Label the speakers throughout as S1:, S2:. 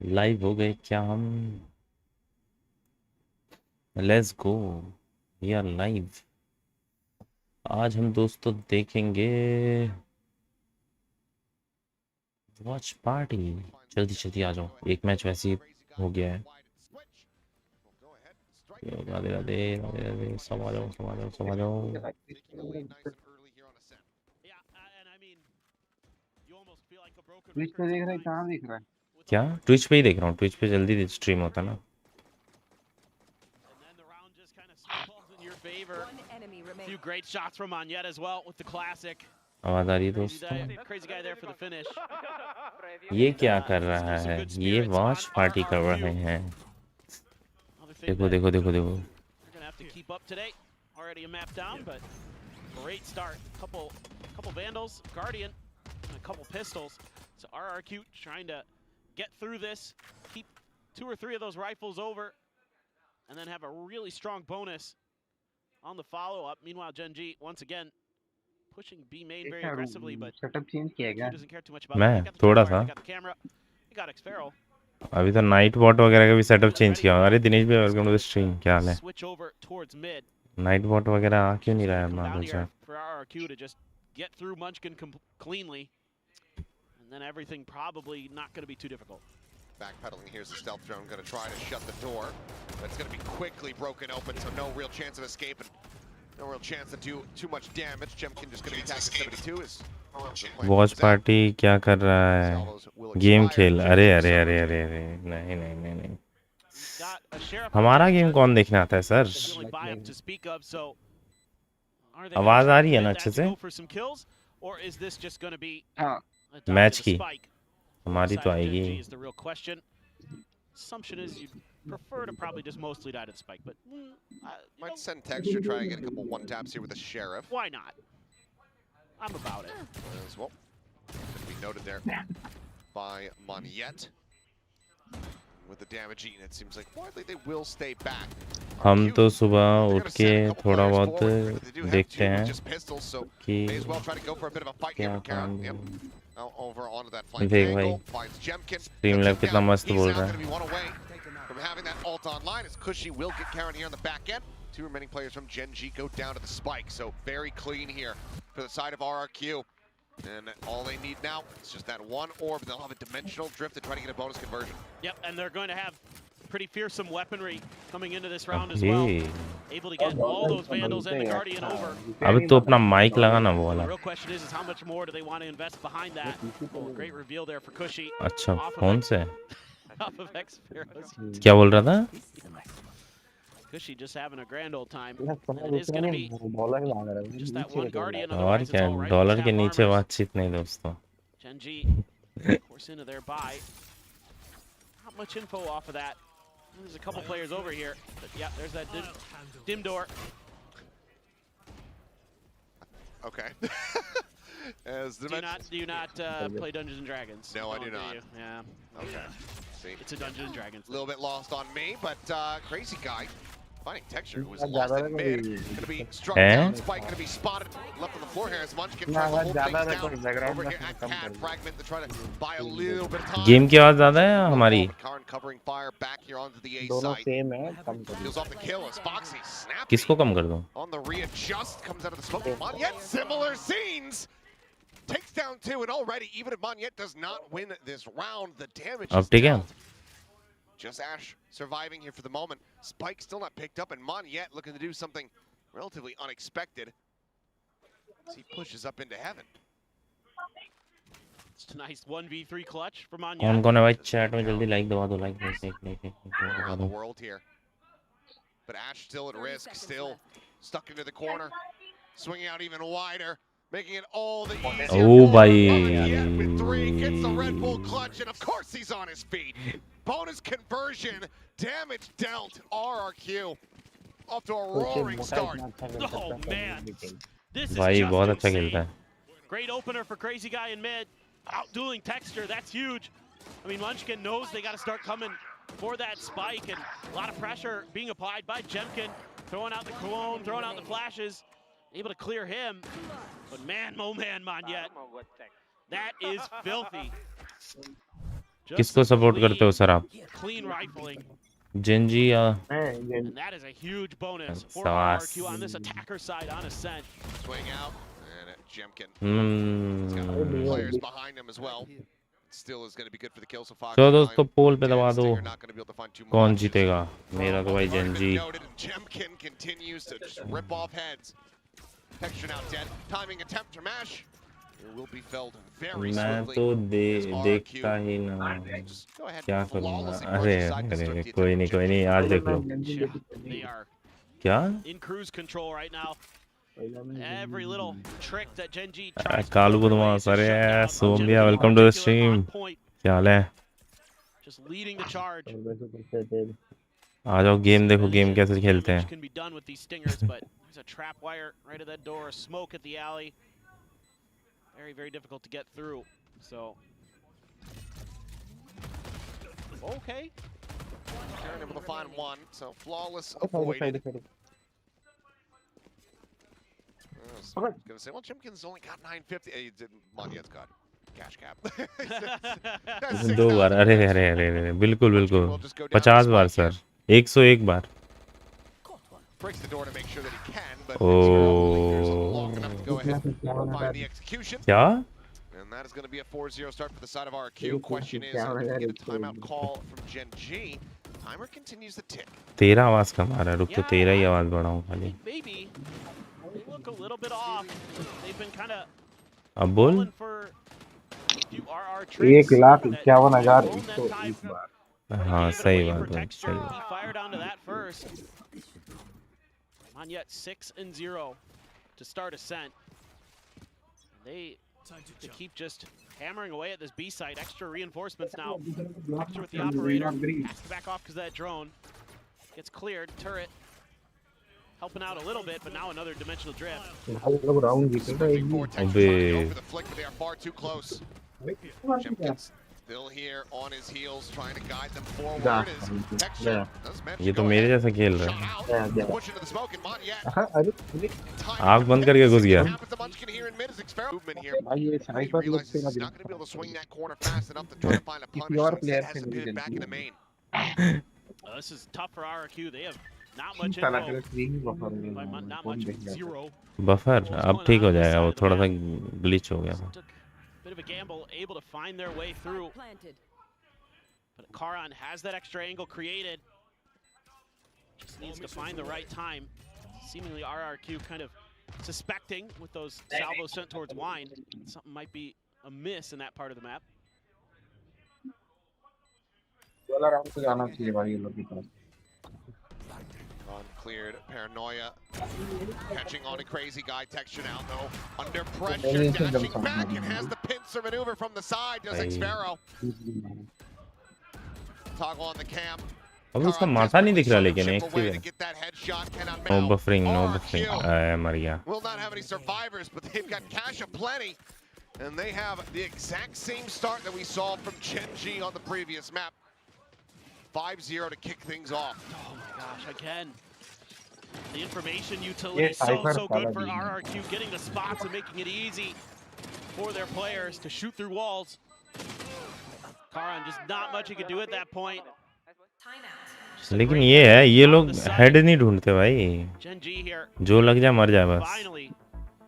S1: Live हो गए क्या हम? Let's go, we are live. आज हम दोस्तों देखेंगे वॉच पार्टी। जल्दी जल्दी आ जाओ, एक मैच वैसे ही हो गया है। राधे राधे राधे राधे, सब आ जाओ सब आ जाओ सब आ जाओ।
S2: ट्विच पे देख रहा है, कहाँ देख रहा है?
S1: क्या ट्विच पे ही देख रहा हूँ, ट्विच पे जल्दी स्ट्रीम होता ना।
S3: Few great shots from Monyet as well with the classic.
S1: आवाज आ रही है
S3: Crazy
S1: दोस्तों?
S3: crazy guy there for the finish.
S1: ये क्या कर रहा
S3: Still some
S1: है?
S3: good
S1: ये
S3: spirits
S1: वॉच
S3: on
S1: पार्टी कर
S3: RRQ.
S1: रहे हैं।
S3: Another thing
S1: देखो
S3: that
S1: देखो देखो देखो।
S3: they're gonna have to keep up today. Already a map down, but great start. Couple vandals, guardian, and a couple pistols. So RRQ trying to get through this, keep 2 or 3 of those rifles over, and then have a really strong bonus on the follow-up. Meanwhile, GENG once again pushing B main very aggressively, but
S2: setup change किया क्या?
S3: RRQ doesn't care too much about that.
S1: मैं
S3: They got the
S1: थोड़ा
S3: tripwire,
S1: सा
S3: they got the camera, they got Xferal.
S1: अभी तो night what वगैरह का भी सेटअप
S3: Feeling
S1: चेंज
S3: ready
S1: किया। अरे
S3: now.
S1: दिनेश भाई,
S3: Just
S1: welcome to the
S3: gonna
S1: stream, क्या हाल है?
S3: switch over towards mid.
S1: Night what वगैरह आ क्यों नहीं
S3: Just
S1: रहा है
S3: gonna come
S1: अपना
S3: down
S1: दो
S3: here for RRQ to just get through Munchkin cleanly, and then everything probably not gonna be too difficult.
S4: Backpedaling, here's the stealth drone, gonna try to shut the door, but it's gonna be quickly broken open, so no real chance of escape and no real chance to do too much damage. Jemkin just gonna be tagged 72 is
S1: watch party क्या कर रहा है? Game खेल। अरे अरे अरे अरे अरे, नहीं नहीं नहीं नहीं,
S3: Got a sheriff.
S1: हमारा गेम कौन देखने आता है sir?
S3: Feeling buy up to speak of, so are they
S1: आवाज
S3: gonna
S1: आ
S3: try
S1: रही है ना
S3: to
S1: अच्छे से?
S3: go for some kills, or is this just gonna be
S2: हाँ,
S3: a dot
S1: match
S3: to the
S1: की
S3: spike?
S1: हमारी तो आएगी।
S3: GENG is the real question. Assumption is you prefer to probably just mostly die to the spike, but you
S4: might
S3: know,
S4: send texture, try and get a couple one taps here with the sheriff
S3: why not? I'm about it.
S4: as well. Gonna be noted there by Monyet. With the damage eaten, it seems like widely they will stay back.
S1: हम तो सुबह
S4: They're
S1: उठ
S4: gonna
S1: के
S4: send a couple
S1: थोड़ा
S4: players
S1: बहुत
S4: forward, but they do have
S1: देखते
S4: two with
S1: हैं
S4: just pistols, so
S1: कि
S4: may as well try to go for a bit of a fight here
S1: क्या
S4: with Karen.
S1: काम।
S4: Yep. Now over onto that flank
S1: देख भाई,
S4: angle, finds Jemkin.
S1: Stream
S4: Cuts
S1: live
S4: him
S1: कितना
S4: down.
S1: मस्त
S4: He's
S1: बोल
S4: now
S1: रहा
S4: gonna
S1: है।
S4: be one away from having that ult online as Cushy will get Karen here on the back end. Two remaining players from GENG go down to the spike, so very clean here for the side of RRQ. And all they need now is just that one orb. They'll have a dimensional drift to try to get a bonus conversion.
S3: Yep, and they're going to have pretty fearsome weaponry coming into this round as well. Able to get all those vandals and the guardian over.
S1: अभी तो अपना mic लगा ना वो
S3: The
S1: वाला।
S3: real question is how much more do they want to invest behind that? Oh, great reveal there for Cushy.
S1: अच्छा,
S3: Off of
S1: phone
S3: X-
S1: से
S3: off of Xfero's.
S1: क्या बोल रहा था?
S3: Cushy just having a grand old time. And it is going to be just that one guardian.
S1: और
S3: Otherwise, it's
S1: क्या,
S3: all right.
S1: Dollar
S3: Tap
S1: के नीचे
S3: armors.
S1: बातचीत नहीं दोस्तों।
S3: GENG, of course, into their buy. Not much info off of that. There's a couple players over here. But yeah, there's that dim door.
S4: Okay. As the
S3: Do you not play Dungeons and Dragons?
S4: No, I
S3: Oh,
S4: do not.
S3: you? Yeah.
S4: Okay. See,
S3: It's a Dungeons and Dragons.
S4: a little bit lost on me, but crazy guy finding texture who was lost in mid. Gonna be struck down. Spike gonna be spotted left on the floor here as Munchkin tries to hold things down over here at Cat Fragment to try to buy a little bit of time.
S1: Game की आवाज ज्यादा है हमारी?
S4: Karn covering fire back here onto the A
S2: दोनों
S4: site.
S2: Same है, कम कर
S4: Deals off the kill as Foxy snappy
S1: किसको कम कर दूं?
S4: on the readjust, comes out of the smoke. Monyet, similar scenes. Takes down two, and already, even if Monyet does not win this round, the damage is
S1: ठीक है।
S4: dealt. Just Ash surviving here for the moment. Spike still not picked up, and Monyet looking to do something relatively unexpected as he pushes up into heaven.
S3: It's a nice 1v3 clutch for
S1: कौन
S3: Monyet.
S1: कौन है भाई chat में? जल्दी like दबा दो, like
S4: Around the world here. But Ash still at risk, still stuck into the corner, swinging out even wider, making it all the easier.
S1: Oh,
S4: for
S1: bhai.
S4: Monyet with three, gets the Red Bull clutch, and of course he's on his feet. Bonus conversion, damage dealt. RRQ off to a roaring start.
S3: Oh, man. This is
S1: भाई
S3: just
S1: बहुत अच्छा
S3: insane.
S1: खेलता है।
S3: Great opener for Crazy Guy in mid. Outdueling texture, that's huge. I mean, Munchkin knows they got to start coming for that spike, and a lot of pressure being applied by Jemkin. Throwing out the clone, throwing out the flashes. Able to clear him. But man, oh man, Monyet. That is filthy.
S1: किसको support करते हो sir आप?
S3: Clean rifling.
S1: Gen Z या
S3: And that is a huge bonus for
S1: Sawas.
S3: RRQ on this attacker side on Ascent.
S4: Swing out, and Jemkin. He's
S1: hmm
S4: got players behind him as well. Still is going to be good for the kill. So Fox
S1: चलो
S4: and
S1: दोस्तों पोल पे दबा दो,
S4: Stinger not going to be able to find two more
S1: कौन
S4: matches.
S1: जीतेगा? मेरा तो भाई
S4: Already been
S1: Gen Z.
S4: noted, and Jemkin continues to just rip off heads. Texture now dead. Timing attempt to mash. It will be felled very
S1: मैं
S4: swiftly.
S1: तो
S4: as RRQ
S1: देखता ही ना,
S4: just go ahead
S1: क्या
S4: and
S1: करूँगा?
S4: flawlessly
S1: अरे
S4: march aside to
S1: अरे
S4: start the
S1: कोई
S4: attack.
S1: नहीं आज देख लो।
S3: They are
S1: क्या?
S3: in cruise control right now. Every little trick that Genji tries to
S1: कालू
S3: put their
S1: बुधवा
S3: way is
S1: sir
S3: shut down.
S1: सोम्बिया
S3: Genji
S1: welcome to the
S3: particularly
S1: stream.
S3: on point,
S1: क्या हाल है?
S3: just leading the charge.
S1: आ जाओ game देखो, game कैसे खेलते
S3: Damage
S1: हैं।
S3: can be done with these stingers, but there's a trap wire right at that door, smoke at the alley. Very difficult to get through. So okay.
S4: Karen able to find one, so flawless avoided. I was gonna say, well, Jimkins only got 950. He didn't. Money's got cash cap. That's
S1: दो बार,
S4: 6,000.
S1: अरे बिल्कुल
S4: We'll just go down
S1: 50
S4: the
S1: bar
S4: spike here.
S1: Sir, 101 bar.
S4: Breaks the door to make sure that he can, but
S1: Oh.
S4: lingers long enough to go ahead and find the execution.
S1: क्या?
S4: And that is going to be a 4-0 start for the side of RRQ. Question is, do we get a timeout call from Gen G? Timer continues to tick.
S1: तेरा आवाज कम आ रहा है, रुक तो तेरा ही आवाज बढ़ाऊं खाली।
S3: Maybe they look a little bit off. They've been kind of
S1: अब बोल।
S3: falling for a few RR tricks.
S2: 1,51,101 बार।
S1: हाँ सही बात है,
S3: Texture,
S1: सही बात।
S3: he fired onto that first. On yet 6-0 to start Ascent. They keep just hammering away at this B site. Extra reinforcements now. Texture with the operator. Has to back off because of that drone. Gets cleared. Turret helping out a little bit, but now another dimensional drift.
S4: Moving forward, Texture's trying to go for the flick, but they are far too close. Jimkins still here on his heels, trying to guide them forward. As Texture does manage
S1: ये
S4: to
S1: तो
S4: go
S1: मेरे
S4: ahead.
S1: जैसा खेल रहा
S4: Shot
S1: है।
S4: out. Push into the smoke, and Monyet
S1: आँख बंद करके घुस गया।
S4: happens to Munchkin here in mid as Xfero movement here. He realizes he's not going to be able to swing that corner fast enough to try to find a punish, so instead has to pivot back into main.
S3: This is tough for RRQ. They have not much info. Not much, zero.
S1: Buffer अब ठीक हो जाएगा, वो थोड़ा सा glitch हो गया था।
S3: Took a bit of a gamble, able to find their way through. But Karan has that extra angle created. Just needs to find the right time. Seemingly RRQ kind of suspecting with those salvos sent towards Wine. Something might be amiss in that part of the map.
S4: Uncleared, Paranoia catching on a crazy guy. Texture now though, under pressure, dashing back and has the pincer maneuver from the side. Does Xfero toggle on the cam.
S1: अब उसका माथा नहीं दिख रहा, लेकिन एक चीज है, नो बफरिंग मर गया।
S4: Will not have any survivors, but they've got cash aplenty, and they have the exact same start that we saw from Gen G on the previous map. 5-0 to kick things off.
S3: Oh my gosh, again. The information utility is so good for RRQ, getting the spots and making it easy for their players to shoot through walls. Karan, just not much he could do at that point.
S1: लेकिन ये है, ये लोग head नहीं ढूंढते भाई, जो लग जाए मर जाए बस।
S3: Finally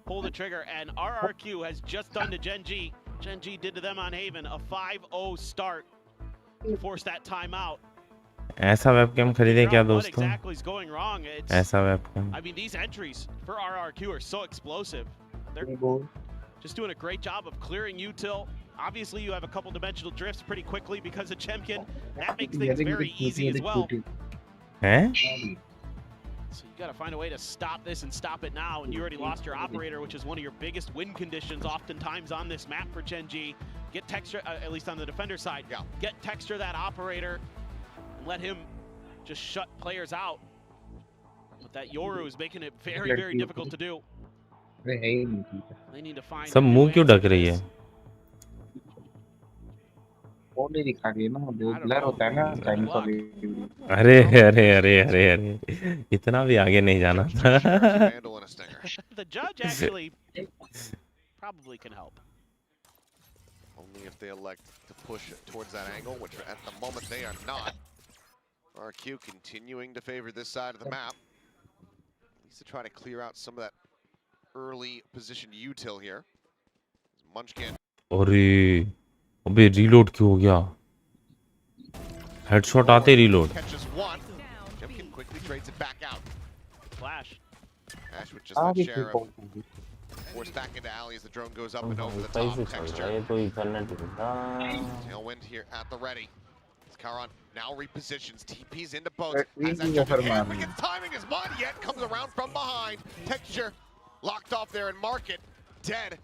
S3: pull the trigger, and RRQ has just done to Gen G. Gen G did to them on Haven, a 5-0 start to force that timeout.
S1: ऐसा वेबकैम खरीदे क्या दोस्तों?
S3: Exactly is going wrong.
S1: ऐसा webcam.
S3: I mean, these entries for RRQ are so explosive. They're just doing a great job of clearing util. Obviously, you have a couple dimensional drifts pretty quickly because of Chemkin. That makes things very easy as well.
S1: हैं?
S3: So you got to find a way to stop this and stop it now. And you already lost your operator, which is one of your biggest win conditions oftentimes on this map for Gen G. Get Texture, at least on the defender side, get Texture that operator and let him just shut players out. But that Yoru is making it very difficult to do. They need to find
S1: सब मुंह क्यों ढक रही है? अरे अरे अरे अरे अरे इतना भी आगे नहीं जाना था।
S3: The judge actually probably can help.
S4: Only if they elect to push towards that angle, which at the moment they are not. RRQ continuing to favor this side of the map. Needs to try to clear out some of that early position util here. Munchkin.
S1: अरे अबे reload क्यों हो गया? Headshot आते reload.
S4: Catches one. Jemkin quickly trades it back out.
S3: Flash.
S4: Ash with just that share of forced back into alley as the drone goes up and over the top texture. Tailwind here at the ready. Karan now repositions, TP's into both. Has that jump in hand, but gets timing is mud yet, comes around from behind. Texture locked off there and Market dead.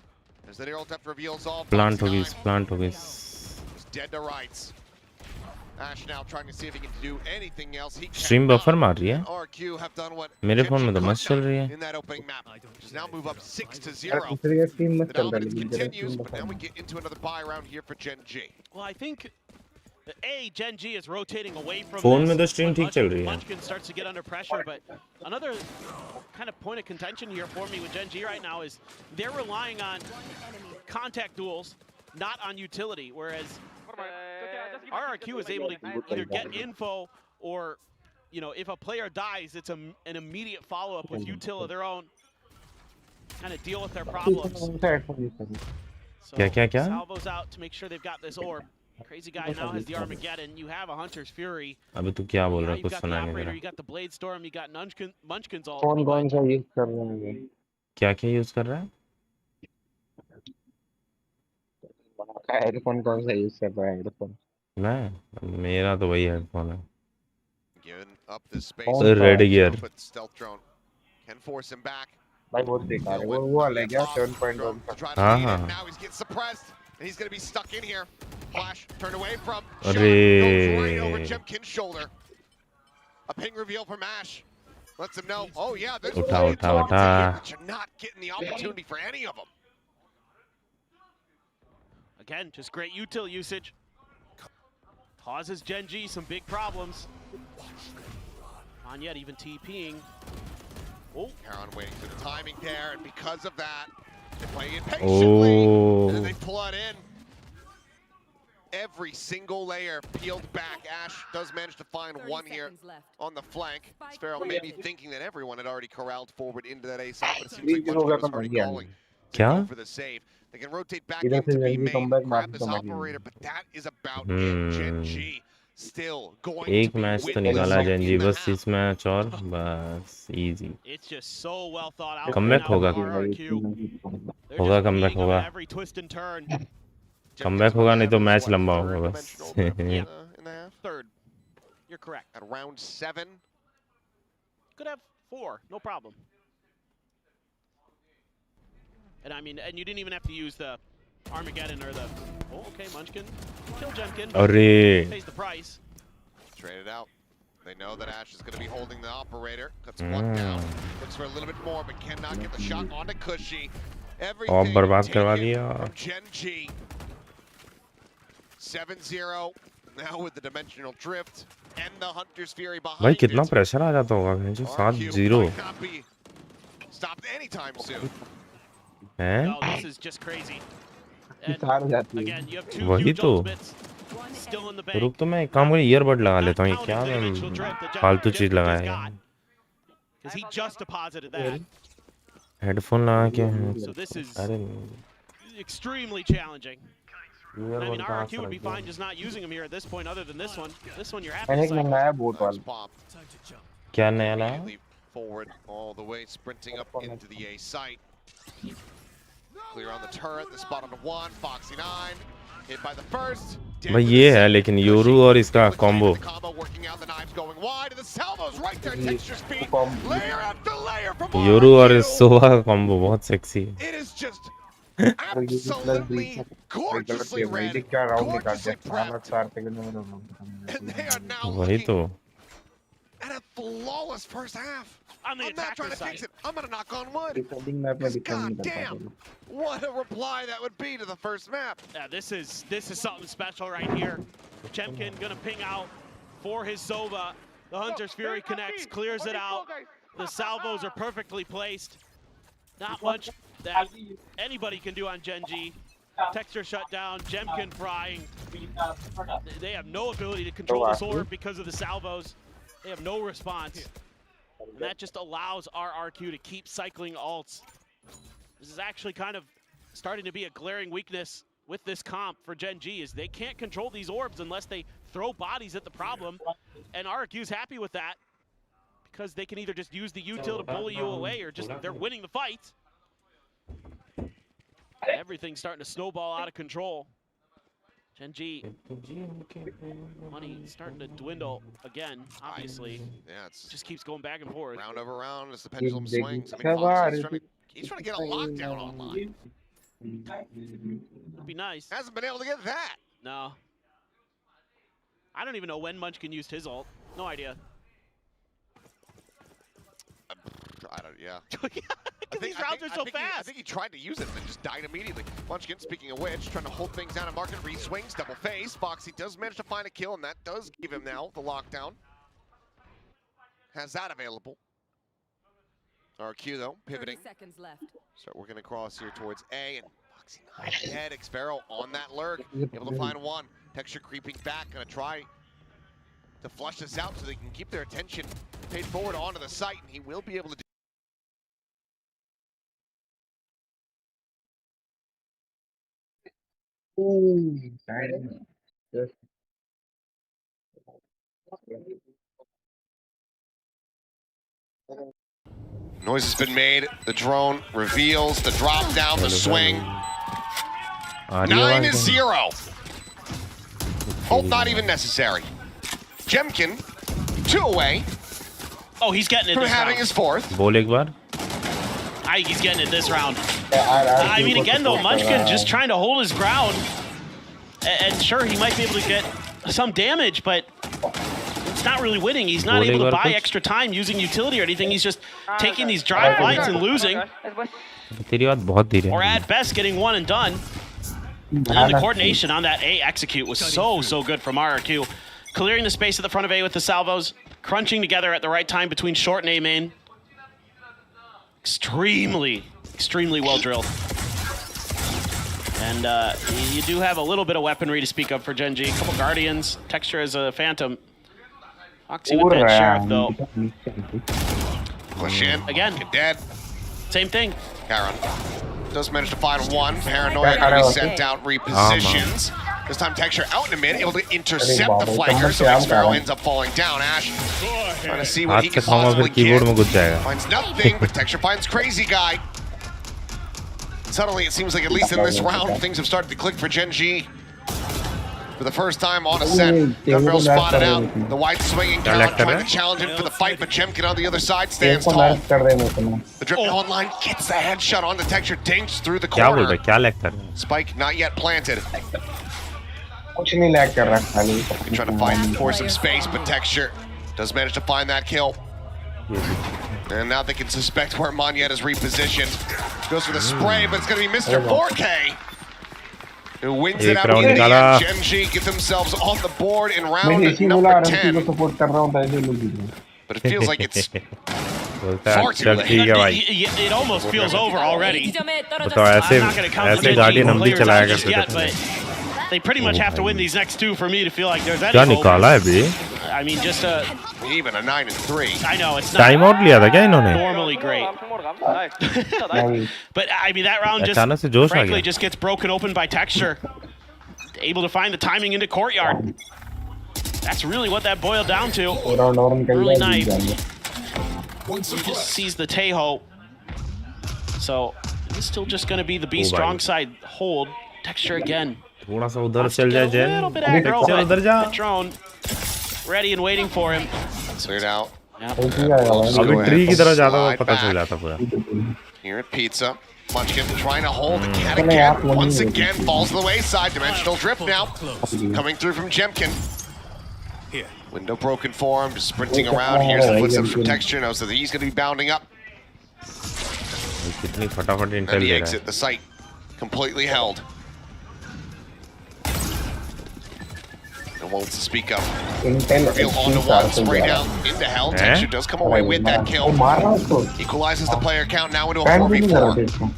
S4: As the Neural Depth reveals all.
S1: Plant हो गई.
S4: He's dead to rights. Ash now trying to see if he can do anything else. He
S1: Stream buffer मार रही है.
S4: RRQ have done what
S1: मेरे phone में तो मस्त चल रही है.
S4: in that opening map. Just now move up 6-0.
S2: Team मत
S4: The
S2: चल रहा
S4: dominance
S2: लेकिन
S4: continues, but now we get into another buy round here for Gen G.
S3: Well, I think Gen G is rotating away from
S1: phone में
S3: this
S1: तो stream
S3: when
S1: ठीक चल रही है.
S3: Munchkin starts to get under pressure, but another kind of point of contention here for me with Gen G right now is they're relying on contact duels, not on utility, whereas RRQ is able to either get info or, you know, if a player dies, it's an immediate follow-up with util of their own, kind of deal with their problems. So
S1: क्या?
S3: Salvo's out to make sure they've got this orb. Crazy guy now has the Armageddon. You have a Hunter's Fury.
S1: अबे तू क्या बोल रहा है?
S3: You've
S1: कुछ
S3: got the
S1: सुना नहीं
S3: Operator,
S1: मेरा.
S3: you got the Blade Storm, you got Munchkin's ult.
S2: कौन सा यूज कर रहे हैं?
S1: क्या यूज कर रहा है?
S2: हेडफोन कौन सा यूज कर रहा है? हेडफोन
S1: मैं मेरा तो वही हेडफोन है.
S4: Giving up this space.
S2: Oh,
S1: red gear.
S4: But stealth drone can force him back.
S2: भाई बहुत बेकार है वो वाला क्या 7.1 का.
S1: हाँ.
S4: Now he's getting suppressed and he's going to be stuck in here. Flash turned away from.
S1: अरे.
S4: Goes right over Jemkin's shoulder. A ping reveal from Ash. Lets him know. Oh yeah, there's
S1: उठा.
S4: but you're not getting the opportunity for any of them.
S3: Again, just great util usage. Causes Gen G some big problems. On yet even TPing. Oh,
S4: Karan waiting for the timing there, and because of that, they play it patiently, and then they flood in. Every single layer peeled back. Ash does manage to find one here on the flank. Sparrow may be thinking that everyone had already corralled forward into that A side, but it seems like Munchkin was already calling to go for the save. They can rotate back into B main, grab this operator, but that is about it. Gen G still going to
S1: एक
S4: be
S1: match तो
S4: winless
S1: निकाला
S4: in
S1: Gen Z,
S4: the
S1: बस
S4: half.
S1: इस match और बस easy.
S3: it's just so well thought out.
S1: Comeback
S3: right now
S1: होगा.
S3: from RRQ. They're
S1: होगा
S3: just
S1: comeback
S3: beating him
S1: होगा.
S3: at every twist and turn.
S1: Comeback होगा नहीं तो मैच लंबा होगा बस.
S4: In the half.
S3: Third. You're correct.
S4: At round 7.
S3: Could have 4, no problem. And I mean, and you didn't even have to use the Armageddon or the. Oh, okay, Munchkin. Kill Jemkin.
S1: अरे.
S3: Pays the price.
S4: Traded out. They know that Ash is going to be holding the operator. Cuts one down. Looks for a little bit more, but cannot get the shot onto Cushy. Everything
S1: बर्बाद करवा
S4: taken
S1: दिया.
S4: from Gen G. 7-0. Now with the dimensional drift and the Hunter's Fury behind
S1: भाई कितना
S4: it.
S1: Pressure आ जाता होगा जो
S4: RRQ
S1: 7-0
S4: might not be stopped anytime soon.
S1: हैं.
S3: Oh, this is just crazy. And
S2: सार जाती है.
S3: again, you have 2
S1: वही
S3: huge
S1: तो.
S3: ultimates still in the bank.
S1: रुक तो मैं एक काम करूँ ईयरबड लगा लेता हूँ. ये
S3: Not
S1: क्या
S3: counting the dimensional drift that
S1: फालतू चीज
S3: Jemkin just
S1: लगाया
S3: got,
S1: है.
S3: 'cause he just deposited that.
S1: Headphone लगा के.
S3: So this is
S1: अरे
S3: extremely challenging. I mean,
S1: earbud कहाँ
S3: RRQ
S1: से
S3: would be
S1: लग गया?
S3: fine just not using him here at this point, other than this one. This one you're happy
S2: मैंने
S3: to
S2: एक
S3: cycle.
S2: मंगाया बोट
S4: Nice
S2: वाला.
S4: pop.
S1: क्या नया लाया?
S4: Immediately forward all the way, sprinting up into the A site. Clear on the turret, the spot on the 1, Foxy 9, hit by the first.
S1: भाई ये है लेकिन योरू और इसका combo.
S4: The combo working out, the knives going wide, and the salvo's right there, texture speed, layer after layer from
S1: Yoru और
S4: RRQ.
S1: सोवा का combo बहुत sexy है.
S4: It is just absolutely gorgeously read, gorgeously prepped, and they are now
S1: वही
S4: looking
S1: तो.
S4: at a flawless first half.
S3: On the
S4: I'm not trying
S3: attacker
S4: to fix
S3: side.
S4: it. I'm gonna knock on wood.
S2: Defending map में
S4: Because
S2: defend नहीं कर
S4: goddamn,
S2: पाते.
S4: what a reply that would be to the first map.
S3: Yeah, this is something special right here. Jemkin gonna ping out for his Sova. The Hunter's Fury connects, clears it out. The salvos are perfectly placed. Not much that anybody can do on Gen G. Texture shut down, Jemkin frying. They have no ability to control this orb because of the salvos. They have no response. And that just allows RRQ to keep cycling ults. This is actually kind of starting to be a glaring weakness with this comp for Gen G, is they can't control these orbs unless they throw bodies at the problem. And RRQ's happy with that because they can either just use the util to bully you away or just they're winning the fight. Everything's starting to snowball out of control. Gen G, money starting to dwindle again, obviously.
S4: Yeah, it
S3: just keeps going back and forth.
S4: Round over round as the pendulum swings. I mean, Fox, he's trying to get a lockdown online.
S3: Would be nice.
S4: Hasn't been able to get that.
S3: No. I don't even know when Munchkin used his ult. No idea.
S4: I don't, yeah.
S3: Because these rounds are so fast.
S4: I think he tried to use it and then just died immediately. Munchkin, speaking of which, trying to hold things down at market, re-swings, double face. Foxy does manage to find a kill, and that does give him now the lockdown. Has that available. RQ, though, pivoting.
S5: 30 seconds left.
S4: Start working across here towards A, and Foxy not dead. Xpharaoh on that lurk, able to find one. Texture creeping back, gonna try to flush this out so they can keep their attention paid forward onto the site, and he will be able to do. Noise has been made. The drone reveals the drop down, the swing. 9-0. Ult not even necessary. Jemkin, 2 away.
S3: Oh, he's getting it
S4: from
S3: this
S4: having
S3: round.
S4: his 4th.
S1: बोल एक बार.
S3: I think he's getting it this round. I mean, again, though, Munchkin just trying to hold his ground. And sure, he might be able to get some damage, but it's not really winning. He's not able to buy extra time using utility or anything. He's just taking these dry fights and losing.
S1: तेरी बात बहुत धीरे है.
S3: Or at best, getting one and done. And the coordination on that A execute was so good from RRQ. Clearing the space at the front of A with the salvos, crunching together at the right time between short and A main. Extremely well drilled. And you do have a little bit of weaponry to speak of for Gen G. A couple Guardians, Texture as a Phantom. Foxy with that Sheriff, though.
S4: Push in.
S3: Again.
S4: Get dead.
S3: Same thing.
S4: Karen does manage to find one. Paranoia going to be sent out, repositions. This time Texture out in a minute, able to intercept the flanker, so Xpharaoh ends up falling down. Ash trying to see what he can possibly get. Finds nothing, but Texture finds Crazy Guy. Suddenly, it seems like at least in this round, things have started to click for Gen G. For the first time on a set, Gunbarrel spotted out. The wide swinging count, trying to challenge him for the fight, but Jemkin on the other side stands tall. The drip online gets the headshot on the Texture, dinks through the corner. Spike not yet planted. Trying to fight for some space, but Texture does manage to find that kill. And now they can suspect where Monyet is repositioned. Goes for the spray, but it's going to be Mr. 4K who wins it out in the end. Gen G get themselves on the board in round number 10. But it feels like it's far too late.
S3: It almost feels over already.
S1: तो
S3: I'm not going to count the Gen G players out just yet, but they pretty much have to win these next 2 for me to feel like there's any hope. I mean, just
S4: even a 9-3.
S3: I know it's not
S1: time out लिया था क्या इन्होंने?
S3: normally great. But I mean, that round just frankly just gets broken open by Texture. Able to find the timing into courtyard. That's really what that boiled down to. Early knife. He just sees the Tejo. So it's still just going to be the B strong side hold. Texture again.
S1: थोड़ा सा उधर चल जाए जेन.
S3: A little bit aggro,
S1: चल उधर जा.
S3: but drone ready and waiting for him.
S4: Cleared out.
S1: अभी tree की तरह जाता हुआ पता चल जाता पूरा.
S4: Here at Pizza. Munchkin trying to hold the cat again. Once again falls to the wayside. Dimensional drift now. Coming through from Jemkin. Window broken for him. Just sprinting around. Here's the footsteps from Texture. Knows that he's going to be bounding up.
S1: कितनी फटाफट Intel
S4: And the
S1: दे रहा
S4: exit, the site completely held. No one to speak up. Reveal onto one, spray down into hell. Texture does come away with that kill. Equalizes the player count now into a 4v4.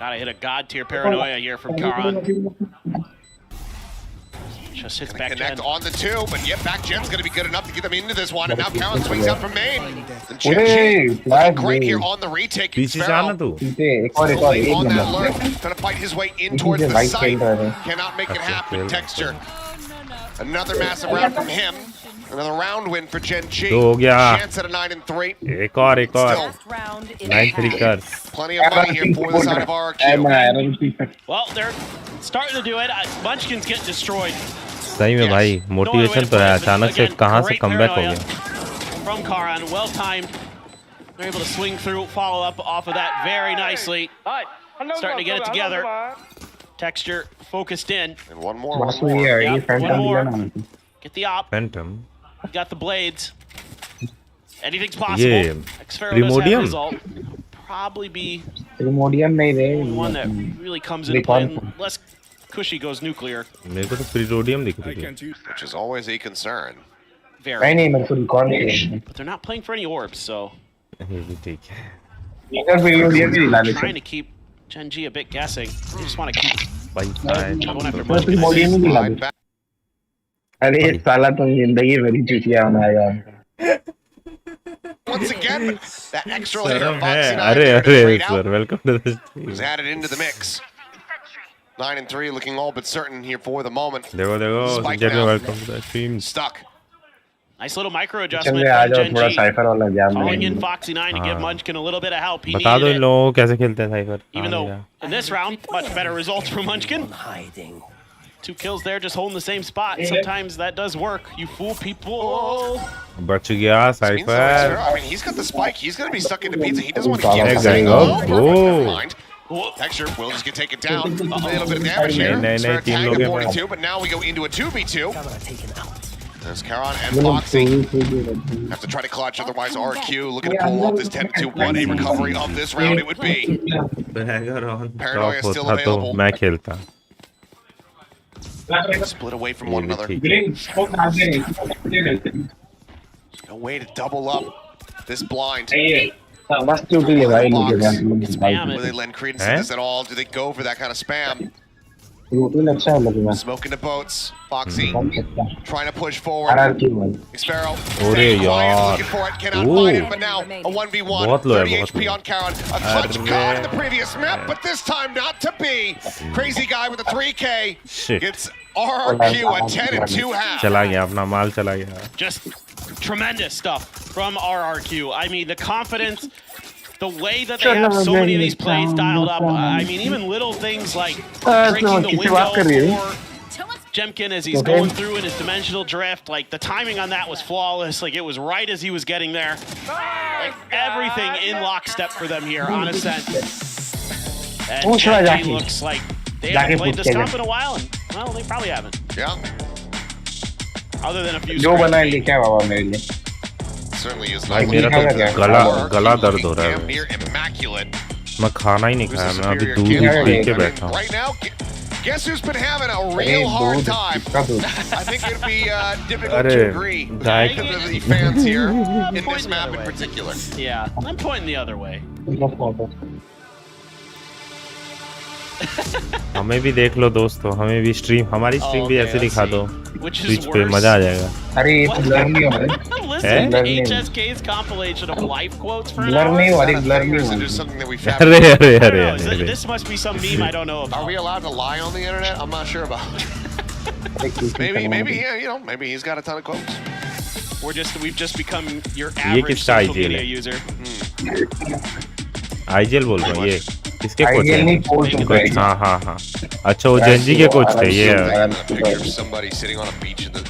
S3: Gotta hit a god tier paranoia here from Karan. Just hits back
S4: Connect
S3: Gen.
S4: on the two, but yet back Gen's going to be good enough to get them into this one, and now Karan swings out from main. And Gen
S2: Hey,
S4: looking great
S2: flag
S4: here
S2: me.
S4: on the retake.
S1: पीछे जाना तू
S2: पीछे एक और
S4: Slowly
S2: एक
S4: on that
S2: number
S4: lurk, trying to fight his way in
S2: This
S4: towards
S2: is a
S4: the
S2: right
S4: site.
S2: fielder, eh?
S4: Cannot make it
S1: That's a
S4: happen.
S1: field.
S4: Texture. Another massive round from him. Another round win for Gen G.
S1: दो हो गया
S4: Chance at a 9-3.
S1: एक और
S4: Still,
S1: 9-3 कर
S4: plenty of money here for the side of RRQ.
S3: Well, they're starting to do it. Munchkin's getting destroyed.
S1: सही में भाई motivation तो है अचानक से कहां से कमबैक हो गया
S3: From Karan, well timed. They're able to swing through, follow up off of that very nicely. Starting to get it together. Texture focused in.
S4: And one more.
S2: Vasu ये है ये
S3: Yep,
S2: फैंटम
S3: one more.
S2: दिया ना
S3: Get the op.
S1: Phantom
S3: Got the blades. Anything's possible.
S1: ये
S3: Xpharaoh does have a
S1: Primordium
S3: result. Probably be
S2: प्रीमोडियम नहीं
S3: the
S2: रे
S3: one that really comes into play unless Cushy goes nuclear.
S1: मेरे को तो प्रीरोडियम दिख रही थी
S4: Which is always a concern.
S3: Very.
S2: नहीं मेरे को रिकॉर्ड नहीं
S3: But they're not playing for any orbs, so
S1: ये भी ठीक है
S2: इधर प्रीमोडियम नहीं ला लेते
S3: trying to keep Gen G a bit guessing. They just want to keep
S1: भाई
S3: going after
S2: तो
S3: Munchkin.
S2: प्रीमोडियम नहीं ला
S4: Slide
S2: लेते
S4: back.
S2: अरे ये साला तो जिंदगी मेरी चुटिया बनाया
S4: Once again, that extra layer
S1: शर्म
S4: of
S1: है
S4: Foxy
S1: अरे
S4: Nine
S1: अरे
S4: straight
S1: sir
S4: out
S1: welcome to the
S4: was added into the mix. 9-3, looking all but certain here for the moment.
S1: देखो देखो
S4: Spike
S1: जेट में
S4: now.
S1: Welcome to the stream
S4: Stuck.
S3: Nice little micro
S2: चल
S3: adjustment
S2: रे आ
S3: from
S2: जाओ
S3: Gen
S2: थोड़ा
S3: G.
S2: Cypher वाला जाम
S3: Calling in Foxy 9 to give
S1: हाँ।
S3: Munchkin a little bit of help. He
S1: बता दो इन
S3: needed it.
S1: लोगों को कैसे खेलते हैं cipher
S3: Even though in this round, much better results for Munchkin. 2 kills there, just holding the same spot. Sometimes that does work. You fool people.
S1: बच गया
S4: Means though,
S1: cipher
S4: I mean, he's got the spike. He's going to be stuck into pizza. He doesn't want to
S2: There
S4: give
S2: you
S4: this thing.
S1: go.
S4: Perfect.
S1: Oh.
S4: Never mind. Texture will just get taken down. A little bit of damage here.
S1: नहीं,
S4: Spare
S1: तीन
S4: tag
S1: लोग
S4: at
S1: हैं
S4: 42, but now we go into a 2v2. There's Karan and Foxy. Have to try to clutch, otherwise RQ looking to pull off this 10-2. What a recovery of this round it would be.
S1: बैगर on
S4: Paranoia
S1: top
S4: still
S1: होता तो
S4: available.
S1: मैं खेलता
S4: Split away from one
S1: ये भी
S4: another.
S1: ठीक
S4: No way to double up this blind.
S2: बस चुटी है भाई मुझे
S3: Spam
S4: Will they
S3: it.
S4: lend credence to this at all? Do they go for that kind of spam?
S2: Routine अच्छा है लगेगा
S4: Smoking the boats. Foxy trying to push forward.
S2: RRQ भाई
S4: Sparrow.
S1: अरे
S4: staying quiet,
S1: यार।
S4: looking for it. Cannot
S1: Ooh.
S4: find it, but now a 1v1.
S1: बहुत लो है,
S4: 30
S1: बहुत
S4: HP
S1: low.
S4: on Karan. A clutch
S1: अरे।
S4: card in the previous map, but this time not to be. Crazy guy with a 3K
S1: Shit।
S4: gets RRQ a 10-2 half.
S1: चला गया अपना माल चला गया
S3: Just tremendous stuff from RRQ. I mean, the confidence, the way that they have so many of these plays dialed up. I mean, even little things like breaking the window for Jemkin as he's going through in his dimensional drift. Like, the timing on that was flawless. Like, it was right as he was getting there. Like, everything in lockstep for them here on Ascent. And Gen G looks like they haven't played this comp in a while, and, well, they probably haven't.
S4: Yeah.
S3: Other than a few
S2: जो बनाए
S3: scratches.
S2: लिखा है बाबा मेरे लिए
S4: Certainly is
S1: भाई
S4: not
S1: मेरा
S2: खा
S1: तो
S2: गया।
S1: गला दर्द हो रहा
S4: damn
S1: है
S4: near immaculate.
S1: मैं खाना ही नहीं
S4: Who's
S1: खाया
S4: the
S1: मैं अभी
S4: superior
S1: दूध
S4: kid?
S1: ही
S2: Yeah,
S1: पी
S2: yeah,
S1: के
S2: yeah.
S1: बैठा हूँ
S4: Right now, guess who's been having a
S2: अरे
S4: real hard
S2: दूध
S4: time?
S2: किसका दूध
S4: I think it'd be difficult
S1: अरे,
S4: to agree
S1: guy
S4: because of the fans here in
S3: Pointing
S4: this
S3: the
S4: map
S3: other
S4: in
S3: way.
S4: particular.
S3: Yeah, I'm pointing the other way.
S1: हमें भी देख लो दोस्तों हमें भी स्ट्रीम हमारी स्ट्रीम भी
S3: Okay,
S1: ऐसे
S3: let's
S1: दिखा
S3: see.
S1: दो
S3: Which is
S1: स्विच पे
S3: worse?
S1: मजा आ जाएगा
S2: अरे ये तो ब्लर नहीं हो रहा
S3: Listen to
S2: Learning.
S3: HSK's compilation of life quotes for an
S2: blur
S3: hour.
S2: नहीं हो रही ब्लर
S4: Fingers
S2: नहीं
S4: into
S2: हो
S4: something that we
S1: अरे
S4: fabricated.
S1: अरे
S3: I
S1: अरे
S3: don't know,
S1: अरे
S3: this must be some meme I don't know
S4: Are
S3: about.
S4: we allowed to lie on the internet? I'm not sure about. Maybe yeah, you know, maybe he's got a ton of quotes.
S3: We've just become your average
S1: किसका
S3: social
S1: ideal
S3: media
S1: है?
S3: user.
S1: IGL बोल रहा हूँ ये किसके coach
S2: IGL नहीं
S1: है
S2: coach है
S1: हाँ हाँ हाँ अच्छा वो जेनजी के कोच थे ये
S4: A picture of somebody sitting on a beach in the,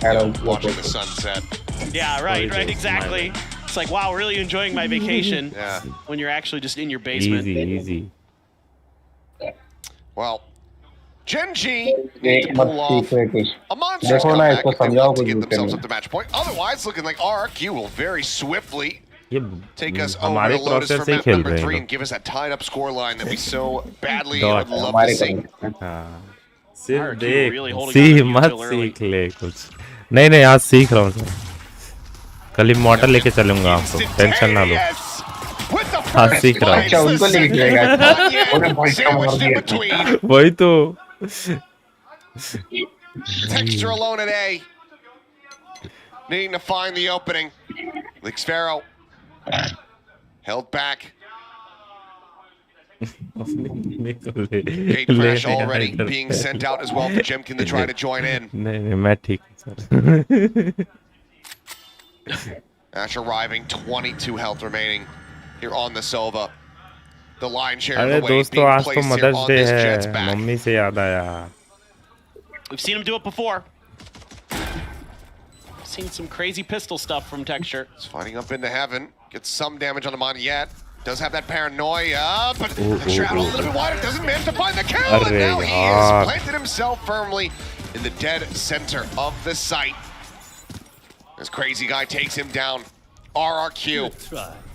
S4: watching the sunset.
S3: Yeah, right, exactly. It's like, wow, really enjoying my vacation
S4: Yeah.
S3: when you're actually just in your basement.
S1: easy
S4: Well, Gen G need
S2: एक
S4: to
S2: मत
S4: pull off
S2: सीखो कुछ
S4: a monstrous
S2: देखो ना
S4: comeback
S2: इसको
S4: if they
S2: समझाओ
S4: want to
S2: कुछ
S4: get
S2: भी
S4: themselves
S2: करना
S4: up to match point. Otherwise, looking like RRQ will very swiftly
S1: ये
S4: take us over
S1: हमारे
S4: to Lotus
S1: प्रोसेस
S4: for
S1: से ही
S4: map
S1: खेल
S4: number
S1: रहे
S4: 3
S1: हैं
S4: and give us that tied up score line that we so badly
S1: Dot.
S4: would love
S2: हमारे
S4: to see.
S1: हाँ सिर्फ
S3: RRQ
S1: देख
S3: really holding
S1: सीख
S3: on to you
S1: मत
S3: till early.
S1: सीख ले कुछ नहीं आज सीख रहा हूँ सर कल इमॉर्टल लेके चलूंगा आपको टेंशन ना लो
S4: Instantaneous with the
S1: हाँ सीख रहा
S2: अच्छा
S1: हूँ
S2: उनको लेके जाएगा उन्हें बहुत कम कर
S4: Sandwiched in
S2: दिया
S4: between.
S1: वही तो
S4: Texture alone at A. Needing to find the opening. Lixfero held back. Gate crash already being sent out as well for Jemkin to try to join in.
S1: नहीं मैं ठीक हूँ sir
S4: Ash arriving, 22 health remaining here on the Sova. The line share of
S1: अरे
S4: the weight
S1: दोस्तों
S4: being
S1: आज तो
S4: placed here
S1: mothers
S4: on
S1: day
S4: this Jet's
S1: है
S4: back.
S1: Mummy से याद आया
S3: We've seen him do it before. Seen some crazy pistol stuff from Texture.
S4: He's fighting up into heaven. Gets some damage on the Moniette. Does have that paranoia, but Texture out a little bit wider. Doesn't manage to find the kill, and now he has planted himself firmly in the dead center of the site. This crazy guy takes him down. RRQ.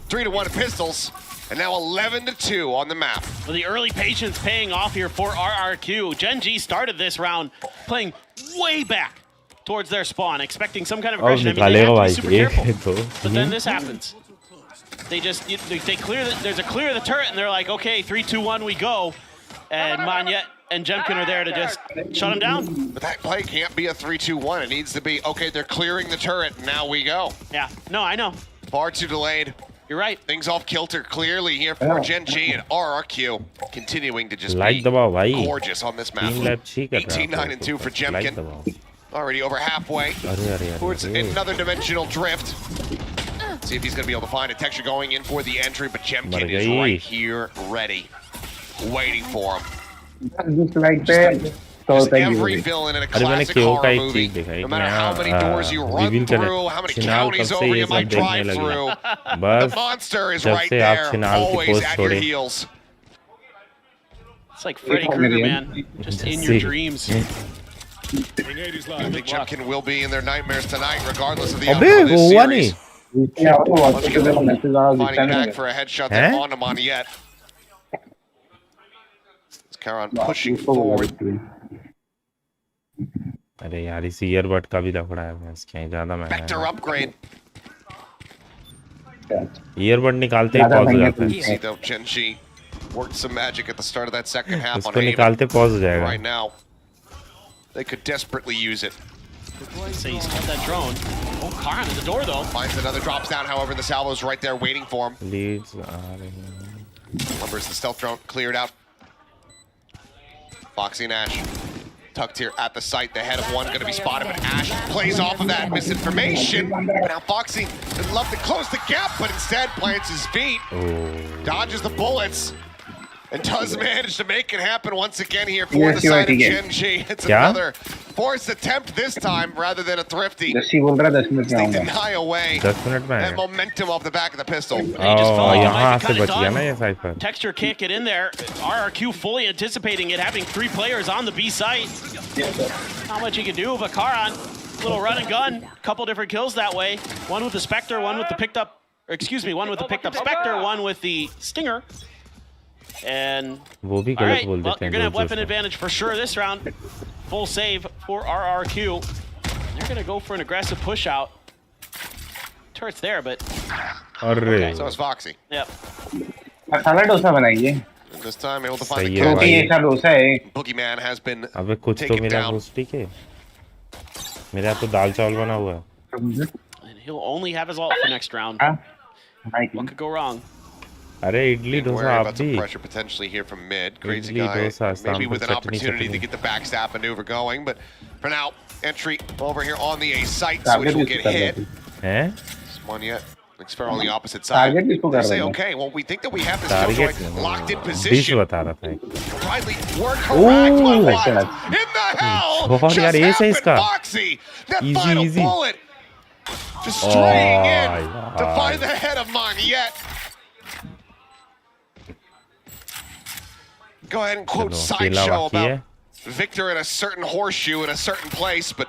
S4: 3-1 pistols, and now 11-2 on the map.
S3: Well, the early patience paying off here for RRQ. GENG started this round playing way back towards their spawn, expecting some kind of
S1: और
S3: aggression. I mean, they
S1: निकालेगा
S3: have to be
S1: भाई
S3: super
S1: ये
S3: careful.
S1: तो
S3: But then this happens. They just they clear there's a clear of the turret, and they're like, okay, 3, 2, 1, we go. And Monyet and Jemkin are there to just shut him down.
S4: But that play can't be a 3-2-1. It needs to be, okay, they're clearing the turret, now we go.
S3: Yeah, no, I know.
S4: Far too delayed.
S3: You're right.
S4: Things off kilter clearly here for GENG and RRQ. Continuing to just
S1: like
S4: be
S1: दबाओ भाई
S4: gorgeous on this map.
S1: तीन lap ठीक है
S4: 18-9-2 for
S1: like
S4: Jemkin.
S1: दबाओ
S4: Already over halfway
S1: अरे अरे
S4: towards
S1: अरे
S4: another dimensional drift. See if he's going to be able to find a Texture going in for the entry, but Jemkin is right here ready, waiting for him.
S2: just like that so
S4: Just
S2: thank
S4: every
S2: you
S4: villain in a
S1: अरे मैंने
S4: classic
S1: क्यों का
S4: horror
S1: एक
S4: movie,
S1: चीज देखा
S4: no
S1: एक
S4: matter how many doors you run
S1: reveal
S4: through, how many
S1: छिनाल
S4: counties
S1: कब से
S4: over
S1: ये
S4: you
S1: सब
S4: might
S1: देखने
S4: drive
S1: लगे
S4: through, the
S1: बस
S4: monster is
S1: जब
S4: right
S1: से आप
S4: there,
S1: छिनाल की
S4: always
S1: पोस्ट
S4: at your
S1: छोड़े
S4: heels.
S3: It's like Freddy Krueger, man. Just in your dreams.
S4: I think Jemkin will be in their nightmares tonight, regardless of the
S1: अबे
S4: outcome of
S1: वो
S4: this
S1: हुआ
S4: series.
S1: नहीं
S4: Finding back for a headshot there on the Moniette. It's Caron pushing forward.
S1: अरे यार इस earbud का भी लफड़ा है मैं क्या ज्यादा महंगा
S4: Vector upgrade.
S1: ईयरबड निकालते ही पॉज हो जाता है
S4: Easy though, GENG worked some magic at the start of that second half on
S1: उसको
S4: Haven.
S1: निकालते पॉज हो जाएगा
S4: Right now, they could desperately use it.
S3: Say he's got that drone. Oh, Karan at the door though.
S4: Finds another drops down, however, the salvo's right there waiting for him.
S1: Leads आ रहे हैं
S4: Numbers the stealth drone cleared out. Foxy and Ash tucked here at the site. The head of one going to be spotted, but Ash plays off of that misinformation. But now Foxy would love to close the gap, but instead plants his feet, dodges the bullets, and does manage to make it happen once again here for the side of GENG. It's another forced attempt this time rather than a thrifty. They deny away
S1: 10 minute में
S4: that
S1: आएगा
S4: momentum off the back of the pistol.
S3: He just fell off.
S1: यहाँ
S3: Might be
S1: से
S3: kinda
S1: बच गया
S3: done.
S1: ना ये cipher
S3: Texture can't get in there. RRQ fully anticipating it, having 3 players on the B site. Not much he can do, but Karan, little run and gun, couple different kills that way. One with the Spectre, one with the picked up, or excuse me, one with the picked up Spectre, one with the Stinger. And
S1: वो भी
S3: all
S1: गलत
S3: right,
S1: बोल
S3: well,
S1: देते
S3: you're
S1: हैं
S3: gonna have
S1: जोर
S3: weapon
S1: से
S3: advantage for sure this round. Full save for RRQ. They're gonna go for an aggressive push out. Turret's there, but
S1: अरे
S4: So is Foxy.
S3: yep.
S2: Masala dosa बनाइए
S4: And this time able to find
S1: सही
S4: the
S1: है
S4: kill.
S2: क्योंकि
S1: भाई
S2: ऐसा डोसा है
S4: Boogeyman has been
S1: अबे कुछ तो
S4: taken
S1: मिला
S4: down.
S1: बूस्ट ठीक है मेरे यहाँ तो दाल चावल बना हुआ है
S3: And he'll only have his ult for next round.
S2: हाँ
S3: What could go wrong?
S1: अरे इडली
S4: Being
S1: डोसा
S4: wary
S1: आप
S4: about some
S1: भी
S4: pressure potentially here from mid. Crazy
S1: Idli,
S4: guy,
S1: dosa,
S4: maybe
S1: sambar,
S4: with an
S1: chutney,
S4: opportunity to
S1: chutney.
S4: get the backstab maneuver going. But for now, entry over here on the A site, switch will get hit.
S1: हैं
S4: This one yet. Expert on the opposite side.
S2: Target किसको
S4: They
S2: कर
S4: say,
S2: रहे हैं
S4: okay, well, we think that we have this
S1: target
S4: killjoy locked in
S1: 20
S4: position.
S1: बता रहा था एक
S4: Riley, work correct, but what?
S2: excellent.
S4: In the hell
S1: बहुत
S4: just
S1: यार एस है
S4: happened,
S1: इसका
S4: Foxy? That
S1: Easy,
S4: final
S1: easy.
S4: bullet just straying in
S1: यार
S4: to find the head of Moniette. Go ahead and quote
S1: चलो अकेला
S4: Sideshow
S1: बाकी है
S4: about Victor in a certain horseshoe in a certain place, but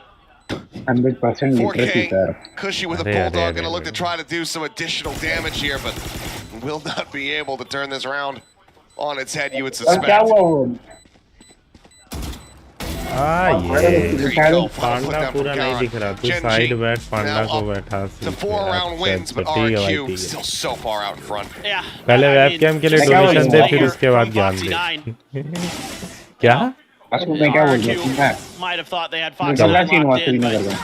S2: 100% literacy
S4: 4K,
S2: sir
S4: Cushy with a
S1: Arre, arre,
S4: bulldog, gonna
S1: arre,
S4: look to
S1: arre.
S4: try to do some additional damage here, but will not be able to turn this round on its head, you would
S2: और क्या
S4: suspect.
S2: हुआ वो
S1: ये
S4: There you go. Final put
S1: Panda
S4: down
S1: पूरा
S4: from
S1: नहीं
S4: Garen.
S1: दिख रहा, तू
S4: Gen
S1: साइड
S4: G
S1: बैठ पांडा
S4: now
S1: को
S4: up
S1: बैठा
S4: to 4-round wins, but
S1: ठीक है भाई,
S4: RRQ
S1: ठीक है।
S4: still so far out in front.
S3: Yeah.
S1: पहले
S3: I mean,
S1: वेबकैम के लिए
S3: there's
S2: डोनेशन
S3: serious
S2: दे,
S3: play
S2: फिर
S3: here
S1: उसके बाद
S3: from
S1: ज्ञान
S3: Foxy
S1: दे।
S3: 9.
S1: क्या?
S2: असू मैं क्या बोल रहा हूँ मैं
S3: Might have thought they had Foxy
S2: डबला
S3: 9
S2: सीन हुआ
S3: locked in,
S2: श्रीनगर
S3: but
S2: का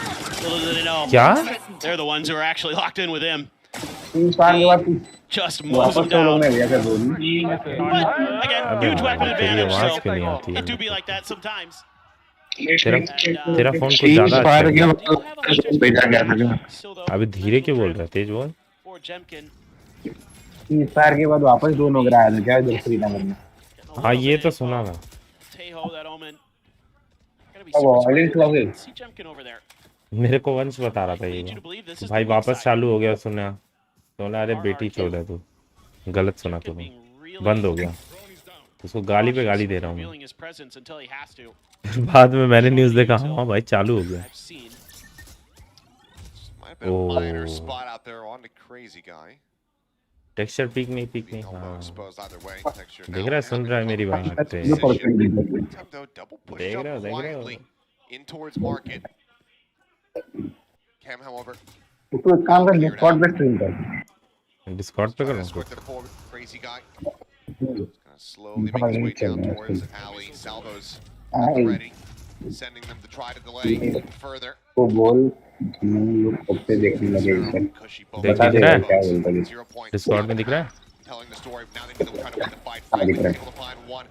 S3: little did they know.
S1: क्या?
S3: They're the ones who are actually locked in with him.
S2: 3 बार के बाद
S3: Just moves
S2: वापस
S3: them
S2: तो लोग
S3: down.
S2: ने भैया कर बोली
S3: But again,
S1: अबे
S3: huge weapon
S1: भाई, तेरी
S3: advantage,
S1: आवाज
S3: so
S1: क्यों नहीं आती है?
S3: it do be like that sometimes.
S1: तेरा
S3: And,
S1: तेरा फोन कुछ ज्यादा अच्छा
S2: बार के
S1: है।
S2: बाद भेजा गया था
S3: still though,
S1: अभी धीरे क्यों बोल रहा है? तेज बोल।
S3: for Jemkin,
S2: 3 बार के बाद वापस दोनों गिरा है क्या इधर श्रीनगर में
S3: getting a
S1: हाँ
S3: little
S1: ये
S3: bit
S1: तो
S3: of,
S1: सुना था।
S3: Tejo, that Omen. Gotta be
S2: अब
S3: super
S2: ऑलिंग
S3: smart.
S2: लगे
S3: See Jemkin over there.
S1: मेरे को वंश बता रहा था
S3: Lead you
S1: ये
S3: to believe this is
S1: भाई
S3: the weak
S1: वापस
S3: side.
S1: चालू हो गया सुना तो अरे बेटी चोद है तू गलत सुना
S3: Jemkin
S1: तूने
S3: being really
S1: बंद हो गया उसको गाली पे गाली दे रहा हूँ
S3: revealing his presence until he has to.
S1: फिर बाद में मैंने न्यूज़ देखा हाँ भाई चालू हो गया
S3: I've seen.
S4: Might have been a minor
S1: Oh.
S4: spot out there on the crazy guy.
S1: Texture peak नहीं
S4: Being
S1: हाँ
S4: elbow exposed either way. Texture
S1: देख
S4: now
S1: रहा है सुन रहा है मेरी बात
S2: ये परसेंट दी
S4: Time though, double push
S1: देख
S4: up
S1: रहा है
S4: quietly in towards market. Cam, however,
S2: तो एक काम कर डिस्कॉर्ड पे स्ट्रीम कर
S1: डिस्कॉर्ड पे
S4: trying
S1: कर
S4: to
S1: रहा
S4: escort them forward. Crazy guy. Gonna slowly make his way down towards alley. Salvos ready, sending them to try to delay further.
S2: तो बोल लोग कब से देखने लगे इधर
S4: Cushy
S1: देख दिख रहा है
S2: क्या बोलता है
S4: 0 point.
S1: डिस्कॉर्ड में दिख रहा है
S4: Telling the story. Now they know they're trying to win the fight. Finally able to find one.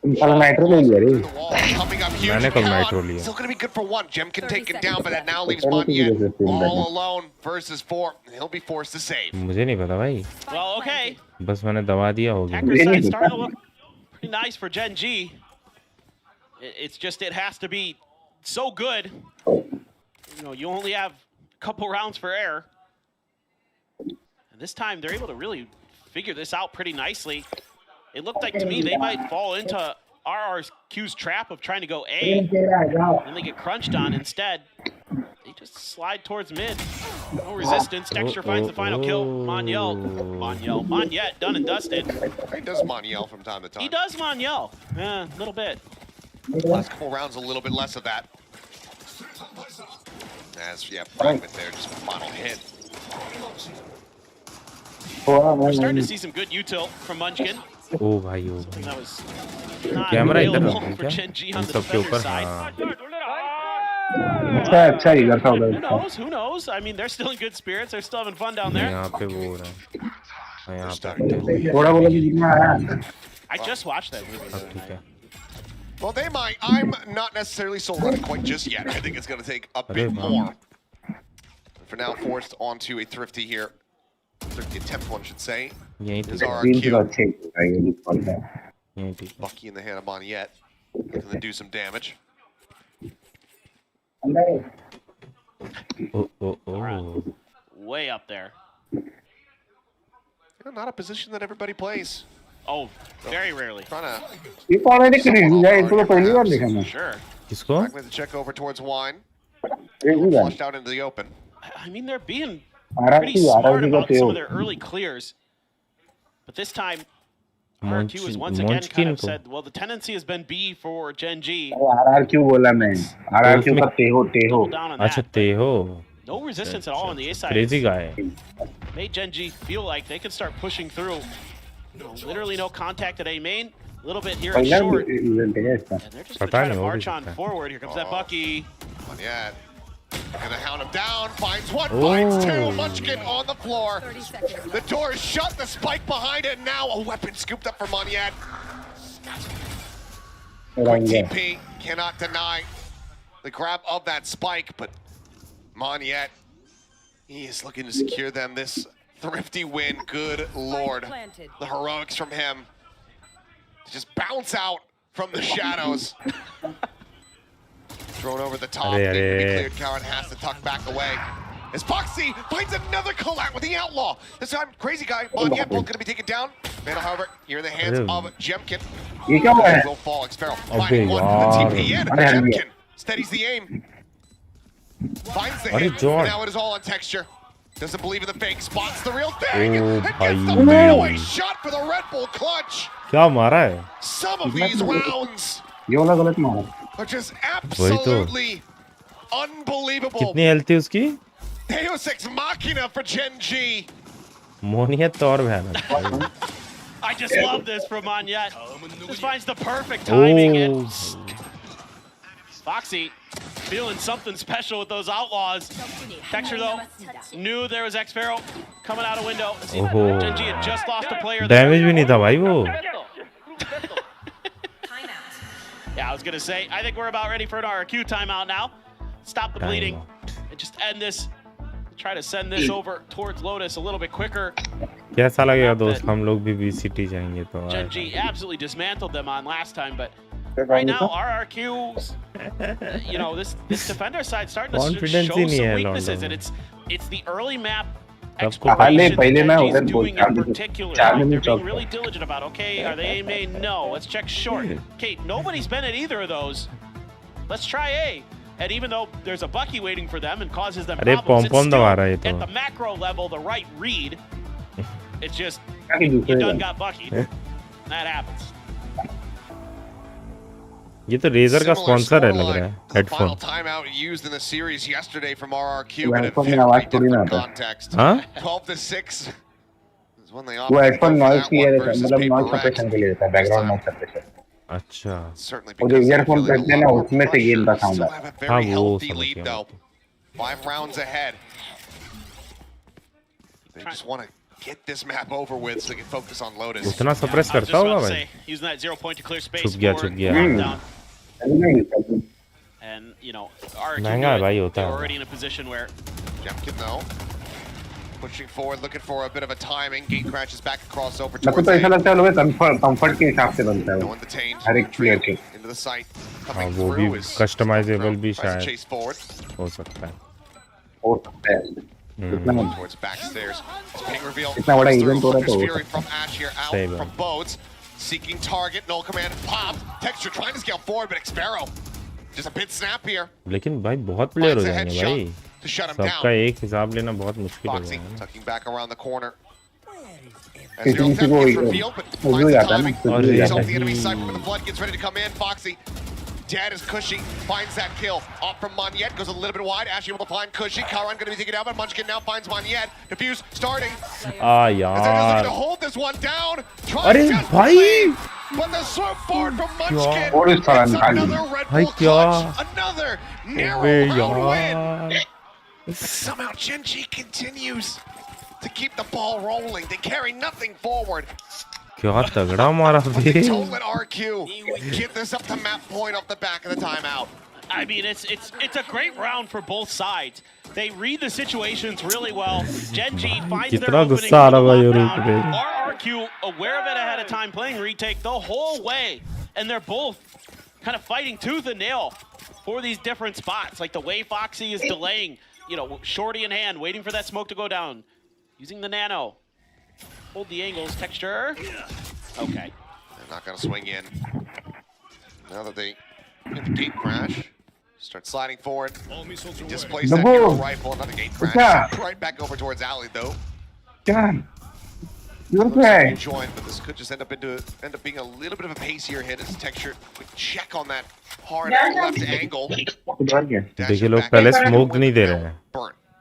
S2: तुम साला नाइट्रो ले लिया रे
S4: Through the wall, coming up huge.
S1: मैंने कल
S4: Come on.
S1: नाइट्रो लिया।
S4: Still gonna be good for one. Jemkin
S5: 30
S4: taken down, but that now leaves
S2: Penalty
S4: Moniet
S2: is a team
S4: all
S2: better.
S4: alone versus 4. He'll be forced to save.
S1: मुझे नहीं पता भाई
S3: Well, okay.
S1: बस मैंने दबा दिया हो गया
S3: Hacker side starting to look pretty nice for Gen G. It's just it has to be so good. You know, you only have a couple rounds for air. And this time they're able to really figure this out pretty nicely. It looked like to me they might fall into RRQ's trap of trying to go A, and they get crunched on instead. They just slide towards mid. No resistance. Dexter finds the final kill. Monyet done and dusted.
S4: He does Moniel from time to time.
S3: He does Monyel. Yeah, a little bit.
S4: Last couple rounds, a little bit less of that. As, yeah, fragment there, just final hit.
S3: We're starting to see some good util from Munchkin.
S1: ओ भाई ओ
S3: And
S1: भाई
S3: that was not
S1: camera इधर
S3: available
S1: रखो
S3: for
S1: क्या
S3: Gen G
S1: in
S3: on the
S1: सब के
S3: defender
S1: ऊपर
S3: side.
S1: हाँ
S2: अच्छा इधर था उधर
S3: Who knows? Who knows? I mean, they're still in good spirits. They're still having fun down there.
S1: यहाँ पे वो हो रहा है हाँ, यहाँ पे
S2: थोड़ा बोला कि जितना आया
S3: I just watched that movie.
S1: अब ठीक है
S4: Well, they might. I'm not necessarily sold on it quite just yet. I think it's going to take a bit
S1: man.
S4: more. For now, forced onto a thrifty here. Thrifty attempt, one should say.
S1: यहीं
S4: Is
S1: ठीक
S2: तीन kilo
S4: RRQ.
S2: अच्छे है ये Discord में
S1: यहीं ठीक
S4: Bucky in the hand of Moniet. Looking to do some damage.
S1: O O O
S3: Way up there.
S4: Not a position that everybody plays.
S3: Oh, very rarely.
S4: Trying to
S2: ये कौन है crazy है इसको तो पहली बार देखा मैं
S3: Sure.
S1: किसको
S4: fragment the check over towards Wine.
S2: Crazy है
S4: Flushed out into the open.
S3: I mean, they're being
S2: RRQ
S3: pretty smart
S2: RRQ का
S3: about some
S2: Tej
S3: of their early clears. But this time, RRQ has once again kind
S1: Munchkin
S3: of
S1: को
S3: said, well, the tendency has been B for Gen G.
S2: RRQ बोला मैं RRQ का तेहो
S3: Double down on
S1: अच्छा
S3: that.
S1: ते हो
S3: No resistance at all on the A side.
S1: Crazy guy
S3: Made Gen G feel like they could start pushing through. Literally no contact at A main. A little bit here at
S2: पहला
S3: short.
S2: Event है इसका
S3: And they're just going to
S1: पता
S3: try to
S1: नहीं, हो भी
S3: march on
S1: सकता है।
S3: forward. Here comes that Bucky.
S4: Moniet. Gonna hound him down. Finds one. Finds two. Munchkin on the floor.
S5: 30 seconds.
S4: The door is shut. The spike behind it. Now a weapon scooped up for Moniet. Quick TP. Cannot deny the grab of that spike, but Moniet, he is looking to secure them this thrifty win. Good lord.
S5: planted.
S4: The heroics from him. To just bounce out from the shadows. Thrown over the top.
S1: Arre,
S4: Need to be
S1: arre.
S4: cleared. Karen has to tuck back away. As Foxy finds another collab with the Outlaw. This time, crazy guy. Moniet both going to be taken down. Vandal, however, you're in the hands
S1: Arre.
S4: of Jemkin.
S2: ये क्या हुआ है
S4: Will fall. Experiment.
S1: Abbe
S4: Finding one from the
S1: yaar.
S4: TP in.
S2: Arre, arre.
S4: Jemkin steadies the aim. Finds the
S1: Arre,
S4: hit.
S1: John.
S4: And now it is all on texture. Doesn't believe in the fake. Spots the real thing.
S1: Oh,
S4: And gets the
S1: bhai.
S4: fadeaway shot for the Red Bull clutch.
S1: क्या मारा है
S4: Some of these rounds.
S2: ये वाला गलत मारा
S4: which is absolutely unbelievable.
S1: कितनी health थी उसकी?
S4: Deus Ex Machina for Gen G.
S1: मोनियत तो और भयानक।
S3: I just love this from Monyet. Just finds the perfect timing. And Foxy feeling something special with those outlaws. Texture though knew there was X-Pharaoh coming out a window. Gen G had just lost a player.
S1: Damage भी नहीं था भाई वो।
S3: Yeah, I was gonna say, I think we're about ready for an RRQ timeout now. Stop the bleeding and just end this. Try to send this over towards Lotus a little bit quicker.
S1: कैसा लगेगा दोस्त? हम लोग भी VCT जाएंगे तो।
S3: Gen G absolutely dismantled them on last time, but right now RRQ's, you know, this defender side starting to show some weaknesses, and it's the early map exploration that Gen G is doing in particular. They're being really diligent about, okay, are they A main? No, let's check short. Okay, nobody's been at either of those. Let's try A. And even though there's a Bucky waiting for them and causes them problems, it's still at the macro level the right read. It's just you done got Bucky. That happens.
S1: ये तो razor का sponsor है लग रहा है headphone.
S4: Final timeout used in the series yesterday from RRQ in a very different context. 12 to 6 is when they
S2: वो headphone noise की है, मतलब नॉइज सप्रेशन के लिए रहता है, बैकग्राउंड नॉइज सप्रेशन।
S1: अच्छा।
S2: वो जो ईयरफोन करते हैं ना उसमें से गेम का साउंड आता है।
S1: हाँ वो समझ गया।
S4: 5 rounds ahead. They just want to get this map over with so they can focus on Lotus.
S1: उतना सप्रेस करता होगा भाई।
S3: Using that 0 point to clear space.
S1: छुप गया।
S3: And you know,
S1: महंगा है भाई होता है।
S3: already in a position where
S4: Jemkin though pushing forward, looking for a bit of a timing. Gate crashes back across over
S2: मेरे को
S4: towards
S2: तो ऐसा लगता है लोग कंफर्ट के हिसाब से बनता है
S4: no
S2: वो
S4: one detained.
S2: हर एक प्लेयर के।
S4: Into the site.
S1: हाँ
S4: Coming
S1: वो भी
S4: through is
S1: कस्टमाइजेबल भी
S4: tries to
S1: शायद
S4: chase forward.
S1: हो सकता है।
S2: हो सकता है।
S4: Towards backstairs. Ping reveal.
S2: इतना बड़ा इवेंट हो रहा है तो
S4: Fury from Ash here out from Bodes. Seeking target. Null command popped. Texture trying to scale forward, but X-Pharaoh just a bit snap here.
S1: लेकिन भाई बहुत प्लेयर हो जाएंगे भाई।
S4: To shut him
S1: सबका एक हिसाब लेना बहुत मुश्किल हो
S4: Foxy
S1: जाएगा।
S4: tucking back around the corner.
S2: किसी को
S4: revealed, but
S2: हो
S4: finds the
S2: जाता है
S4: timing.
S2: ना।
S4: He's off the enemy side when the flood gets ready to come in. Foxy dead as Cushy finds that kill. Off from Monyet, goes a little bit wide. Ash able to find Cushy. Karan going to be taken out, but Munchkin now finds Monyet. Defuse starting.
S1: यार।
S4: As they're just looking to hold this one down.
S1: अरे भाई।
S4: But the swoop forward from Munchkin.
S2: और इस तरह
S4: It's
S2: निकाली।
S4: another Red
S1: भाई
S4: Bull
S1: क्या?
S4: clutch. Another narrow round win.
S1: यार।
S4: Somehow Gen G continues to keep the ball rolling. They carry nothing forward.
S1: क्या तगड़ा मारा बे।
S4: Don't let RQ get this up to map point off the back of the timeout.
S3: I mean, it's a great round for both sides. They read the situations really well. Gen G finds their
S1: कितना
S3: opening
S1: गुस्सा आ रहा
S3: for
S1: भाई
S3: the
S1: और
S3: lockdown.
S1: पे।
S3: RRQ aware of it ahead of time, playing retake the whole way, and they're both kind of fighting tooth and nail for these different spots. Like the way Foxy is delaying, you know, shorty in hand, waiting for that smoke to go down, using the nano. Hold the angles, texture. Okay.
S4: They're not going to swing in. Now that they get the gate crash, start sliding forward. Displace that hero rifle, another gate crash. Right back over towards Alley though. Looks like a joint, but this could just end up being a little bit of a pacier hit as Texture quick check on that hard left angle.
S1: देखिए लोग पहले smoke नहीं दे रहे हैं।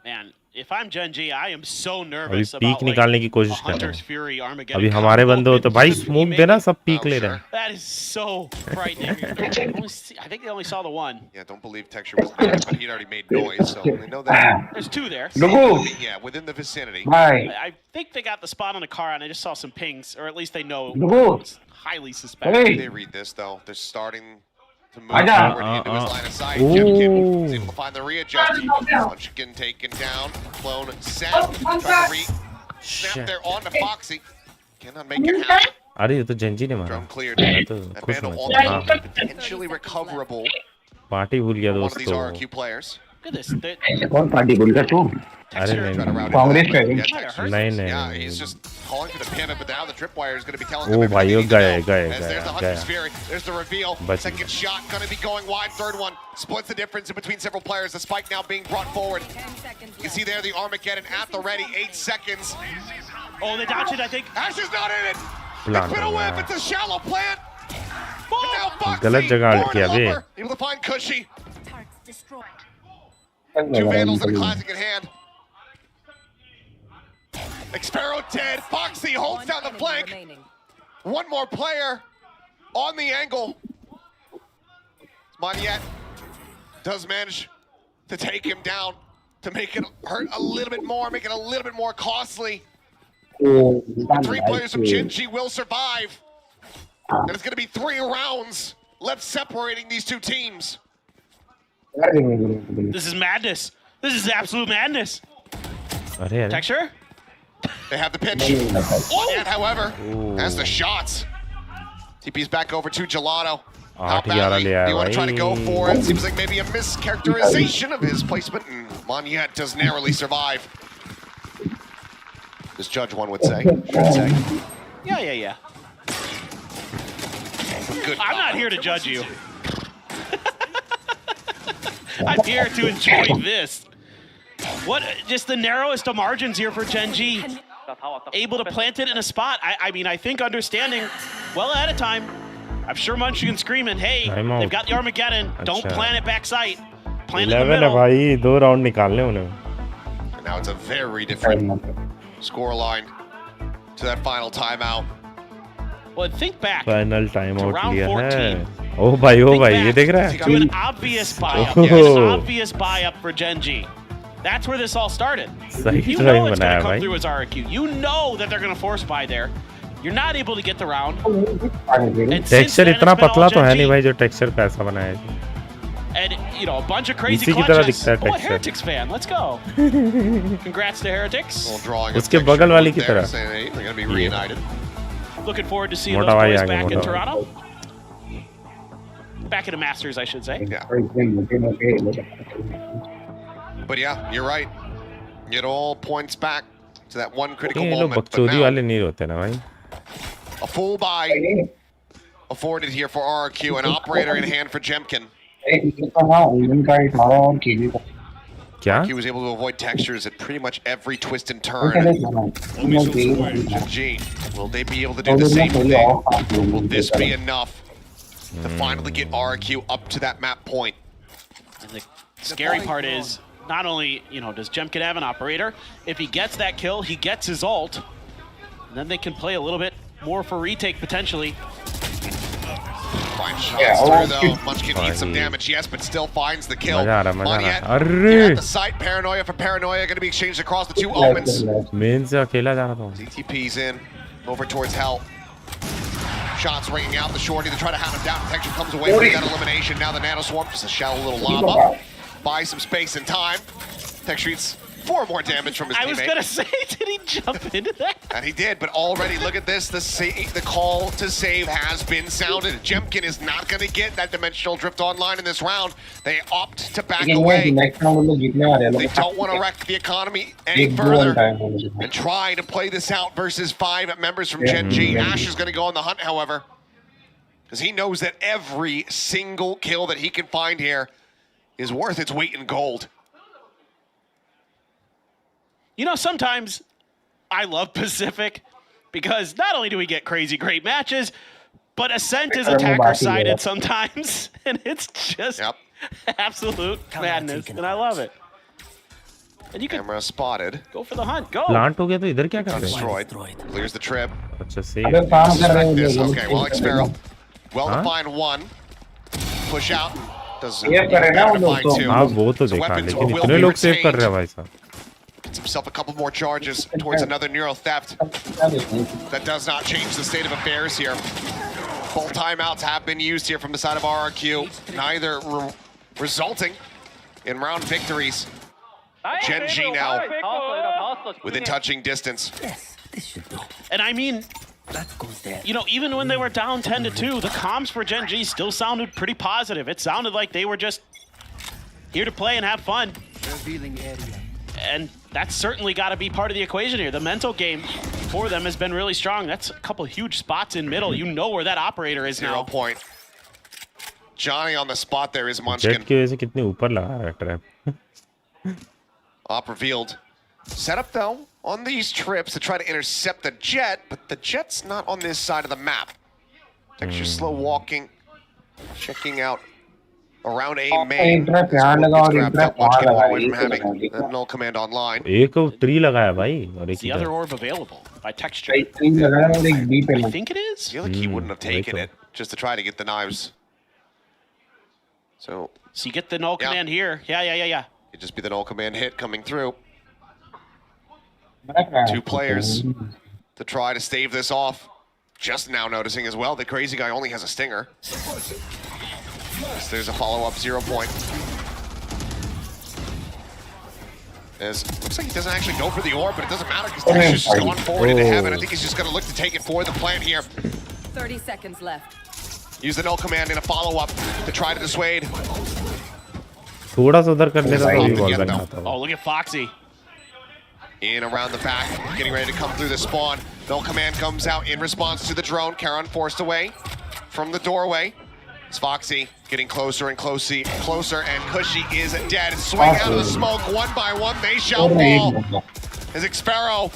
S3: Man, if I'm Gen G, I am so nervous
S1: अभी
S3: about
S1: peak निकालने की कोशिश कर रहे
S3: Hunter's
S1: हैं।
S3: Fury, Armageddon.
S1: अभी हमारे बंदे हो तो भाई स्मोक देना, सब पीक ले रहे हैं।
S3: That is so frightening. I think they only saw the one.
S4: Yeah, don't believe Texture was there, but he'd already made noise, so they know that.
S3: There's two there.
S4: Yeah, within the vicinity.
S3: I think they got the spot on the car, and I just saw some pings, or at least they know it's highly suspect.
S4: They read this though. They're starting to move forward into his line of sight. Jemkin is able to find the readjust. Munchkin taken down. Clone set. Trying to snap there on to Foxy. Cannot make it happen.
S1: अरे ये तो Gen Z ने मारा।
S4: Drone cleared.
S1: मैं तो
S4: That
S1: खुश
S4: vandal
S1: हूँ।
S4: on
S1: हाँ।
S4: the potentially recoverable.
S1: पार्टी भूल गया
S4: One of these
S1: दोस्तों।
S4: RRQ players.
S3: Look at this.
S2: कौन पार्टी बोल रहा तू?
S1: अरे नहीं
S2: कांग्रेस का
S1: नहीं
S4: Yeah,
S1: नहीं।
S4: he's just calling for the pin, but now the tripwire is going to be telling them
S1: O
S4: everything
S1: भाई
S4: they
S1: वो
S4: need to know.
S1: गए
S4: As there's the Hunter's
S1: गए।
S4: Fury, there's the reveal.
S1: बच
S4: Second shot going to be going wide. Third one splits the difference in between several players. The spike now being brought forward. You can see there the Armageddon at the ready. 8 seconds.
S3: Oh, they dodged it, I think.
S4: Ash is not in it.
S1: Plant
S4: It's been a whip. It's a shallow plant. now Foxy,
S1: गलत जगह
S4: Born
S1: किया बे।
S4: Lover, able to find Cushy.
S5: Targets destroyed.
S4: Two Vandals and a Classic in hand. Expero dead. Foxy holds down the flank. One more player on the angle. Monyet does manage to take him down to make it hurt a little bit more, make it a little bit more costly. Three players from GENG will survive. And it's going to be 3 rounds left separating these two teams.
S3: This is madness. This is absolute madness.
S1: अरे अरे
S3: Texture?
S4: They have the pitch. And however, has the shots. TP's back over to Gelato. How
S1: 8-11
S4: badly do
S1: लिया है
S4: you want to try to go
S1: भाई।
S4: for it? Seems like maybe a mischaracterization of his placement, and Monyet does narrowly survive. As Judge one would say. Should say.
S3: Yeah.
S4: Good.
S3: I'm not here to judge you. I'm here to enjoy this. What? Just the narrowest of margins here for GENG. Able to plant it in a spot. I mean, I think understanding well ahead of time. I'm sure Munchkin screaming, hey, they've got the Armageddon. Don't plant it backside. Plant it in the
S1: 11 है
S3: middle.
S1: भाई 2 round निकालने उन्हें।
S4: And now it's a very different scoreline to that final timeout.
S3: Well, think back.
S1: Final time out
S3: round
S1: लिया
S3: 14.
S1: है। ओ भाई ये देख रहा है।
S3: To an obvious buy-up.
S1: Oh.
S3: Yes, an obvious buy-up for GENG. That's where this all started.
S1: सही
S3: You
S1: drive
S3: know it's
S1: बनाया
S3: going to come
S1: भाई।
S3: through as RRQ. You know that they're going to force buy there. You're not able to get the round. And since
S1: texture
S3: then,
S1: इतना
S3: it's been all
S1: पतला तो है
S3: GENG.
S1: नहीं भाई जो texture पे ऐसा बनाया है।
S3: And, you know, a bunch of crazy
S1: इसी की तरह
S3: clutches.
S1: दिखता है
S3: Oh, a
S1: texture।
S3: Heretics fan. Let's go. Congrats to Heretics.
S4: Little drawing of
S1: उसके
S4: texture
S1: बगल वाली की
S4: there,
S1: तरह।
S4: saying, hey, they're going to be reunited.
S3: Looking forward to seeing
S1: मोटा
S3: those
S1: भाई
S3: boys
S1: आ गया,
S3: back in
S1: मोटा
S3: Toronto. Back in the Masters, I should say.
S4: Yeah. But yeah, you're right. It all points back to that one critical
S1: ये लोग
S4: moment. But
S1: बकचोदी
S4: now,
S1: वाले नहीं होते ना भाई।
S4: a full buy afforded here for RRQ, an operator in hand for Jemkin.
S1: क्या?
S4: He was able to avoid textures at pretty much every twist and turn. G, will they be able to do the same thing? Will this be enough to finally get RRQ up to that map point?
S3: And the scary part is, not only, does Jemkin have an operator, if he gets that kill, he gets his ult, and then they can play a little bit more for retake potentially.
S4: Fine shots through though. Munchkin eats some damage, yes, but still finds the kill.
S1: मजा आ रहा
S4: Monyet,
S1: है।
S4: here at the site, paranoia for paranoia, going to be exchanged across the two omens.
S1: Main से अकेला जा रहा था।
S4: ZTP's in, over towards Hell. Shots ringing out the shorty to try to hound him down. Texture comes away with that elimination. Now the Nano Swarm, just a shallow little lob up. Buys some space and time. Texture eats 4 more damage from his
S3: I
S4: teammate.
S3: was going to say, did he jump into that?
S4: And he did, but already, look at this. The call to save has been sounded. Jemkin is not going to get that dimensional drift online in this round. They opt to back away. They don't want to wreck the economy any further and try to play this out versus 5 members from GENG. Ash is going to go on the hunt, however, because he knows that every single kill that he can find here is worth its weight in gold.
S3: Sometimes I love Pacific because not only do we get crazy great matches, but Ascent is attacker-sided sometimes, and it's just absolute madness, and I love it. And you can
S4: Camera spotted.
S3: go for the hunt. Go.
S1: Plant हो गया तो इधर क्या कर रहे हैं?
S4: Destroyed. Clears the trip.
S1: अच्छा से
S4: Suspect this. Okay, well, Expero. Well-defined one. Push out. Does well-defined two.
S1: हाँ वो तो
S4: So
S1: देखा
S4: weapons
S1: लेकिन
S4: will
S1: इतने
S4: be
S1: लोग सेव कर
S4: retained.
S1: रहे हैं भाई साहब।
S4: Gets himself a couple more charges towards another neural theft. That does not change the state of affairs here. Full timeouts have been used here from the side of RRQ, neither resulting in round victories. GENG now within touching distance.
S3: And I mean, even when they were down 10-2, the comms for GENG still sounded pretty positive. It sounded like they were just here to play and have fun. And that's certainly got to be part of the equation here. The mental game for them has been really strong. That's a couple huge spots in middle. You know where that operator is
S4: 0
S3: now.
S4: point. Johnny on the spot there is
S1: jet
S4: Munchkin.
S1: की वजह से कितने ऊपर लगा रहा है trap.
S4: Op revealed. Set up though on these trips to try to intercept the jet, but the jet's not on this side of the map. Texture slow walking Checking out around A main.
S2: Interrupt
S4: This
S2: यहाँ
S4: one
S2: लगा
S4: gets
S2: और
S4: grabbed
S2: interrupt
S4: up. Watch
S2: वहाँ
S4: getting
S2: लगा
S4: away from
S2: एक
S4: having
S2: लगा
S4: that null command online.
S1: एक 3 लगाया भाई और एक
S3: Is the other orb available by texture?
S2: एक तीन लगा है और एक बी पे
S3: I
S2: लगा
S3: think it is.
S4: I feel like he wouldn't have taken
S1: right.
S4: it just to try to get the knives. So
S3: So you get the null
S4: Yeah.
S3: command here. Yeah.
S4: it'd just be the null command hit coming through.
S2: है।
S4: Two players to try to stave this off. Just now noticing as well, the crazy guy only has a stinger. So there's a follow-up 0 point. Looks like he doesn't actually go for the orb, but it doesn't matter because Texture's just gone forward into heaven. I think he's just going to look to take it for the plant here.
S5: 30 seconds left.
S4: Use the null command in a follow-up to try to dissuade.
S1: थोड़ा सा उधर कर लेता तो
S4: Right.
S1: भी ball
S4: Yeah,
S1: back
S4: no.
S1: आता
S3: Oh, look at Foxy.
S4: In around the back, getting ready to come through the spawn. Null command comes out in response to the drone. Karan forced away from the doorway. It's Foxy getting closer and closer, and Cushy is dead. Swing out of the smoke, one by one, they shall fall. As Xpharaoh,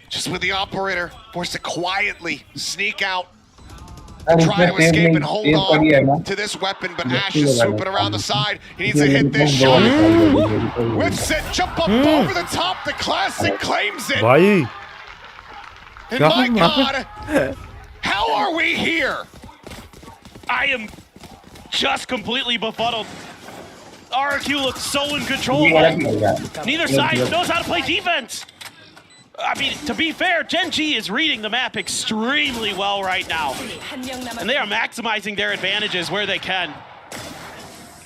S4: just with the operator, forced to quietly sneak out, try to escape and hold on to this weapon, but Ash is swooping around the side. He needs to hit this shot. Whips it, jump up over the top. The classic claims it.
S1: भाई
S4: And my God, how are we here?
S3: I am just completely befuddled. RRQ looks so in control. Neither side knows how to play defense. I mean, to be fair, GENG is reading the map extremely well right now. And they are maximizing their advantages where they can.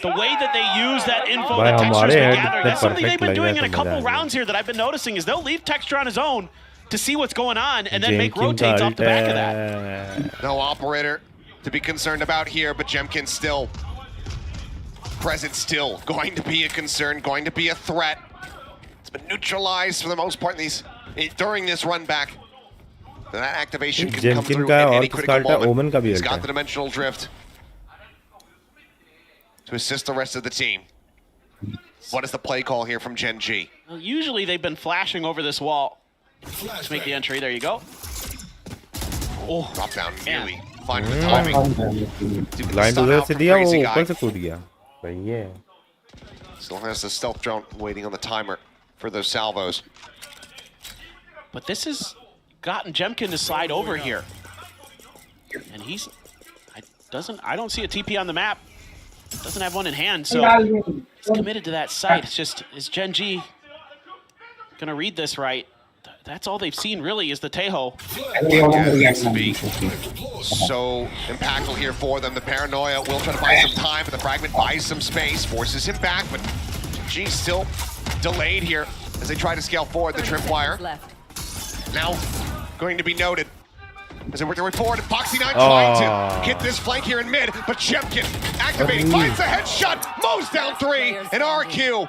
S3: The way that they use that info,
S1: Bhai,
S3: the textures
S1: hamare
S3: we
S1: head
S3: gather,
S1: pe
S3: that's something they've been
S1: perfect
S3: doing
S1: lag
S3: in a
S1: raha hai,
S3: couple
S1: maza aa
S3: rounds here that I've been noticing is they'll leave texture on his own to see what's going on and then make rotates off the back of that.
S4: No operator to be concerned about here, but Jemkin still present, still going to be a concern, going to be a threat. It's been neutralized for the most part in during this run back. That activation can come through at any critical moment. He's got the dimensional drift to assist the rest of the team. What is the play call here from GENG?
S3: Well, usually they've been flashing over this wall to make the entry. There you go. Oh,
S4: Drop down
S3: man.
S4: nearly. Fine with the timing.
S1: Line उधर से दिया वो ऊपर से कूद गया सही है
S4: Still has the stealth drone waiting on the timer for those salvos.
S3: but this has gotten Jemkin to slide over here. And I don't see a TP on the map. Doesn't have one in hand, so he's committed to that site. It's just, is GENG gonna read this right? That's all they've seen really is the Tejo.
S4: It's to be so impactful here for them. The paranoia will try to buy some time, but the fragment buys some space, forces him back, but GENG's still delayed here as they try to scale forward the tripwire. Now going to be noted as they work their way forward, and Foxy9 trying to get this flank here in mid, but Jemkin activating, finds the headshot, mows down 3, and RRQ.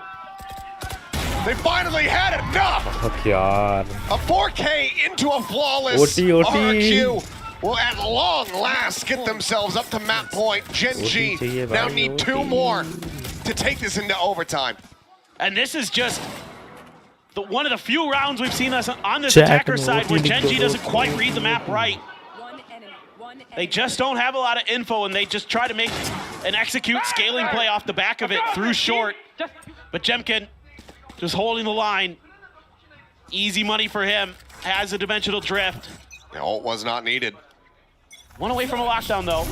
S4: They finally had enough!
S1: यार
S4: A 4K into a flawless
S1: OT.
S4: RRQ will at long last get themselves up to map point. GENG now need 2 more to take this into overtime.
S3: And this is just one of the few rounds we've seen us on this attacker side where GENG doesn't quite read the map right. They just don't have a lot of info and they just try to make an execute scaling play off the back of it through short. But Jemkin just holding the line. Easy money for him. Has a dimensional drift.
S4: The ult was not needed.
S3: One away from a lockdown though.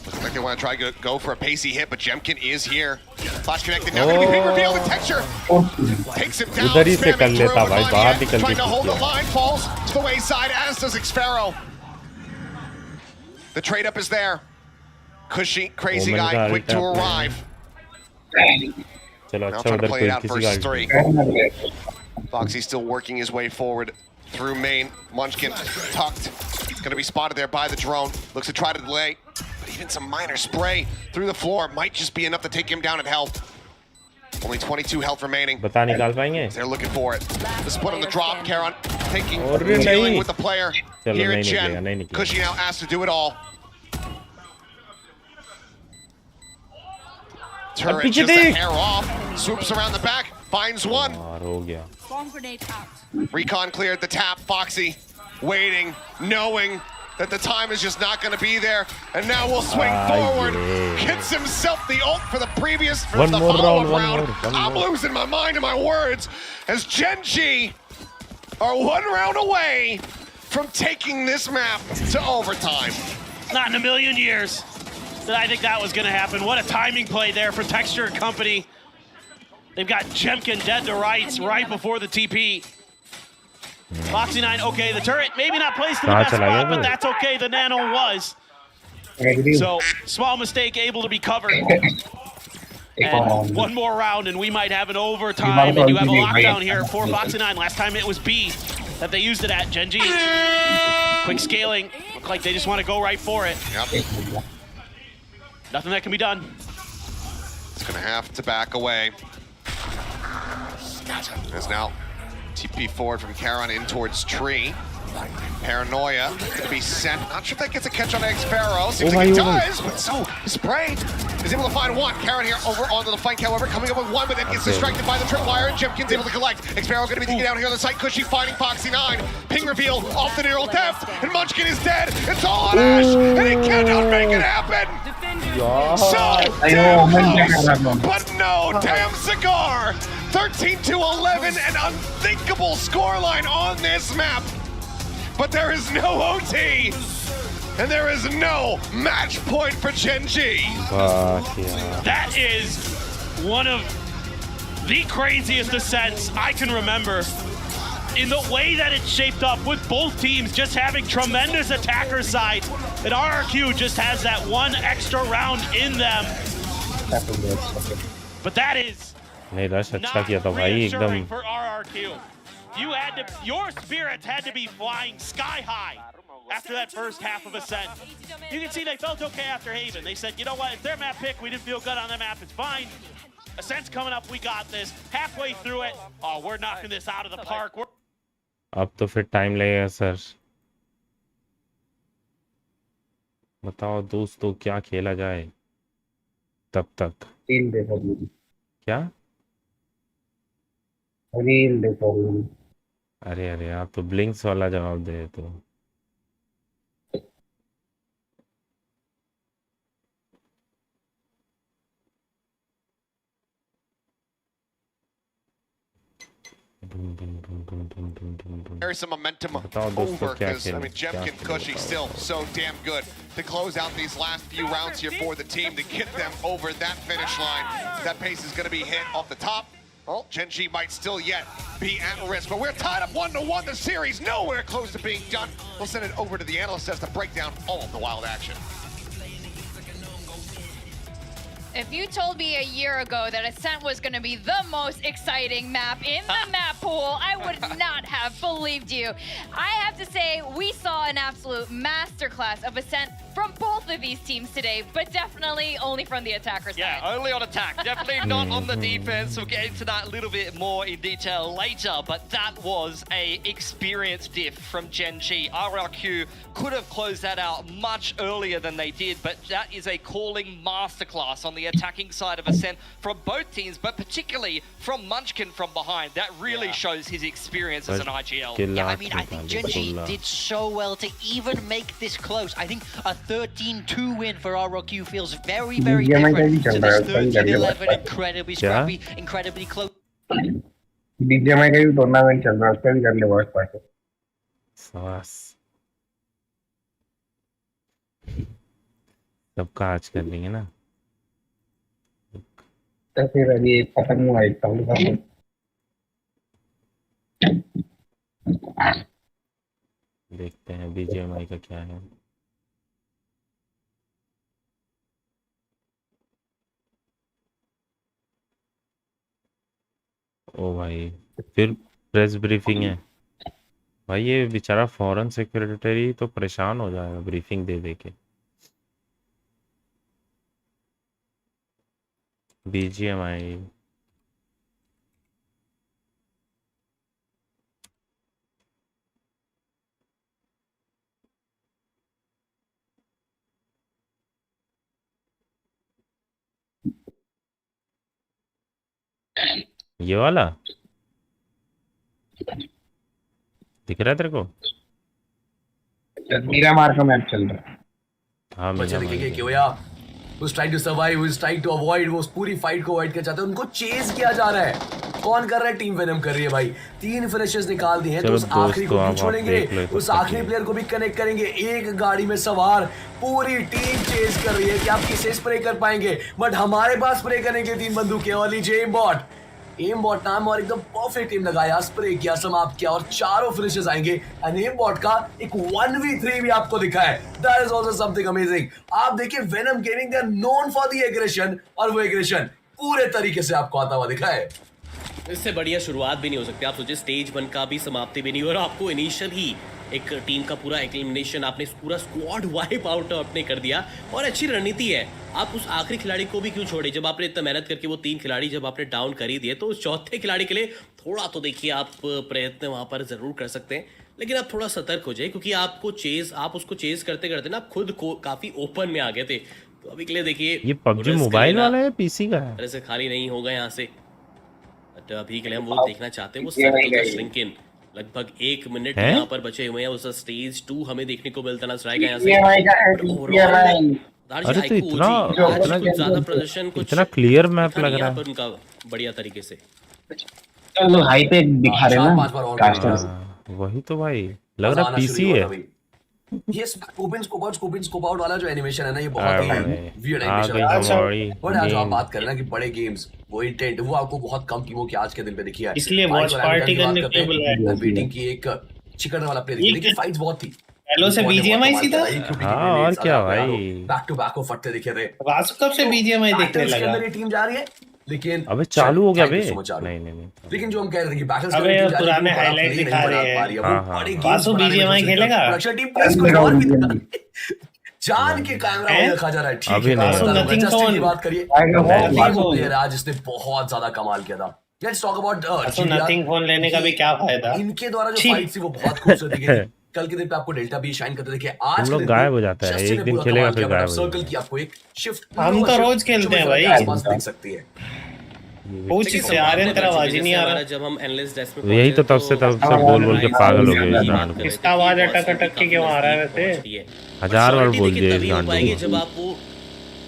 S4: Looks like they want to try to go for a pacey hit, but Jemkin is here. Flash connected, now going to be revealed. The texture takes him down,
S1: उधर ही से कर
S4: spamming
S1: लेता
S4: through,
S1: भाई
S4: and
S1: बाहर
S4: Maya
S1: निकल
S4: trying
S1: के
S4: to hold the
S1: किया
S4: line, falls to the wayside, as does Xpharaoh. The trade up is there. Cushy, crazy
S1: Omen
S4: guy,
S1: का
S4: quick
S1: ult
S4: to
S1: up है।
S4: arrive.
S1: चलो
S4: Now
S1: अच्छा
S4: trying to
S1: उधर
S4: play it
S1: कोई
S4: out
S1: किसी
S4: versus
S1: का
S4: 3. Foxy still working his way forward through main. Munchkin tucked. Gonna be spotted there by the drone. Looks to try to delay. But even some minor spray through the floor might just be enough to take him down at health. Only 22 health remaining.
S1: बता निकाल पाएंगे
S4: They're looking for it. The split on the drop. Karan taking,
S1: और
S4: dealing
S1: नहीं।
S4: with the player
S1: चलो
S4: here
S1: नहीं
S4: at
S1: निकलेगा
S4: Gen.
S1: नहीं निकलेगा
S4: Cushy now asked to do it all. Turret
S1: पीछे
S4: just a
S1: देख।
S4: hair off. Swoops around the back. Finds one.
S1: यार हो गया
S5: Bomb grenade out.
S4: Recon cleared the tap. Foxy waiting, knowing that the time is just not going to be there. And now we'll swing forward.
S1: Yeah.
S4: Gets himself the ult for the previous, for
S1: One
S4: the
S1: more
S4: follow-up
S1: round, one
S4: round.
S1: more, one
S4: I'm
S1: more.
S4: losing my mind and my words as GENG are one round away from taking this map to overtime.
S3: Not in a million years that I think that was going to happen. What a timing play there for Texture Company. They've got Jemkin dead to rights right before the TP. Foxy9, okay, the turret maybe not placed in the best spot, but that's okay. The nano was. So, small mistake, able to be covered. And one more round, and we might have an overtime, and you have a lockdown here for Foxy9. Last time it was B that they used it at, GENG. Quick scaling, look like they just want to go right for it.
S4: Yep.
S3: Nothing that can be done.
S4: It's going to have to back away. There's now TP forward from Karon in towards Tree. Paranoia going to be sent. Not sure if that gets a catch on X-Sparrow. Seems like it does, but so Spray is able to find one. Karon here over onto the flank, however, coming up with one, but then gets distracted by the tripwire, and Jemkin's able to collect. X-Sparrow going to be taken down here on the site. Cushy finding Foxy9. Ping reveal off the neural depth, and Munchkin is dead. It's all on Ash, and he cannot make it happen. So damn close, but no, damn Cigar. 13-11, an unthinkable scoreline on this map. But there is no OT, and there is no match point for GENG.
S1: Fuck yeah.
S3: That is one of the craziest ascents I can remember. In the way that it's shaped up with both teams just having tremendous attacker sides, and RRQ just has that one extra round in them. But that is
S1: नहीं rush अच्छा
S3: not
S1: किया था भाई
S3: reassuring
S1: एकदम
S3: for RRQ. Your spirits had to be flying sky high after that first half of Ascent. You can see they felt okay after Haven. They said, you know what, it's their map pick. We didn't feel good on the map. It's fine. Ascent's coming up. We got this. Halfway through it, oh, we're knocking this out of the park.
S1: अब तो फिर time लगेगा sir बताओ दोस्तों क्या खेला जाए तब तक क्या अरे अरे आप तो ब्लिंक्स वाला जवाब दे तो
S4: There's some momentum
S1: बताओ
S4: over
S1: दोस्तों क्या
S4: because, I mean, Jemkin Cushy still so damn good to close out these last few rounds here for the team to get them over that finish line. That pace is going to be hit off the top. Well, GENG might still yet be at risk, but we're tied up 1-1. The series nowhere close to being done. We'll send it over to the analyst as to break down all of the wild action.
S6: If you told me a year ago that Ascent was going to be the most exciting map in the map pool, I would not have believed you. I have to say, we saw an absolute masterclass of Ascent from both of these teams today, but definitely only from the attacker side.
S7: Yeah, only on attack. Definitely not on the defense. We'll get into that a little bit more in detail later, but that was a experience diff from GENG. RRQ could have closed that out much earlier than they did, but that is a calling masterclass on the attacking side of Ascent from both teams, but particularly from Munchkin from behind. That really shows his experience as an IGL.
S8: Yeah, I mean, I think GENG did so well to even make this close. I think a 13-2 win for RRQ feels very, very different to this 13-11, incredibly scrappy, incredibly close.
S2: BGMI का भी tournament चल रहा है उसका भी कर ले watch party
S1: सास सबका आज कर लेंगे ना
S2: तो फिर अभी खत्म हुआ एक साल का
S1: देखते हैं बीजेएमआई का क्या है ओ भाई फिर प्रेस ब्रीफिंग है भाई ये बेचारा फॉरेन सेक्रेटरी तो परेशान हो जाएगा ब्रीफिंग दे दे के बीजीएमआई ये वाला दिख रहा है तेरे को
S2: मेरा मार का मैच चल रहा है।
S1: हाँ
S9: बच्चे
S1: मेरा
S9: देखेंगे
S1: भाई।
S9: कि भैया who's trying to survive, who's trying to avoid, वो उस पूरी फाइट को अवॉइड करना चाहते हैं, उनको चेज किया जा रहा है। कौन कर रहा है? टीम वेनम कर रही है भाई। 3 फिनिशेस निकाल दिए हैं, तो उस आखिरी को भी छोड़ेंगे, उस आखिरी प्लेयर को भी कनेक्ट करेंगे। एक गाड़ी में सवार पूरी टीम चेज कर रही है कि आप किसे स्प्रे कर पाएंगे, बट हमारे पास स्प्रे करने के 3 बंदूकें और लीजिए एम बॉट नाम और एकदम परफेक्ट एम लगाया, स्प्रे किया, समाप्त किया और चारों फिनिशेस आएंगे। एंड एम बॉट का एक 1v3 भी आपको दिखा है, that is also something amazing. आप देखिए Venom gaming they are known for the aggression, और वो एग्रेशन पूरे तरीके से आपको आता हुआ दिखा है।
S10: इससे बढ़िया शुरुआत भी नहीं हो सकती। आप सोचिए स्टेज 1 का भी समाप्ति भी नहीं, और आपको इनिशियल ही एक टीम का पूरा एलिमिनेशन, आपने पूरा स्क्वाड वाइप आउट आपने कर दिया। और अच्छी रणनीति है, आप उस आखिरी खिलाड़ी को भी क्यों छोड़े? जब आपने इतना मेहनत करके वो 3 खिलाड़ी जब आपने डाउन कर ही दिए, तो उस चौथे खिलाड़ी के लिए थोड़ा तो देखिए आप प्रयत्न वहां पर जरूर कर सकते हैं, लेकिन आप थोड़ा सतर्क हो जाए, क्योंकि आप उसको चेज करते करते ना आप खुद को काफी ओपन में आ गए थे। तो अभी के लिए देखिए
S1: ये पबजी मोबाइल वाला है पीसी का है?
S10: से खाली नहीं होगा यहाँ से, बट अभी के लिए हम वो देखना चाहते हैं, वो सर्कल का श्रिंक इन। लगभग 1 मिनट यहाँ पर बचे हुए हैं, उस स्टेज 2 हमें देखने को मिलता नजर आएगा यहाँ से।
S1: अरे तो इतना
S10: ज्यादा प्रदर्शन कुछ
S1: इतना क्लियर मैप लग रहा है
S10: उनका बढ़िया तरीके से।
S2: चलो हाई पे दिखा रहे हैं ना कास्टर्स।
S1: वही तो भाई लग रहा पीसी है।
S9: ये स्कोप आउट वाला जो एनिमेशन है ना, ये बहुत ही वियर्ड एनिमेशन है। बट आज आप बात करें ना कि बड़े गेम्स वो इंटेंट वो आपको बहुत कम टीमों के आज के दिन पे दिखी है,
S11: इसलिए वॉच पार्टी करने के लिए बुलाया।
S9: बीटिंग की एक चिकन वाला प्लेयर देखिए, लेकिन फाइट्स बहुत थी।
S11: हेलो से बीजीएमआई सीधा।
S1: हां और क्या भाई,
S9: बैक टू बैक को फटते दिखे थे।
S11: वासु कब से बीजीएमआई देखने लगा?
S9: मेरी टीम जा रही है, लेकिन
S1: अबे चालू हो गया बे। नहीं
S9: लेकिन जो हम कह रहे थे कि बैटल्स
S11: अबे पुराने हाइलाइट दिखा रहे हैं। वासु बीजीएमआई खेलेगा?
S9: रक्षा टीम प्लेयर्स को और भी जान के कैमरा में रखा जा रहा है। ठीक है,
S11: वासु नथिंग फोन
S9: की बात करिए, प्लेयर आज इसने बहुत ज्यादा कमाल किया था। Let's talk about
S11: Vasu nothing phone लेने का भी क्या फायदा?
S9: इनके द्वारा जो फाइट थी वो बहुत खूबसूरत थी। कल के दिन पे आपको डेल्टा भी शाइन करते देखिए, आज
S1: लोग गायब हो जाता है, एक दिन खेलेगा फिर गायब हो
S9: सर्कल की आपको एक शिफ्ट।
S11: हम तो रोज खेलते हैं भाई,
S9: देख सकती है।
S11: पूछ इससे आर्यन तेरा आवाज ही नहीं आ रहा।
S10: जब हम एनालिस्ट डेस्क में
S1: यही तो तब से बोल बोल के पागल हो गए इस गांड को।
S11: इसका आवाज अटक अटक के क्यों आ रहा है वैसे?
S1: 1000 बार बोल दिया इस गांड को।
S10: जब आप वो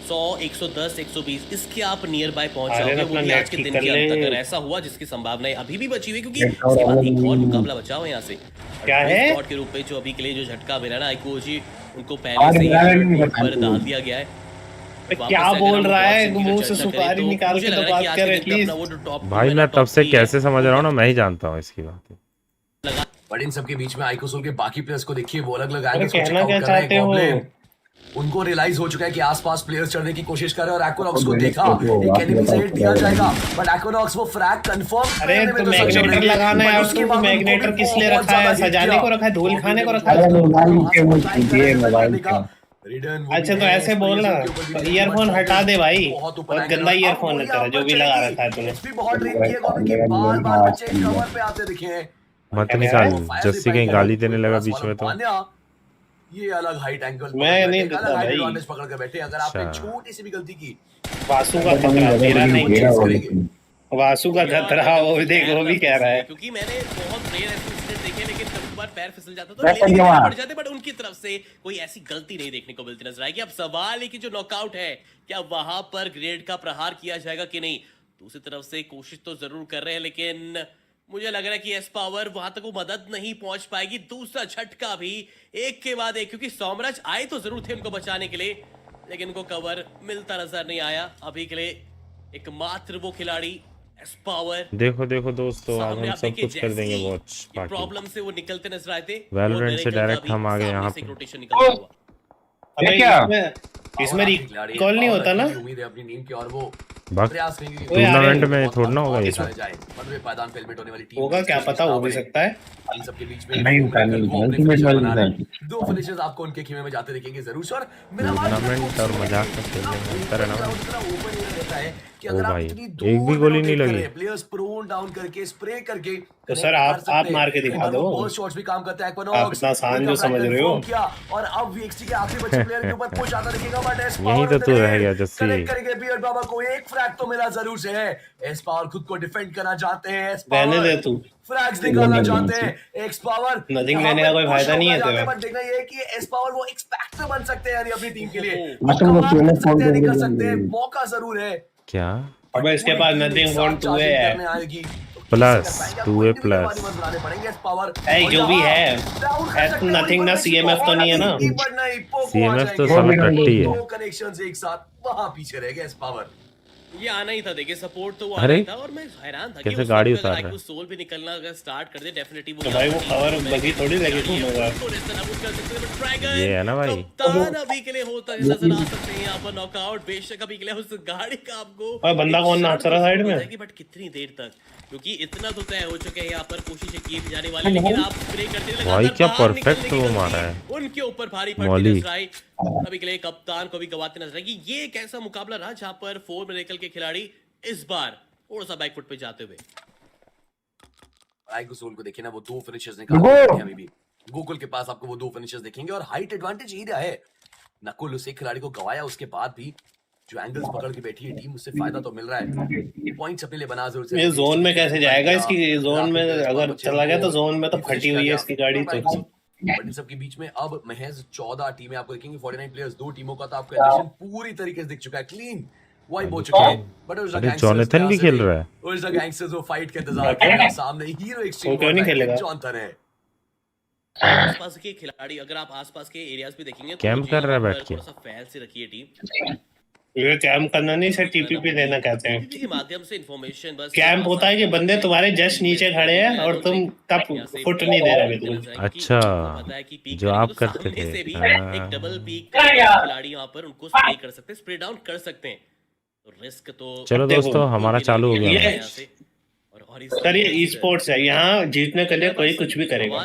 S10: 100 110 120 इसके आप नियर बाय पहुंच जाओगे, वो भी आज के दिन के अंत अगर ऐसा हुआ, जिसकी संभावनाएं अभी भी बची हुई, क्योंकि इसके बाद एक और मुकाबला बचा हुआ है यहाँ से
S11: क्या है
S10: स्क्वाड के रूप में। जो अभी के लिए जो झटका मिला ना आईकोजी, उनको पहले से ही ऊपर डाल दिया गया है।
S11: क्या बोल रहा है? मुंह से सुपारी निकाल के तो बात कर एटलीस्ट।
S1: भाई मैं तब से कैसे समझ रहा हूँ ना, मैं ही जानता हूँ इसकी बात।
S9: बट इन सबके बीच में आइकोसोल के बाकी प्लेयर्स को देखिए, वो अलग अलग एंगल्स
S11: को चेक आउट कर रहे हैं।
S9: उनको रियलाइज हो चुका है कि आसपास प्लेयर्स चढ़ने की कोशिश कर रहे हैं, और एक्वानॉक्स को देखा एक एनिमी से हिट दिया जाएगा, बट एक्वानॉक्स वो फ्रैग कंफर्म।
S11: अरे तो मैग्नेटर लगाना है, उसके बाद मैग्नेटर किस लिए रखा है? सजाने को रखा है, धूल खाने को रखा है? अच्छा तो ऐसे बोलना, ईयरफोन हटा दे भाई, बहुत गंदा ईयरफोन है तेरा जो भी लगा रखा है तूने।
S9: बहुत ड्रीम किए, बार-बार बच्चे कवर पे आते दिखे हैं।
S1: मत निकाल, जस्सी कहीं गाली देने लगा बीच में तो।
S9: ये अलग हाइट एंगल
S11: मैं नहीं देता भाई,
S9: एडवांटेज पकड़ के बैठे। अगर आपने छोटी सी भी गलती की,
S11: वासु का खतरा मेरा नहीं, वासु का खतरा वो भी देख, वो भी कह रहा है।
S10: क्योंकि मैंने बहुत रेयर इंसिडेंट देखे, लेकिन कभी बार पैर फिसल जाता तो पड़ जाते, बट उनकी तरफ से कोई ऐसी गलती नहीं देखने को मिलती नजर आएगी। अब सवाल है कि जो नॉकआउट है, क्या वहां पर ग्रेड का प्रहार किया जाएगा कि नहीं? दूसरी तरफ से कोशिश तो जरूर कर रहे हैं, लेकिन मुझे लग रहा है कि एस पावर वहां तक वो मदद नहीं पहुंच पाएगी। दूसरा झटका भी एक के बाद एक, क्योंकि सोमराज आए तो जरूर थे उनको बचाने के लिए, लेकिन उनको कवर मिलता नजर नहीं आया। अभी के लिए एकमात्र वो खिलाड़ी एस पावर।
S1: देखो देखो दोस्तों, आज हम सब कुछ कर देंगे वॉच पार्टी।
S10: प्रॉब्लम से वो निकलते नजर आए थे,
S1: वैलोरेंट से डायरेक्ट हम आ गए यहाँ पे।
S11: अबे क्या इसमें रिकॉल नहीं होता ना?
S9: उम्मीद है अपनी टीम की, और वो
S1: टूर्नामेंट में थोड़ा ना होगा ये सब।
S11: होगा क्या पता, हो भी सकता है।
S9: इन सबके बीच में नहीं, 2 फिनिशर्स आपको उनके खेमे में जाते दिखेंगे जरूर। और
S1: टूर्नामेंट और मजाक का खेलने अंतर है ना
S9: कि अगर आप
S1: इतनी एक भी गोली नहीं लगी,
S9: प्लेयर्स प्रोन डाउन करके स्प्रे करके,
S11: तो सर आप मार के दिखा दो।
S9: बहुत शॉट्स भी काम करता है
S11: आप इतना आसान जो समझ रहे हो।
S9: और अब वीएक्सटी के आखिरी बचे प्लेयर के ऊपर पुश आता दिखेगा, बट
S1: यही तो तू रह गया जस्सी।
S9: करेंगे भी क्रिएट बाबा को एक फ्रैग तो मिला जरूर से है। एस पावर खुद को डिफेंड करना चाहते हैं। एस
S11: रहने दे
S9: पावर
S11: तू,
S9: फ्रैग्स निकालना चाहते हैं। एक्स पावर
S11: नथिंग लेने का कोई फायदा नहीं है तेरा।
S9: बट देखना ये है कि एस पावर वो एक्सपेक्टर बन सकते हैं यानी अपनी टीम के लिए कर सकते हैं, मौका जरूर है।
S1: क्या
S11: अब इसके पास नथिंग फोन 2 है
S1: प्लस 2A प्लस
S11: जो भी है, नथिंग ना सीएमएफ तो नहीं है ना।
S1: सीएमएफ तो साला टट्टी है।
S9: कनेक्शंस एक साथ वहां पीछे रह गए। एस पावर
S10: ये आना ही था, देखिए सपोर्ट तो वो
S1: अरे,
S10: आना ही था। और मैं हैरान था
S1: कैसे
S10: कि
S1: गाड़ी उतार रहा है?
S10: कुछ सोल भी निकलना अगर स्टार्ट कर दे डेफिनेटली वो
S11: तो भाई वो कवर बगी थोड़ी लगी थी
S1: ये है ना भाई।
S10: कप्तान अभी के लिए होता है, नजर आ सकते हैं यहाँ पर नॉकआउट। बेशक अभी के लिए उस गाड़ी का आपको
S11: और बंदा कौन नाच रहा साइड में,
S10: बट कितनी देर तक, क्योंकि इतना तो तय हो चुके हैं यहाँ पर, कोशिशें की जाने वाली, लेकिन आप स्प्रे करते हैं
S1: भाई क्या परफेक्ट वो मारा है
S10: उनके ऊपर भारी पड़ती नजर आई। अभी के लिए कप्तान को भी गवाते नजर आएगी। ये एक ऐसा मुकाबला रहा जहां पर 4 मिरेकल के खिलाड़ी इस बार थोड़ा सा बैकफुट पे जाते हुए।
S9: सोल को देखिए ना, वो 2 फिनिशर्स निकाल रहे हैं अभी भी। गोकुल के पास आपको वो 2 फिनिशर्स देखेंगे और हाइट एडवांटेज ही रहा है। नकुल उस एक खिलाड़ी को गवाया, उसके बाद भी जो एंगल्स पकड़ के बैठी है टीम, उससे फायदा तो मिल रहा है। पॉइंट्स अपने लिए बना जरूर से।
S11: ये जोन में कैसे जाएगा इसकी, जोन में अगर चला गया तो जोन में तो फटी हुई है इसकी गाड़ी। तो
S9: बट इन सबके बीच में अब महज 14 टीमें आपको देखेंगे, 49 प्लेयर्स, 2 टीमों का तो आपका एडिशन पूरी तरीके से दिख चुका है, क्लीन वाइप हो चुका है। बट
S1: जॉनथन भी खेल रहा है।
S9: उस गैंगस्टर्स वो फाइट के इंतजार कर रहे हैं सामने। हीरो एक्सट्रीम
S11: क्यों नहीं खेलेगा
S9: जॉनथन है।
S10: आसपास के खिलाड़ी, अगर आप आसपास के एरियाज भी देखेंगे,
S1: कैंप कर रहा है बैठ के।
S10: थोड़ा सा फैल से रखी है टीम।
S11: ये कैंप करना नहीं, सर टीपीपी देना कहते हैं।
S10: के माध्यम से इंफॉर्मेशन बस
S11: कैंप होता है कि बंदे तुम्हारे जस्ट नीचे खड़े हैं और तुम तब फुट नहीं दे रहे बिल्कुल।
S1: अच्छा, जो आप करते थे।
S10: एक डबल पीक खिलाड़ी यहाँ पर उनको स्प्रे कर सकते हैं, स्प्रे डाउन कर सकते हैं। रिस्क तो
S1: चलो दोस्तों हमारा चालू हो गया।
S11: सर ये ई स्पोर्ट्स है, यहाँ जीतने के लिए कोई कुछ भी करेगा।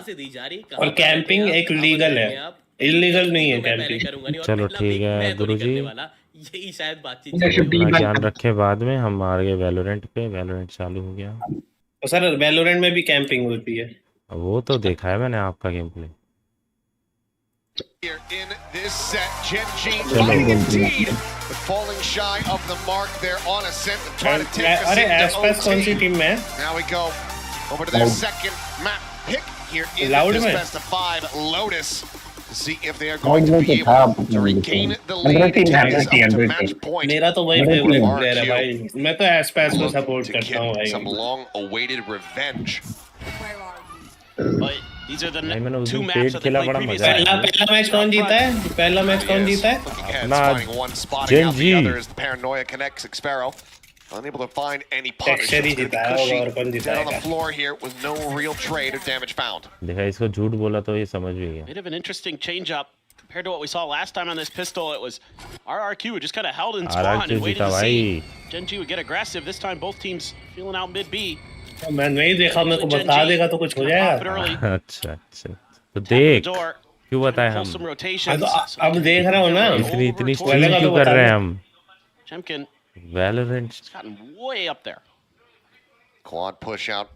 S11: और कैंपिंग एक लीगल है, इलीगल नहीं है कैंपिंग।
S1: चलो ठीक है गुरु जी,
S10: यही शायद बातचीत
S1: अपना ध्यान रखे। बाद में हम आ गए वैलोरेंट पे, वैलोरेंट चालू हो गया।
S11: तो सर वैलोरेंट में भी कैंपिंग होती है,
S1: वो तो देखा है मैंने आपका game play.
S4: In this set, GENG indeed, but falling shy of the mark there on ascent and trying to take us into OT.
S11: कौन सी टीम में?
S4: Now we go over to their second map pick here in this best of 5 Lotus to see if they are going to be able to regain the lead and take this up to match point.
S11: मेरा तो वही favourite player है भाई, मैं तो space को support करता हूँ भाई।
S4: Some long-awaited revenge.
S3: But these are the two maps that they played previously.
S11: पहला मैच कौन जीता है? पहला मैच कौन जीता है?
S4: Looking ahead, finding one spotting out the other as the paranoia connects. Xpero unable to find any punish. Dead on the floor here with no real trade or damage found.
S1: देखा, इसको झूठ बोला तो ये समझ भी गया।
S3: Bit of an interesting change up compared to what we saw last time on this pistol. It was RRQ who just kind of held in spawn and waited to see GENG would get aggressive. This time both teams feeling out mid B.
S11: मैं नहीं देखा, मेरे को बता देगा तो कुछ हो जाएगा।
S1: अच्छा अच्छा, तो देख क्यों बताए हम?
S11: अब देख रहा हूँ ना,
S1: इतनी स्ट्रीम क्यों कर रहे हैं हम? Valorant
S3: gotten way up there.
S4: Quad push out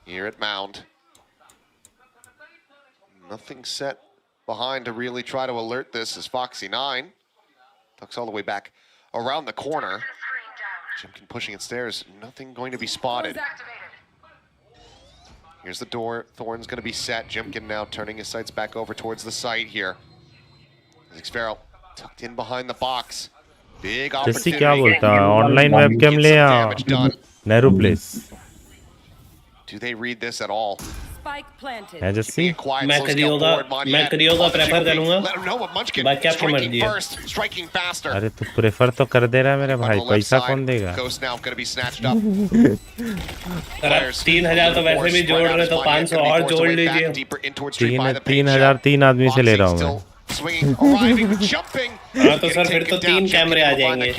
S4: here at Mound. Nothing set behind to really try to alert this as Foxy9 tucks all the way back around the corner. Jimkin pushing it stairs, nothing going to be spotted. Here's the door, Thorn's going to be set. Jimkin now turning his sights back over towards the site here. Xpero tucked in behind the box. Big opportunity.
S1: क्या बोलता है? Online webcam ले आ narrow place.
S4: Do they read this at all?
S1: है जस्सी?
S11: मैं करियोगा prefer करूंगा, बाकी आपकी मर्जी है।
S1: अरे तू प्रेफर तो कर दे रहा है मेरे भाई, पैसा कौन देगा?
S11: अगर 3000 तो वैसे भी जोड़ रहे तो 500 और जोड़ लीजिए।
S1: 3000 3 आदमी से ले रहा हूँ मैं।
S11: हाँ तो सर फिर तो 3 कैमरे आ जाएंगे।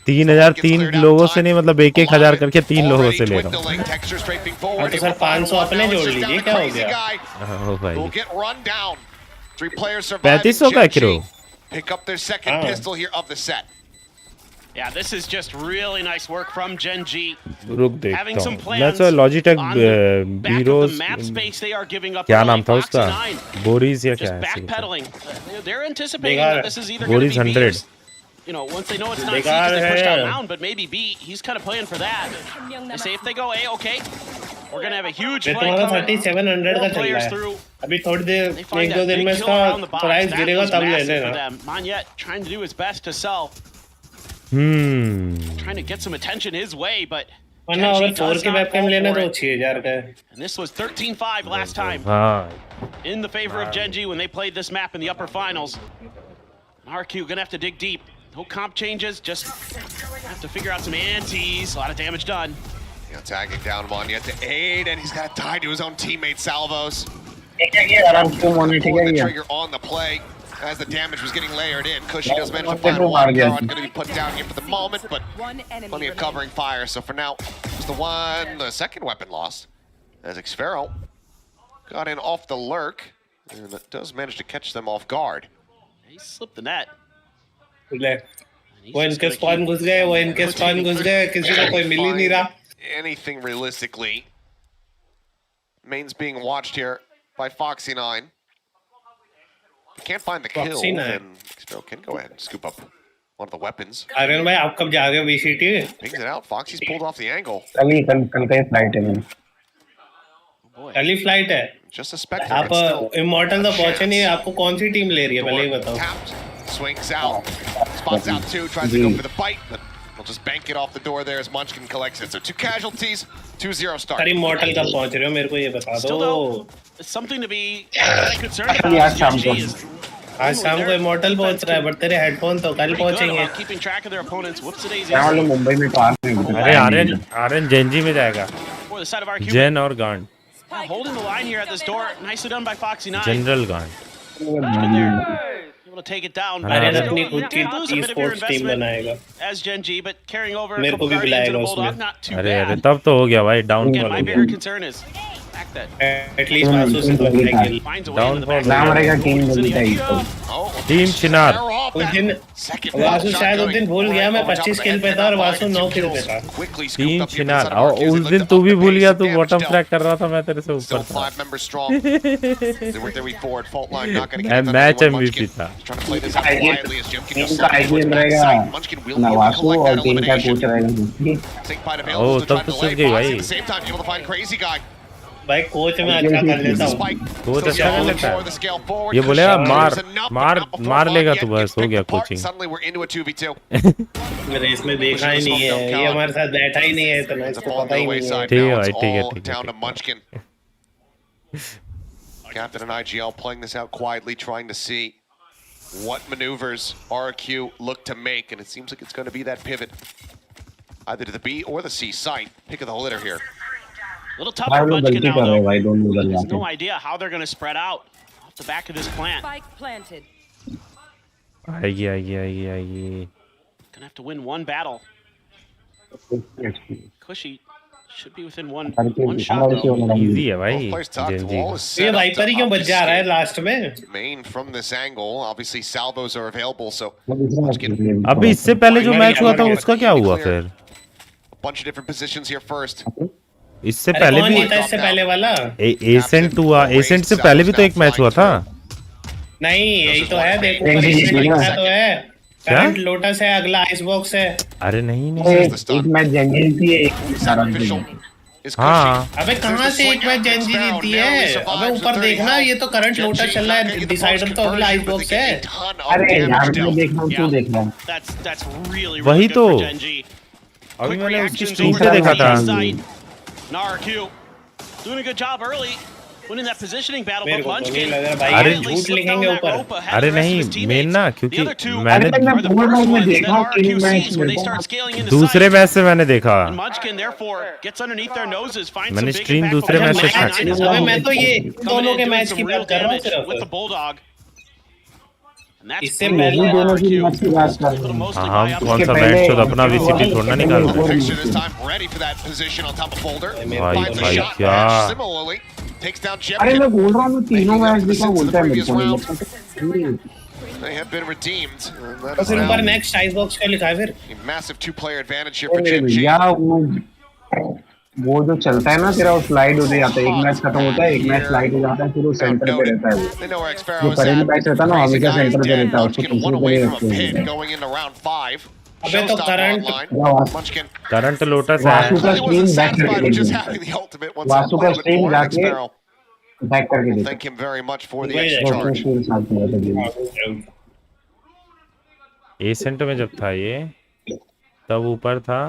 S1: 3000 3 लोगों से नहीं, मतलब 1-1000 करके 3 लोगों से ले रहा हूँ।
S11: हाँ तो सर 500 अपने जोड़ लीजिए, क्या हो गया?
S1: हो भाई
S4: 3500
S1: का kilo.
S4: Pick up their second pistol here of the set.
S3: Yeah, this is just really nice work from GENG.
S1: रुक देखता हूँ। मैं तो लॉजिटेक हीरोज क्या नाम था उसका? बोरीज या क्या है?
S3: They're anticipating that this is either going to be
S1: 100
S3: you know, once they know it's not C because they pushed out mound, but maybe B, he's kind of playing for that. They say if they go A, okay, we're going to have a huge flank coming.
S11: 3700 का चल रहा है अभी थोड़ी देर एक दो दिन में इसका प्राइस गिरेगा तब ले लेना
S3: Monyet trying to do his best to sell. Trying to get some attention his way, but
S11: वरना अगर 4 के वेबकैम लेना तो 6000 का है.
S3: And this was 13-5 last time in the favor of GENG when they played this map in the upper finals. RRQ gonna have to dig deep. No comp changes, just have to figure out some antis. A lot of damage done.
S4: Yeah, tagging down Monyet to aid, and he's got to tie to his own teammate Salvos. Pulling the trigger on the play as the damage was getting layered in. Cushy does manage to find one. Going to be put down here for the moment, but plenty of covering fire. So for now, just the second weapon lost as Xfero got in off the lurk, and it does manage to catch them off guard.
S3: He slipped the net.
S11: वो इनके spawn घुस गए वो इनके spawn घुस गए किसी को कोई मिल ही नहीं रहा.
S4: Anything realistically. Main's being watched here by Foxy9. Can't find the kill, then Xfero can go ahead and scoop up one of the weapons.
S11: Aryan भाई आप कब जा रहे हो VCT?
S4: Pings it out. Foxy's pulled off the angle.
S11: कल flight है. कल ही flight है.
S4: Just a spectre.
S11: आप इमॉर्टल तो पहुंचे नहीं आपको कौन सी टीम ले रही है पहले ही बताओ.
S4: Swings out. Spots out two. Tries to go for the bite, but we'll just bank it off the door there as Munchkin collects it. So 2 casualties, 2-0 start.
S11: अरे इमॉर्टल कब पहुंच रहे हो मेरे को ये बता दो.
S3: Something to be concerned about.
S11: आज शाम को इमॉर्टल पहुंच रहा है बट तेरे हेडफोन तो कल पहुंचेंगे.
S3: Keeping track of their opponents. Whoops it is.
S1: वाले मुंबई में तो अरे आर्यन जेनजी में जाएगा. जेन और गांड.
S3: Holding the line here at this door. Nicely done by Foxy9.
S1: जनरल गांड.
S3: Able to take it down.
S11: Aryan अपनी खुद की e-sports टीम बनाएगा.
S3: As GENG, but carrying over.
S11: मेरे को भी बुलाएगा उसमें.
S1: अरे तब तो हो गया भाई down fall.
S3: My bigger concern is
S11: at least Vasu से तो नहीं
S1: डाउन फॉल.
S2: हमारे टीम में चाहिए.
S1: टीम चिनार.
S11: उस दिन वासु शायद उस दिन भूल गया मैं 25 किल पे था और वासु 9 किल पे था.
S1: टीम चिनार. और उस दिन तू भी भूल गया तू बॉटम फ्लैग कर रहा था मैं तेरे से ऊपर था. मैच एमवीपी था.
S2: वासु और टीम का कोच रहेगा.
S1: ओ तब तो सूझ गई भाई.
S11: भाई कोच में अच्छा कर लेता हूँ.
S1: कोच अच्छा कर लेता है. ये बोलेगा मार लेगा तू बस हो गया कोचिंग.
S11: मैंने इसमें देखा ही नहीं है ये हमारे साथ बैठा ही नहीं है तो मैं इसको पता ही नहीं है.
S1: ठीक है.
S4: Captain and IGL playing this out quietly, trying to see what maneuvers RRQ look to make, and it seems like it's going to be that pivot either to the B or the C site. Pick of the litter here.
S3: A little tough for Munchkin now, though. There's no idea how they're going to spread out off the back of this plant.
S5: Spike planted.
S1: आएगी.
S3: Gonna have to win one battle. Cushy should be within one shot, though.
S1: Easy है भाई.
S11: ये wiper ही क्यों बच जा रहा है last में?
S4: Main from this angle, obviously salvos are available, so
S1: अभी इससे पहले जो मैच हुआ था उसका क्या हुआ फिर?
S4: A bunch of different positions here first.
S1: इससे पहले भी
S11: इससे पहले वाला
S1: एसेंट हुआ. एसेंट से पहले भी तो एक मैच हुआ था.
S11: नहीं यही तो है देखो लिखा तो है. करंट लोटस है अगला आइस बॉक्स है.
S1: अरे नहीं
S2: एक मैच जेंजी थी एक
S1: हाँ.
S11: अबे कहाँ से एक मैच जेंजी जीती है? अबे ऊपर देखना ये तो करंट लोटस चल रहा है. डिसाइडर तो अगला आइस बॉक्स है.
S2: अरे यार मैं देख रहा हूँ तू देख रहा है.
S1: वही तो अभी मैंने उसकी स्ट्रीम पे देखा था.
S3: RRQ doing a good job early, winning that positioning battle.
S11: मेरे को नहीं
S3: Munchkin
S11: लग रहा भाई ये झूठ लिखेंगे ऊपर.
S1: अरे नहीं मेन ना क्योंकि मैंने दूसरे मैच से मैंने देखा. मैंने स्ट्रीम दूसरे मैच से स्टार्ट किया.
S11: मैं तो ये दोनों के मैच की बात कर रहा हूँ सिर्फ. इससे पहले
S2: दोनों की मैच की बात कर रहे हैं.
S1: हाँ कौन सा मैच तो अपना VCT थोड़ा निकाल रहे. भाई क्या.
S2: अरे मैं बोल रहा हूँ तीनों मैच देखा बोलता है मेरे को.
S4: They have been redeemed.
S11: तो फिर ऊपर नेक्स्ट आइस बॉक्स का लिखा है फिर.
S4: Massive 2-player advantage here for GENG.
S2: वो जो चलता है ना तेरा वो स्लाइड हो जाता है, एक मैच खत्म होता है, एक मैच स्लाइड हो जाता है, फिर वो सेंटर पे रहता है। वो करेंट मैच रहता है ना, हमेशा सेंटर पे रहता है, उसको पीछे पे
S11: अबे तो
S1: करंट लोटस है।
S2: वासु का स्ट्रीम बैक करके देखिए, वासु का स्ट्रीम जाके बैक करके देखिए।
S1: ए सेंटर में जब था ये, तब ऊपर था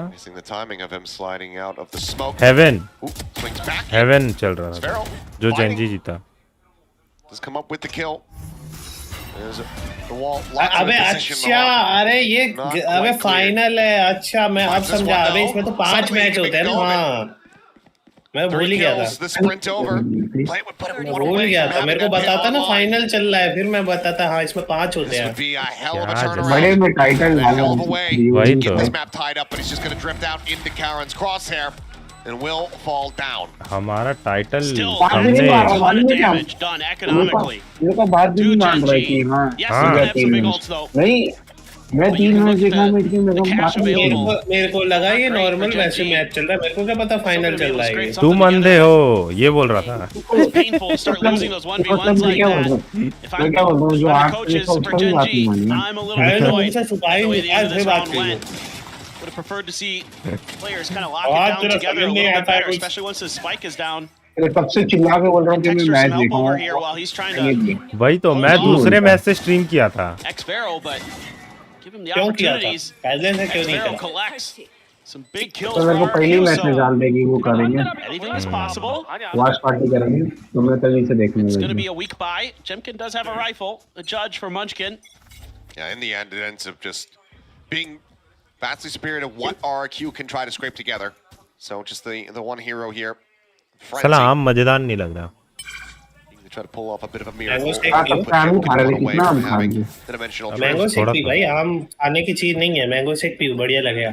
S1: हेवन चल रहा था जो जेंजी जीता।
S11: अबे अच्छा, अरे ये अबे फाइनल है, अच्छा मैं अब समझा। अबे इसमें तो 5 मैच होते हैं ना। हाँ मैं भूल ही गया था, मेरे को बताता ना फाइनल चल रहा है, फिर मैं बताता हाँ इसमें 5 होते हैं।
S2: बड़े में टाइटल
S1: वही तो हमारा टाइटल हमने
S2: बात भी नहीं मान रहा है कि हाँ नहीं, मैं 3 मैच देखा हूं,
S11: मेरे को लगा ये नॉर्मल वैसे मैच चल रहा है, मेरे को क्या पता फाइनल चल रहा है।
S1: तुम अंधे हो, ये बोल रहा था।
S3: Would have preferred to see players kind of lock it down together a little bit better, especially once his spike is down.
S2: सबसे चिल्ला के बोल रहा हूँ कि मैं मैच देखा हूँ।
S1: वही तो मैं दूसरे मैच से स्ट्रीम किया था।
S3: Give him the opportunities.
S11: पहले से क्यों नहीं करा?
S3: Collects some big kills.
S2: तो मेरे को पहली मैच में डाल देगी, वो करेंगे।
S3: Anything is possible.
S2: Watch party करेंगे, तो मैं तभी से देखने
S3: It's going to be a weak buy. Jemkin does have a rifle. A judge for Munchkin.
S4: Yeah, in the end, it ends up just being vastly superior to what RRQ can try to scrape together. So just the one hero here.
S1: साला आम मजेदार नहीं लग रहा।
S4: Try to pull off a bit of a miracle.
S11: Mango shake P भाई, आम खाने की चीज नहीं है, मैंगो शेक पी बढ़िया लगेगा।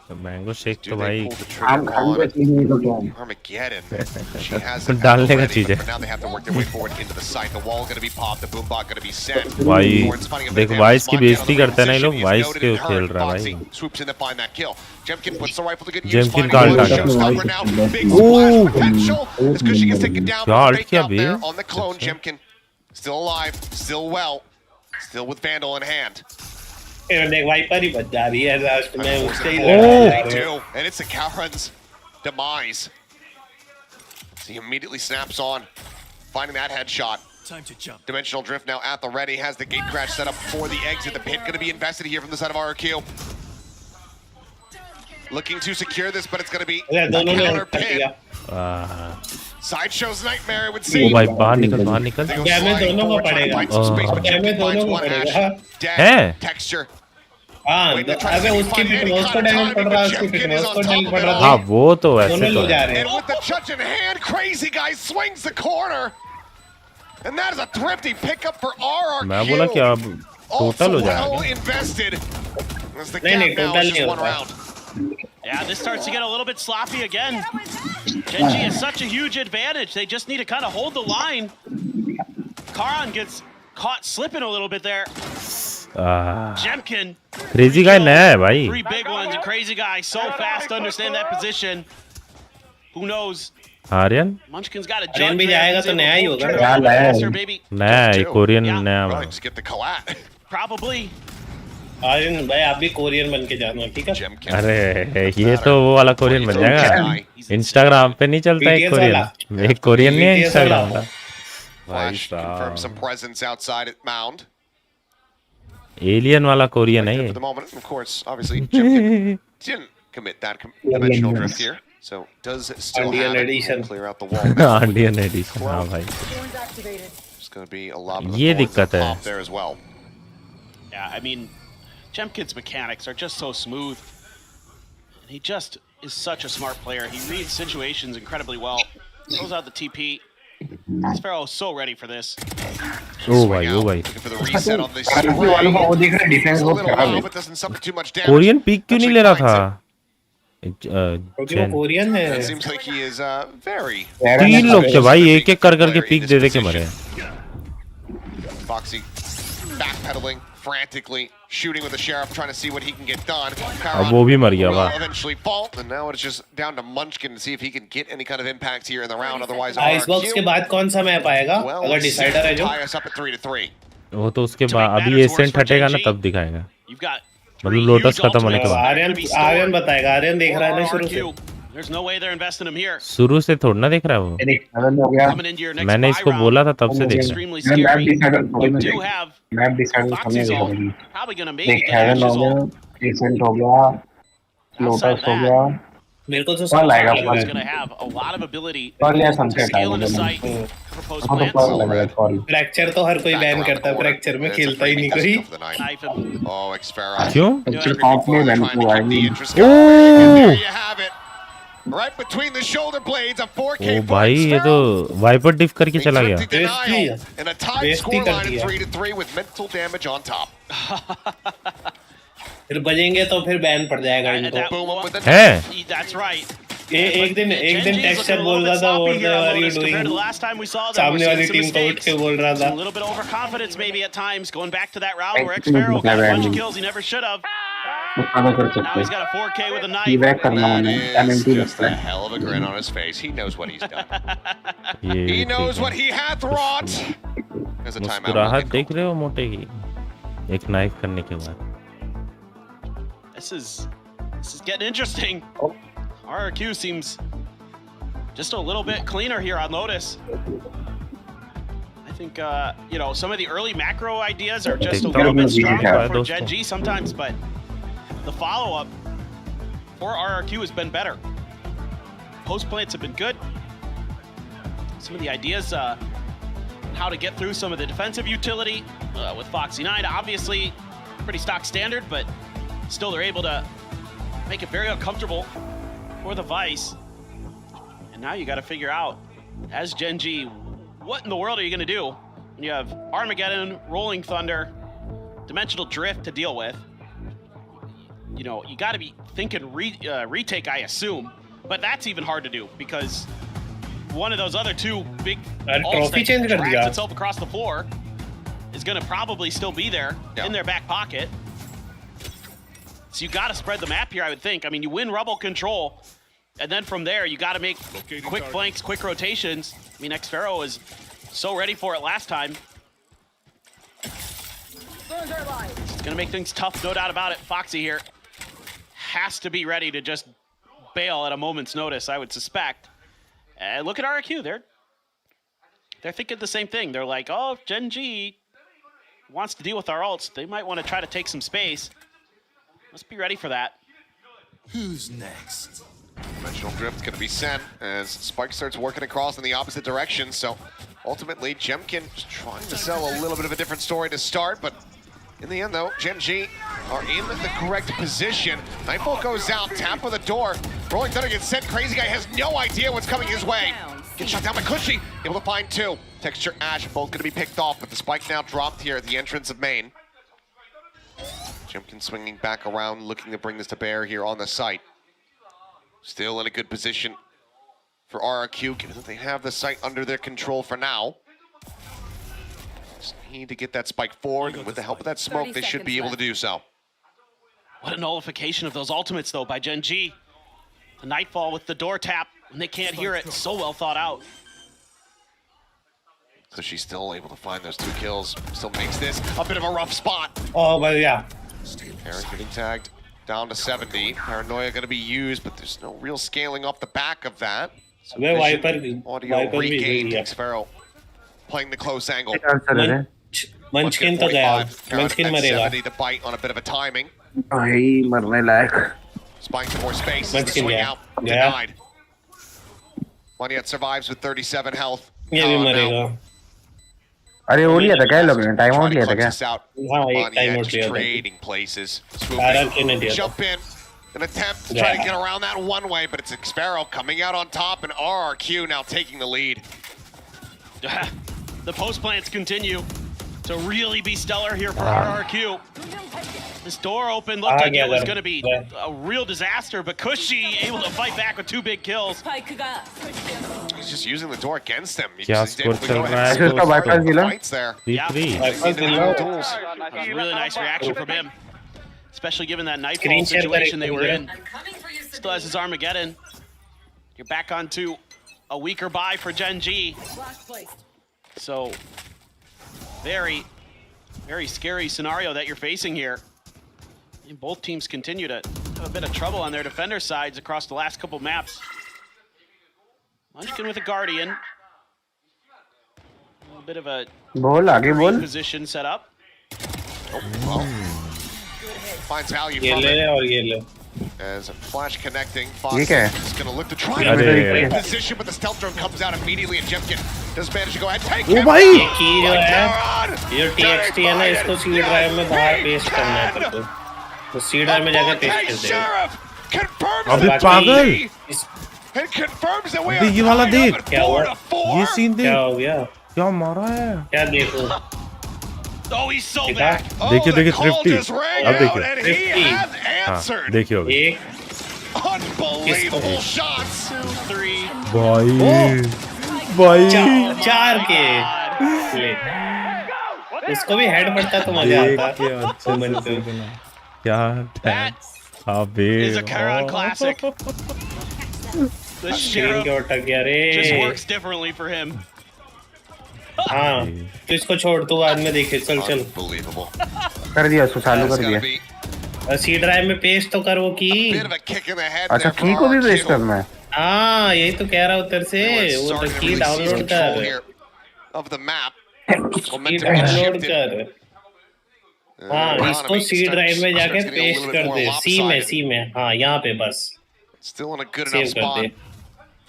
S1: मैंगो शेक तो भाई
S4: डालने
S1: का चीज है भाई। देखो वाइस की बेइज्जती करते हैं ना ये लोग, वाइस के खेल रहा है भाई। जेमकिन का अल्ट क्या अल्ट किया बे।
S11: देख वाइपर ही बच जा रही है लास्ट में, उससे ही
S4: and it's the Calhoun's demise. He immediately snaps on, finding that headshot. Time to jump. Dimensional drift now at the ready, has the gate crash set up for the exit. The pit going to be invested here from the side of RRQ. Looking to secure this, but it's going to be a counter pit. Sideshow's nightmare, it would seem.
S1: ओ भाई बाहर निकल बाहर निकल।
S11: Damage दोनों को पड़ेगा, damage दोनों को पड़ेगा।
S1: है
S11: हाँ अबे उसकी पिटनोस को डैमेज पड़ रहा है, उसकी पिटनोस को डैमेज पड़ रहा है।
S1: हाँ वो तो ऐसे
S11: दोनों
S1: तो
S11: लोग जा रहे हैं।
S4: And with the judge in hand, Crazy Guy swings the corner. And that is a thrifty pickup for RRQ.
S1: मैं बोला कि अब टोटल हो जाएगा।
S11: नहीं टोटल नहीं होता।
S3: Yeah, this starts to get a little bit sloppy again. Genji has such a huge advantage. They just need to kind of hold the line. Karan gets caught slipping a little bit there. Jemkin.
S1: Crazy Guy नया है भाई।
S3: 3 big ones and Crazy Guy so fast to understand that position. Who knows?
S1: Aryan
S3: Munchkin's got a jump.
S11: भी जाएगा तो नया ही होगा।
S1: नया है कोरियन नया।
S3: Probably.
S11: आर्यन भाई आप भी कोरियन बन के जाना ठीक है।
S1: अरे ये तो वो वाला कोरियन बन जाएगा, इंस्टाग्राम पे नहीं चलता एक कोरियन, एक कोरियन नहीं है इंस्टाग्राम का भाई साहब। एलियन वाला कोरियन है ये।
S11: इंडियन एडिशन
S1: हाँ भाई ये दिक्कत है।
S3: Yeah, I mean Jemkin's mechanics are just so smooth. And he just is such a smart player. He reads situations incredibly well. Throws out the TP. Sparrow is so ready for this.
S1: Oh भाई
S4: for the reset on this.
S1: Korean pick क्यों नहीं ले रहा था?
S11: Korean है।
S4: It seems like he is very
S1: 3 लोग थे भाई, एक एक कर करके पिक दे दे के मरे।
S4: Foxy backpedaling frantically shooting with the sheriff, trying to see what he can get done.
S1: अब वो भी मर गया
S4: will
S1: वाह
S4: eventually fall, and now it's just down to Munchkin to see if he can get any kind of impact here in the round. Otherwise,
S11: Icebox के बाद कौन सा मैप आएगा? अगर डिसाइडर है जो
S4: tie us up at 3-3.
S1: वो तो उसके बाद अभी एसेंट हटेगा ना तब दिखाएगा मतलब लोटस खत्म होने के बाद
S11: आर्यन बताएगा आर्यन देख रहा है ना शुरू से
S3: There's no way they're investing him here.
S1: शुरू से थोड़ा ना देख रहा है वो मैंने इसको बोला था तब से देख रहा
S2: मैप डिसाइडर सामने देख हेवन हो गया एसेंट हो गया लोटस हो गया
S11: मेरे को तो
S2: कॉल आएगा
S3: He's going to have a lot of ability
S2: call या
S3: to
S2: सनसेट
S3: scale into
S2: आएगा
S3: sight, propose
S2: तो
S3: plants.
S2: कॉल लगेगा कॉल
S11: फ्रैक्चर तो हर कोई बैन करता है फ्रैक्चर में खेलता ही नहीं कोई
S3: Knife him.
S4: Oh, Xfero.
S1: क्यों
S2: एक्चुअली कॉप में बैन हुआ है
S4: There you have it. Right between the shoulder blades, a 4K.
S1: ओ भाई ये तो वाइपर डिफ करके चला गया
S4: And a tied scoreline in 3-3 with mental damage on top.
S11: फिर बजेंगे तो फिर बैन पड़ जाएगा इनको
S1: है
S3: That's right.
S11: एक दिन टेक्सचर बोल रहा था what are you doing सामने वाली टीम को उठ के बोल रहा था
S3: A little bit overconfidence maybe at times, going back to that round where Xfero got a bunch of kills he never should have. Now he's got a 4K with a knife.
S4: That is a hell of a grin on his face. He knows what he's done. He knows what he hath wrought. There's a timeout.
S1: मुस्कुराहट देख रहे हो मोटे की एक knife करने के बाद
S3: This is getting interesting. RRQ seems just a little bit cleaner here on Lotus. I think you know, some of the early macro ideas are just a little bit stronger for Gen G sometimes, but the follow-up for RRQ has been better. Post plants have been good. Some of the ideas, how to get through some of the defensive utility with Foxy9, obviously pretty stock standard, but still they're able to make it very uncomfortable for the Vice. And now you got to figure out, as Gen G, what in the world are you going to do when you have Armageddon, Rolling Thunder, Dimensional Drift to deal with? You know, you got to be thinking retake, I assume, but that's even hard to do because one of those other two big ults that drags itself across the floor is going to probably still be there in their back pocket. So you got to spread the map here, I would think. I mean, you win rubble control, and then from there, you got to make quick flanks, quick rotations. I mean, Xfero was so ready for it last time. It's going to make things tough, no doubt about it. Foxy here has to be ready to just bail at a moment's notice, I would suspect. And look at RRQ, they're thinking the same thing. They're like, oh, if Gen G wants to deal with our ults, they might want to try to take some space. Let's be ready for that.
S12: Who's next?
S4: Dimensional Drift going to be sent as Spike starts working across in the opposite direction. So ultimately, Jemkin just trying to sell a little bit of a different story to start. But in the end, though, Gen G are in the correct position. Nightfall goes out, tap on the door. Rolling Thunder gets sent. Crazy Guy has no idea what's coming his way. Gets shot down by Cushy. Able to find two. Texture, Ash, both going to be picked off. But the Spike now dropped here at the entrance of main. Jemkin swinging back around, looking to bring this to bear here on the site. Still in a good position for RRQ, given that they have the site under their control for now. Just need to get that spike forward, and with the help of that smoke, they should be able to do so.
S3: What a nullification of those ultimates, though, by Gen G. The Nightfall with the door tap, and they can't hear it. So well thought out.
S4: So she's still able to find those two kills. Still makes this a bit of a rough spot.
S11: Oh, but yeah.
S4: Aaron getting tagged down to 70. Paranoia going to be used, but there's no real scaling off the back of that. So audio regained. Xfero playing the close angle.
S11: Munchkin to gaya. Munchkin marega.
S4: The bite on a bit of a timing.
S2: भाई मरने लायक.
S4: Spying some more space.
S11: Munchkin
S4: Swing out. Denied. Moneyat survives with 37 health.
S11: ये भी मरेगा.
S2: अरे वो लिया था क्या लोग ने टाइम आउट लिया था क्या
S11: हाँ एक टाइम आउट लिया था
S4: trading places
S11: RRQ ने दिया
S4: jump in an attempt to try to get around that one way, but it's Xfero coming out on top, and RRQ now taking the lead.
S3: The post plants continue to really be stellar here for RRQ. This door open looked like it was going to be a real disaster, but Cushy able to fight back with two big kills.
S4: He's He's just using the door against him.
S1: क्या score चल रहा है
S2: उसका bypass दिला
S4: Fights there.
S3: That was a really nice reaction from him, especially given that nightfall situation they were in. Still has his Armageddon. You're back onto a weaker buy for GENG. So, very, very scary scenario that you're facing here. And both teams continue to have a bit of trouble on their defender sides across the last couple maps. Munchkin with a Guardian. A little bit of a
S2: ball
S3: position set up.
S4: Finds value
S11: ये
S4: from
S11: ले
S4: it.
S11: और ये ले
S4: As a flash connecting, Fox is going to look to try to
S1: अरे
S4: position, but the stealth drone comes out immedially, and Jemkin does manage to go ahead and take
S1: O
S4: him.
S1: भाई
S11: ये की जो है ये TXT है ना इसको सी ड्राइव में बाहर पेस्ट करना है तेरे को तो सी ड्राइव में जाकर पेस्ट कर दे
S4: Sheriff confirms
S1: अबे
S4: the
S1: पागल
S4: and confirms that we
S1: अबे ये वाला देख
S11: क्या हुआ
S1: ये सीन देख
S11: क्या हो गया
S1: क्या मारा है
S11: क्या देखो
S4: Oh, he's so
S11: देखा
S4: back. Oh,
S1: देखिए
S4: the
S1: देखिए
S4: call
S1: थ्रिफ्टी
S4: just rang
S1: अब
S4: out,
S1: देखिए
S4: and he has
S1: हाँ
S4: answered.
S1: देखिए अभी
S11: एक
S4: Unbelievable shots.
S3: 2-3.
S1: भाई भाई
S11: चार के ले उसको भी हेड पड़ता तो मजा आता
S1: देख के अच्छे से देखना क्या टैक्स अबे
S3: Is a Charon classic. The
S11: screen
S3: Sheriff
S11: के अटक गया रे
S3: just works differently for him.
S11: हाँ तो इसको छोड़ तू बाद में देखे चल चल
S4: Unbelievable.
S2: कर दिया उसको चालू
S4: That's
S2: कर
S4: gonna
S2: दिया
S4: be
S11: सी ड्राइव में पेस्ट तो कर वो की
S4: a bit of a kick in the head
S2: अच्छा
S4: there for
S2: की को भी
S4: RRQ.
S2: पेश करना है
S11: हाँ यही तो कह रहा उधर से
S4: Everyone's
S11: वो तो
S4: starting to
S11: की
S4: really seize
S11: डाउनलोड
S4: control
S11: कर
S4: here of the map.
S11: की
S4: Momentum gets
S11: डाउनलोड
S4: shifted.
S11: कर हाँ इसको
S4: Economy
S11: सी ड्राइव में
S4: starts
S11: जाके
S4: getting a
S11: paste
S4: little bit
S11: कर
S4: more
S11: दे
S4: lopsided.
S11: सी में हाँ यहाँ पे बस
S4: Still in a good
S11: save
S4: enough
S11: कर
S4: spot.
S11: दे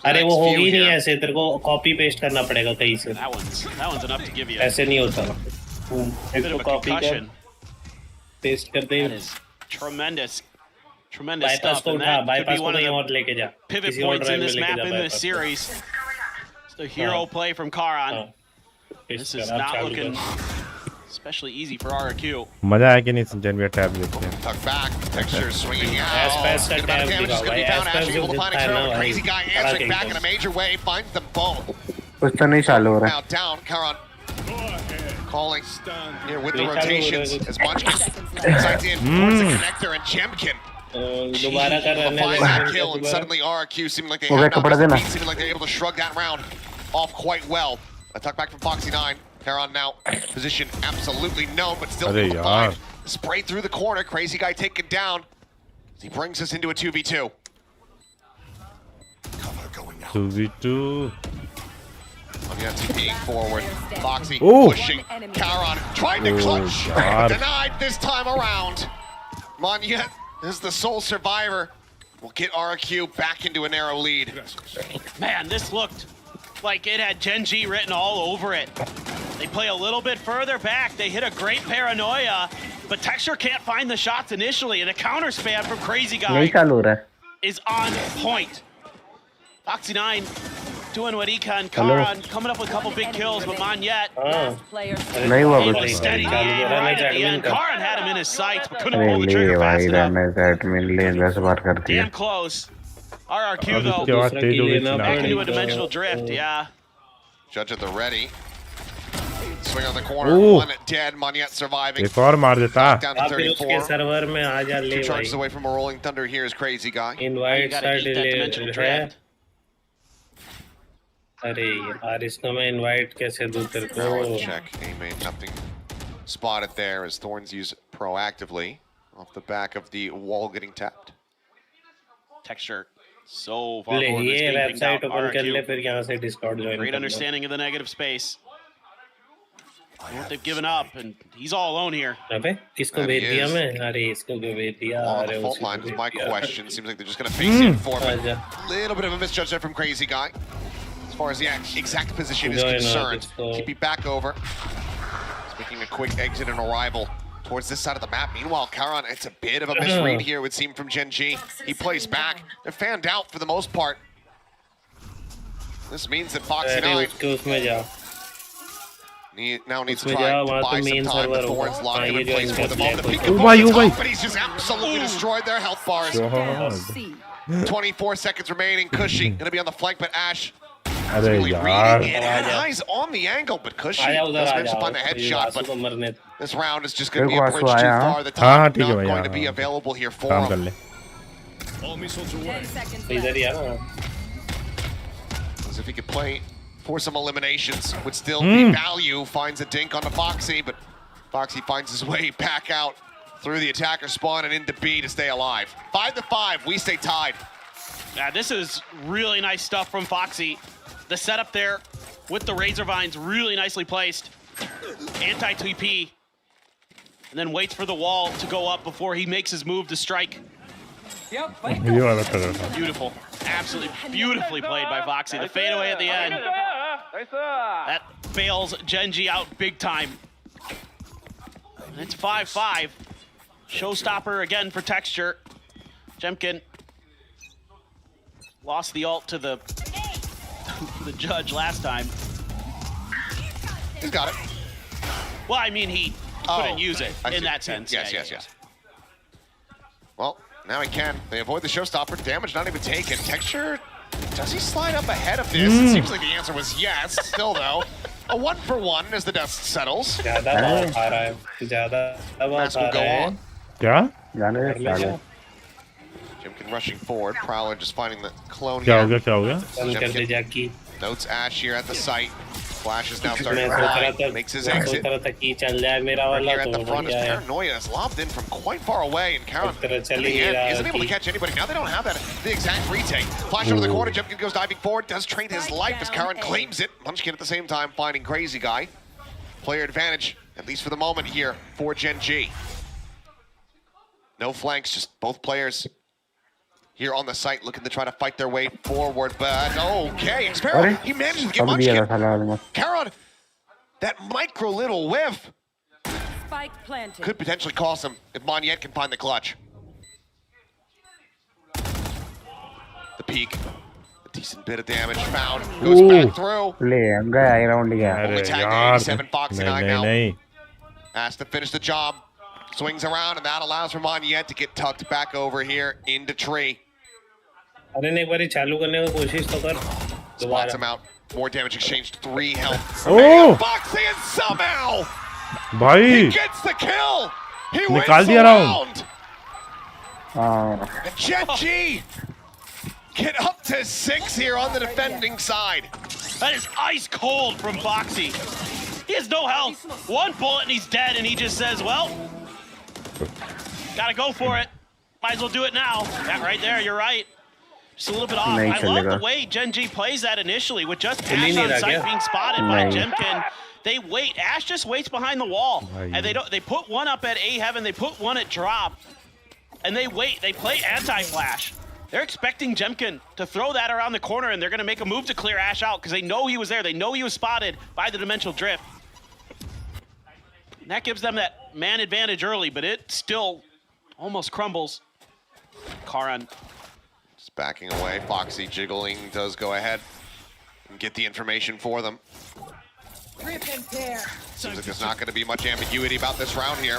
S11: अरे वो
S4: Next
S11: होगी
S4: few
S11: नहीं
S4: here.
S11: ऐसे तेरे को कॉपी पेस्ट करना पड़ेगा कहीं से
S3: That one's enough to give you
S11: ऐसे नहीं होता
S3: a bit
S11: इसको
S3: of a
S11: कॉपी कर
S3: concussion.
S11: पेस्ट कर दे
S3: That is tremendous
S11: bypass
S3: stuff.
S11: को
S3: And
S11: उठा
S3: that could be
S11: बाईपास को
S3: one of
S11: कहीं
S3: the
S11: और लेके जा
S3: pivot
S11: किसी और
S3: points in
S11: ड्राइव में
S3: this
S11: लेके
S3: map
S11: जा
S3: in this
S11: bypass को।
S3: series. It's the hero play from Charon.
S11: हाँ,
S3: This
S11: पेस्ट
S3: is
S11: कर, अब
S3: not
S11: चालू
S3: looking
S11: कर।
S3: especially easy for RRQ.
S1: मजा आया कि नहीं जनवियर टैब देखते हैं
S4: Tuck back. Texture swinging out.
S11: Aspects
S4: Good amount of
S11: का
S4: damage is going to be
S11: tab
S4: found.
S11: दिखाओ
S4: Ashley able to
S11: भाई,
S4: find a
S11: Aspects
S4: trail.
S11: जितना
S4: Crazy guy
S11: है ना
S4: answering
S11: भाई,
S4: back in a major way. Finds them both.
S2: कुछ तो नहीं चालू हो रहा
S4: Now down. Charon calling here with the
S11: Reach out
S4: rotations
S11: over.
S4: as Munchkin insights in towards the connector, and Jemkin
S11: दोबारा कर रहे
S4: finds that kill, and suddenly RRQ seeming like they have not missed a beat, seeming like they're able to shrug that round off quite well. A tuck back from Foxy9. Charon now position absolutely known, but still able to find spray through the corner. Crazy guy taken down. He brings us into a 2v2.
S1: 2v2
S4: Onyeti being forward. Foxy
S1: Oh.
S4: pushing. Charon trying to clutch.
S1: God.
S4: Denied this time around. Monyet is the sole survivor. Will get RRQ back into a narrow lead.
S3: Man, this looked like it had GENG written all over it. They play a little bit further back. They hit a great paranoia, but Texture can't find the shots initially, and a counter spam from Crazy
S2: है यही
S3: Guy
S2: चालू हो रहा है
S3: is on point. Foxy9 doing what he can. Charon coming up with a couple big kills, but Monyet
S2: नहीं हुआ
S3: able to
S2: कुछ
S3: steady the aim right at the end. Charon had him in his sights, but couldn't
S2: अरे
S3: pull the
S2: ले
S3: trigger fast
S2: भाई
S3: enough.
S2: रहने set में ले 10 बार कर दिया
S3: Damn close. RRQ
S1: अब इसके
S3: though,
S1: बाद तेज हो गई
S3: back into a
S1: चुनाव
S3: dimensional drift, yeah.
S4: Judge at the ready. Swing on the corner.
S1: Ooh.
S4: One dead. Monyet surviving.
S1: एक और मार देता
S4: Down to
S11: आप फिर उसके
S4: 34.
S11: सर्वर में आ जा ले
S4: 2
S11: भाई
S4: charges away from a rolling thunder here is Crazy Guy.
S3: You
S11: invite
S3: gotta
S11: side
S3: eat that
S11: ले
S3: dimensional
S11: है
S3: drift.
S11: अरे यार इसको मैं इनवाइट कैसे दूं तेरे
S4: Forward
S11: को
S4: check. A-main, nothing spotted there as Thorns use proactively off the back of the wall getting tapped.
S3: Texture so far
S11: ले
S3: forward. This
S11: ये
S3: being picked
S11: website
S3: out.
S11: Open कर ले
S3: RRQ,
S11: फिर यहाँ से Discord join
S3: great understanding of the negative space. What they've given up, and he's all alone here.
S11: अबे किसको
S4: That
S11: भेज
S4: he
S11: दिया
S4: is.
S11: मैं अरे इसको क्यों भेज दिया
S4: On
S11: अरे
S4: the fault
S11: उसको
S4: line is
S11: भेज
S4: my
S11: दिया।
S4: question. Seems like they're just going to face it for a
S11: आजा
S4: little bit of a misjudge there from Crazy Guy. As far as the exact position is
S11: Join up,
S4: concerned.
S11: let's go.
S4: TP back over. He's making a quick exit and arrival towards this side of the map. Meanwhile, Charon, it's a bit of a misread here, it would seem, from GENG. He plays back. They're fanned out for the most part. This means that
S11: अरे
S4: Foxy9
S11: उसके उसमें जा
S4: now needs to
S11: उसमें
S4: try
S11: जा
S4: to
S11: वहाँ
S4: buy
S11: तो
S4: some
S11: main
S4: time.
S11: Server
S4: The
S11: होगा
S4: Thorns lock
S11: हाँ
S4: him
S11: ये
S4: in
S11: जो
S4: place for
S11: इनका
S4: the moment. The
S11: player
S4: peek of
S1: Oh,
S4: Thorns
S1: bhai.
S4: up, but he's just absolutely destroyed their health bars. 24 seconds remaining. Cushy gonna be on the flank, but Ash
S1: अरे यार
S4: Eyes on the angle, but Cushy does manage to find the headshot, but this round is just going to be a bridge too far. The time not going to be available here for him.
S5: 10 seconds
S11: इधर ही
S5: left.
S11: है ना
S4: As if he could play for some eliminations, would still be value. Finds a dink on the Foxy, but Foxy finds his way back out through the attacker spawn and into B to stay alive. 5-5, we stay tied.
S3: Yeah, this is really nice stuff from Foxy. The setup there with the Razor Vines really nicely placed. Anti-TP. And then waits for the wall to go up before he makes his move to strike. Beautiful. Absolutely beautifully played by Foxy. The fadeaway at the end. That bails GENG out big time. And it's 5-5. Showstopper again for texture. Jemkin lost the ult to the judge last time.
S4: He's got it.
S3: Well, I mean, he couldn't use it in that sense.
S4: Yes. Well, now he can. They avoid the showstopper. Damage not even taken. Texture, does he slide up ahead of this? It seems like the answer was yes. Still, though, a 1-for-1 as the dust settles. Mask will go on.
S1: क्या
S4: Jimkin rushing forward. Prowler just finding the clone here.
S1: क्या हो गया
S4: Jimkin notes Ash here at the site. Flash is now starting to fly. Makes his exit. Here at the front as Paranoia is lobbed in from quite far away, and Karan in the end isn't able to catch anybody. Now they don't have that the exact retake. Flash over the corner. Jimkin goes diving forward. Does trade his life as Karan claims it. Munchkin at the same time finding Crazy Guy. Player advantage, at least for the moment here, for GENG. No flanks, just both players here on the site looking to try to fight their way forward, but okay, Xpero, he manages to get Munchkin. Karan, that micro little whiff
S5: Spike planted.
S4: could potentially cost him if Monyet can find the clutch. The peak, a decent bit of damage found, goes back through. Only tagged 87, Foxy 9 now. Has to finish the job. Swings around, and that allows for Monyet to get tucked back over here into tree.
S11: अरे एक बारी चालू करने की कोशिश तो कर
S4: Spots him out. More damage exchanged. 3 health. Foxy, and somehow he gets the kill. He wins the round. And GENG get up to 6 here on the defending side.
S3: That is ice cold from Foxy. He has no health. 1 bullet and he's dead, and he just says, well, gotta go for it. Might as well do it now. That right there, you're right. Just a little bit off. I love the way GENG plays that initially with just Ash on site being spotted by Jemkin. They wait. Ash just waits behind the wall, and they put one up at A heaven. They put one at drop, and they wait. They play anti-flash. They're expecting Jemkin to throw that around the corner, and they're going to make a move to clear Ash out because they know he was there. They know he was spotted by the dimensional drift. And that gives them that man advantage early, but it still almost crumbles. Karan
S4: just backing away. Foxy jiggling does go ahead and get the information for them. Seems like there's not going to be much ambiguity about this round here.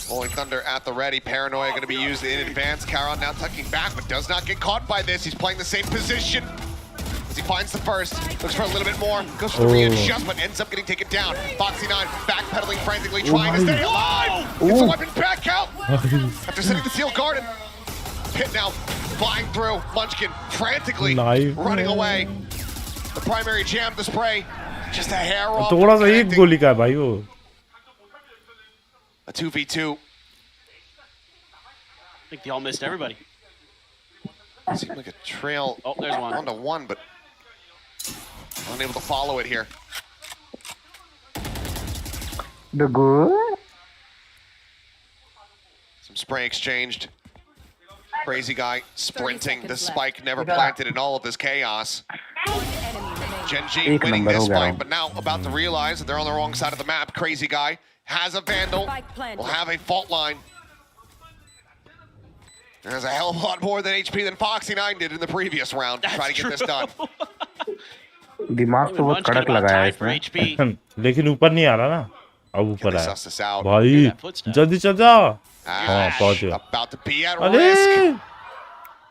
S4: Rolling Thunder at the ready. Paranoia going to be used in advance. Karan now tucking back, but does not get caught by this. He's playing the same position. As he finds the first, looks for a little bit more, goes for the readjust, but ends up getting taken down. Foxy 9 backpedaling frantically, trying to stay alive. Gets a weapon back out after setting the steel garden. Pit now flying through. Munchkin frantically running away. The primary jam to spray, just a hair off.
S1: थोड़ा सा एक गोली का है भाई वो.
S4: A 2v2.
S3: I think they all missed everybody.
S4: Seemed like a trail.
S3: Oh, there's one.
S4: 1-to-1, but unable to follow it here.
S2: The good.
S4: Some spray exchanged. Crazy Guy sprinting. The spike never planted in all of this chaos. GENG winning this fight, but now about to realize that they're on the wrong side of the map. Crazy Guy has a Vandal. Will have a fault line. There's a hell of a lot more than HP than Foxy 9 did in the previous round to try to get this done.
S2: दिमाग तो बहुत कड़क लगाया है इसमें.
S1: लेकिन ऊपर नहीं आ रहा ना. अब ऊपर है.
S4: भाई
S1: जल्दी चल जा. हाँ पहुंच गया.
S4: About to be at risk.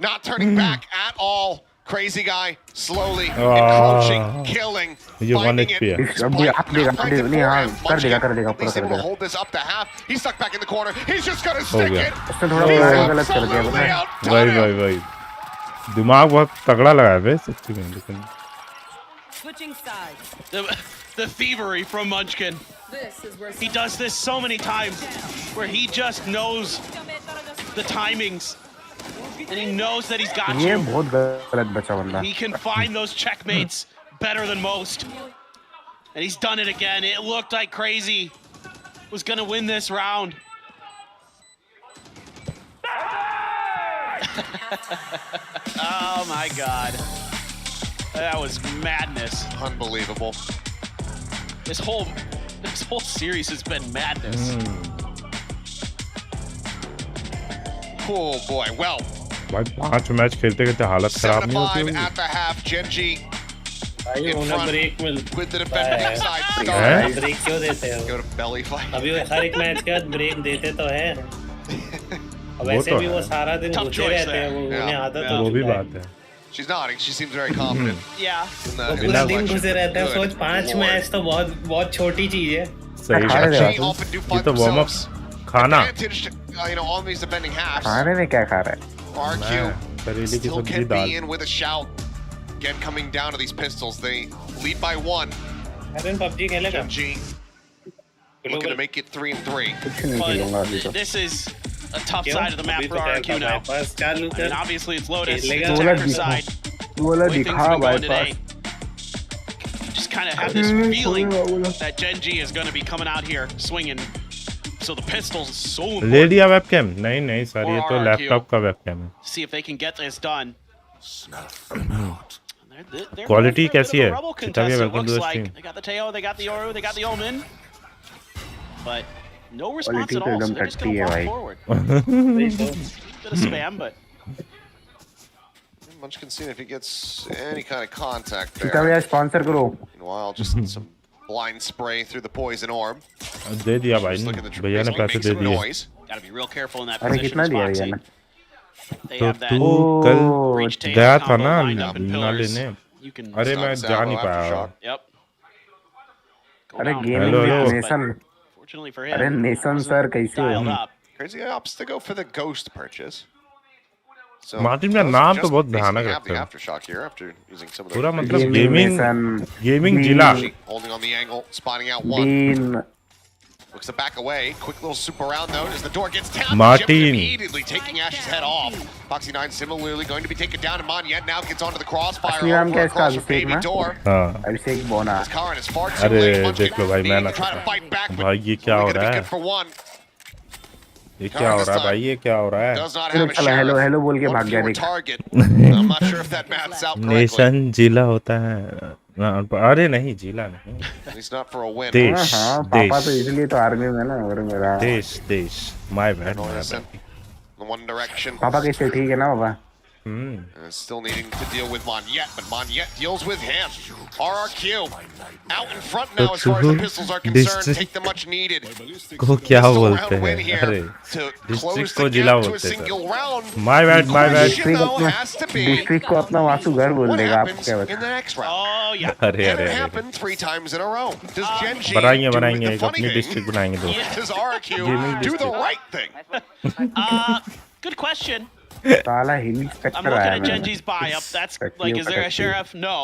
S4: Not turning back at all. Crazy guy, slowly encroaching, killing, finding it. Spike planted for him. Munchkin will hold this up to half. He's stuck back in the corner. He's just gonna stick it. He's absolutely outdone him.
S1: भाई दिमाग बहुत तगड़ा लगा है बे सच्ची में लेकिन
S5: Switching sides.
S3: The thievery from Munchkin. He does this so many times where he just knows the timings. And he knows that he's got you.
S2: बहुत गलत बचा बंदा.
S3: He can find those checkmates better than most. And he's done it again. It looked like Crazy was gonna win this round. Oh my god. That was madness.
S4: Unbelievable.
S3: This whole series has been madness.
S4: Oh boy, well.
S1: भाई 5 match खेलते खेलते हालत खराब नहीं होती
S4: 7-5 at the half. GENG
S11: भाई उन्हें break मिल
S4: with the defender side.
S11: Break क्यों देते हो?
S4: Go to belly fight.
S11: अभी हर एक मैच के बाद ब्रेक देते तो है. वैसे भी वो सारा दिन घुसे रहते हैं, वो उन्हें आदत हो.
S1: वो भी बात है.
S4: She's nodding. She seems very confident.
S3: Yeah.
S11: पूरा दिन घुसे रहते हैं. सोच 5 मैच तो बहुत छोटी चीज है.
S1: सही बात है. ये तो वार्म अप खाना.
S4: You know, on these defending halves.
S2: खाने में क्या खा रहा है?
S4: RRQ still can be in with a shout. Again, coming down to these pistols, they lead by 1.
S11: PUBG खेलेगा.
S4: GENG looking to make it 3-3.
S3: But this is a tough side of the map for RRQ now. I mean, obviously it's Lotus, it's attacker side. The way things have been going today. Just kind of have this feeling that GENG is going to be coming out here swinging. So the pistols is so important.
S1: ले लिया webcam? नहीं sir, ये तो laptop का webcam है.
S3: See if they can get this done.
S1: Quality कैसी है? चितागे welcome to the stream.
S3: They got the Teo, they got the Yoru, they got the Omen. But no response at all. So they're just going to walk forward. Bit of spam, but
S4: Munchkin seeing if he gets any kind of contact there.
S2: चितागे sponsor करो.
S4: Meanwhile, just some blind spray through the poison orb.
S1: दे दिया भाई ने. भैया ने पैसे दे दिए.
S3: Got to be real careful in that position.
S2: कितना दिया भैया ने?
S1: तो तू कल गया था ना लेने. अरे मैं जा नहीं पाया.
S3: Yep.
S2: अरे gaming nation.
S3: Fortunately for him.
S2: अरे नेशन सर कैसे हो?
S4: Crazy opts to go for the ghost purchase. So
S1: Martin का नाम तो बहुत भयानक लगता है.
S4: Aftershock here after using some of
S1: पूरा
S4: the
S1: मतलब गेमिंग जिला.
S4: holding on the angle, spotting out one. Looks to back away. Quick little swoop around though as the door gets tapped.
S1: Martin
S4: Immediately taking Ash's head off. Foxy 9 similarly going to be taken down. And Monyet now gets onto the crossfire. Across the baby door.
S2: अभिषेक बोना.
S4: His current is far too late.
S1: अरे देख लो भाई मैं ना. भाई ये क्या हो रहा है? ये क्या हो रहा है भाई? ये क्या हो रहा है?
S2: हेलो बोल के भाग गया देख.
S1: नेशन जिला होता है. अरे नहीं जिला नहीं. देश.
S2: पापा तो इसलिए तो आर्मी में ना. और मेरा
S1: देश. My bad.
S2: पापा कैसे ठीक है ना पापा?
S4: Still needing to deal with Monyet, but Monyet deals with him. RRQ out in front now as far as the pistols are concerned. Take the much needed.
S1: को क्या बोलते हैं? अरे डिस्ट्रिक्ट को जिला बोलते हैं. My bad.
S2: डिस्ट्रिक्ट को अपना वासु घर बोल देगा. आपको क्या
S4: पता?
S3: Oh yeah.
S4: अरे happened 3 times in a row. Does GENG
S1: बनाएंगे एक अपनी डिस्ट्रिक्ट बनाएंगे दो.
S4: Does RRQ do the right thing?
S3: Good question.
S2: ताला हिल
S3: I'm
S2: स्पेक्टर
S3: looking
S2: आया
S3: at GENG's buy up. That's like, is there a sheriff? No.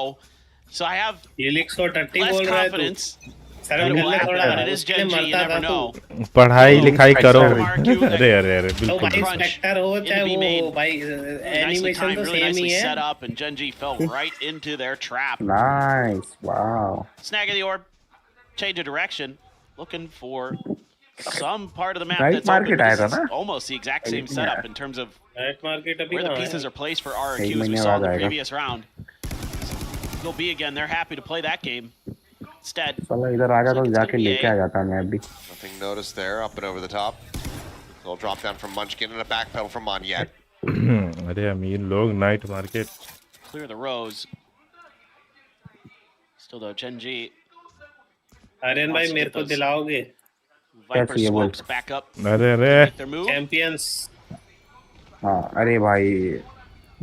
S3: So I have
S11: Helix को टट्टी
S3: less
S11: बोल रहा है
S3: confidence.
S11: सर
S3: But
S11: मिलने थोड़ा
S3: it is GENG, you never know.
S1: पढ़ाई लिखाई करो. अरे
S11: तो
S1: बिल्कुल.
S11: भाई इंस्पेक्टर हो चाहे वो भाई एनिमेशन तो
S3: really
S11: सेम ही
S3: nicely
S11: है.
S3: set up, and GENG fell right into their trap.
S2: Nice. Wow.
S3: Snag of the orb, change of direction, looking for some part of the map
S2: Night
S3: that's
S2: market
S3: open.
S2: आया था
S3: This is
S2: ना?
S3: almost the exact same setup in terms of
S11: night market अभी
S3: where the
S11: कहाँ
S3: pieces
S11: है?
S3: are placed for RRQ,
S2: एक
S3: as we
S2: महीने
S3: saw in
S2: बाद
S3: the
S2: आएगा.
S3: previous round. You'll be again. They're happy to play that game. Instead,
S2: साला इधर आ जाता तो जाके लेके आ जाता मैं अभी.
S4: Nothing noticed there, up and over the top. Little drop down from Munchkin and a backpedal from Monyet.
S1: अरे अमीर लोग night market.
S3: clear the rows. Still though, GENG.
S11: Aryan भाई मेरे को दिलाओगे?
S3: Viper
S2: ये बोल.
S3: smokes back up.
S1: अरे
S3: Make their move.
S11: चैंपियंस.
S2: हाँ अरे भाई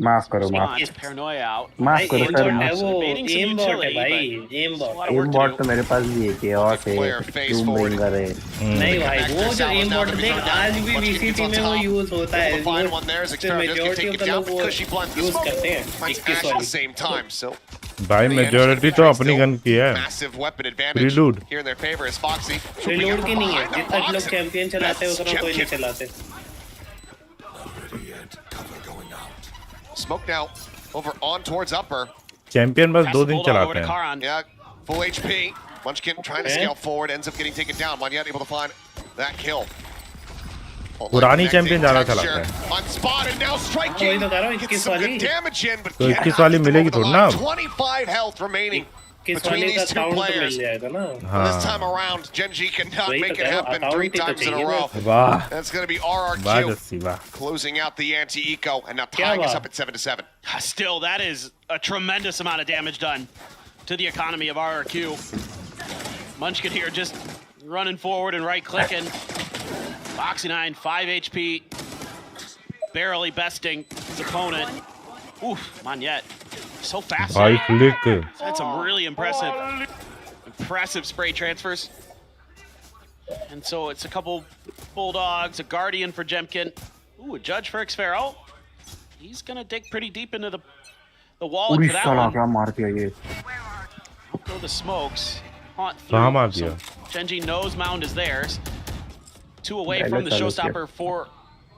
S2: माफ करो माफ
S3: Response, paranoia out.
S2: माफ करो सर
S11: है वो
S3: Debating some
S11: एम बॉट है
S3: utility,
S11: भाई
S3: but
S11: aim
S3: a
S11: bot
S3: lot of work
S2: aim
S3: to
S2: bot
S3: do.
S2: तो मेरे पास भी है केओस है डूम ब्रिंगर है
S11: नहीं भाई वो जो एम बॉट देख आज भी वीसीटी में वो यूज होता है मेजॉरिटी ऑफ द लोग वो यूज करते हैं 21 वाली
S4: same time, so
S1: भाई मेजॉरिटी तो अपनी गन की है
S4: massive weapon advantage
S1: Reload.
S4: here in their favor is Foxy.
S11: Reload की नहीं है जितना लोग चैंपियन चलाते हैं उतना कोई नहीं चलाते
S4: Smoke now over on towards upper.
S1: Champion बस 2 दिन
S3: Bulldog over
S1: चलाते
S3: to
S1: हैं
S3: Karan.
S4: Yeah, full HP. Munchkin trying to scale forward, ends up getting taken down. Monyet able to find that kill.
S1: पुरानी चैंपियन ज्यादा चलाता है
S4: Unspotted now striking.
S11: वही तो कह रहा हूँ 21 वाली
S4: Damage in, but
S1: तो 21 वाली मिलेगी थोड़ी ना अब
S4: 25 health remaining
S11: किस
S4: between
S11: वाले का
S4: these two
S11: साउंड तो मिल
S4: players.
S11: जाएगा ना
S4: This time around, Genji cannot
S11: वही
S4: make
S11: तो
S4: it
S11: कह रहा हूँ,
S4: happen
S11: account
S4: 3
S11: ही तो
S4: times in a
S11: चाहिए
S4: row.
S1: वाह
S4: That's going to be
S1: वाह
S4: RRQ
S1: जस्सी वाह
S4: closing out the anti-eco and now tying us up at 7-7.
S3: Still, that is a tremendous amount of damage done to the economy of RRQ. Munchkin here just running forward and right-clicking. Foxy9, 5 HP, barely besting his opponent. Oof, Monyet, so fast.
S1: भाई click
S3: That's some really impressive spray transfers. And so it's a couple Bulldogs, a Guardian for Jemkin. Ooh, a Judge for Xfero. He's going to dig pretty deep into the wallet
S2: पूरी
S3: for that
S2: साला
S3: one.
S2: क्या मार दिया ये
S3: Out go the smokes. Haunt
S1: कहाँ मार
S3: through.
S1: दिया
S3: So Genji knows Mound is theirs. 2 away
S2: Pehले
S3: from the
S2: चालू
S3: showstopper for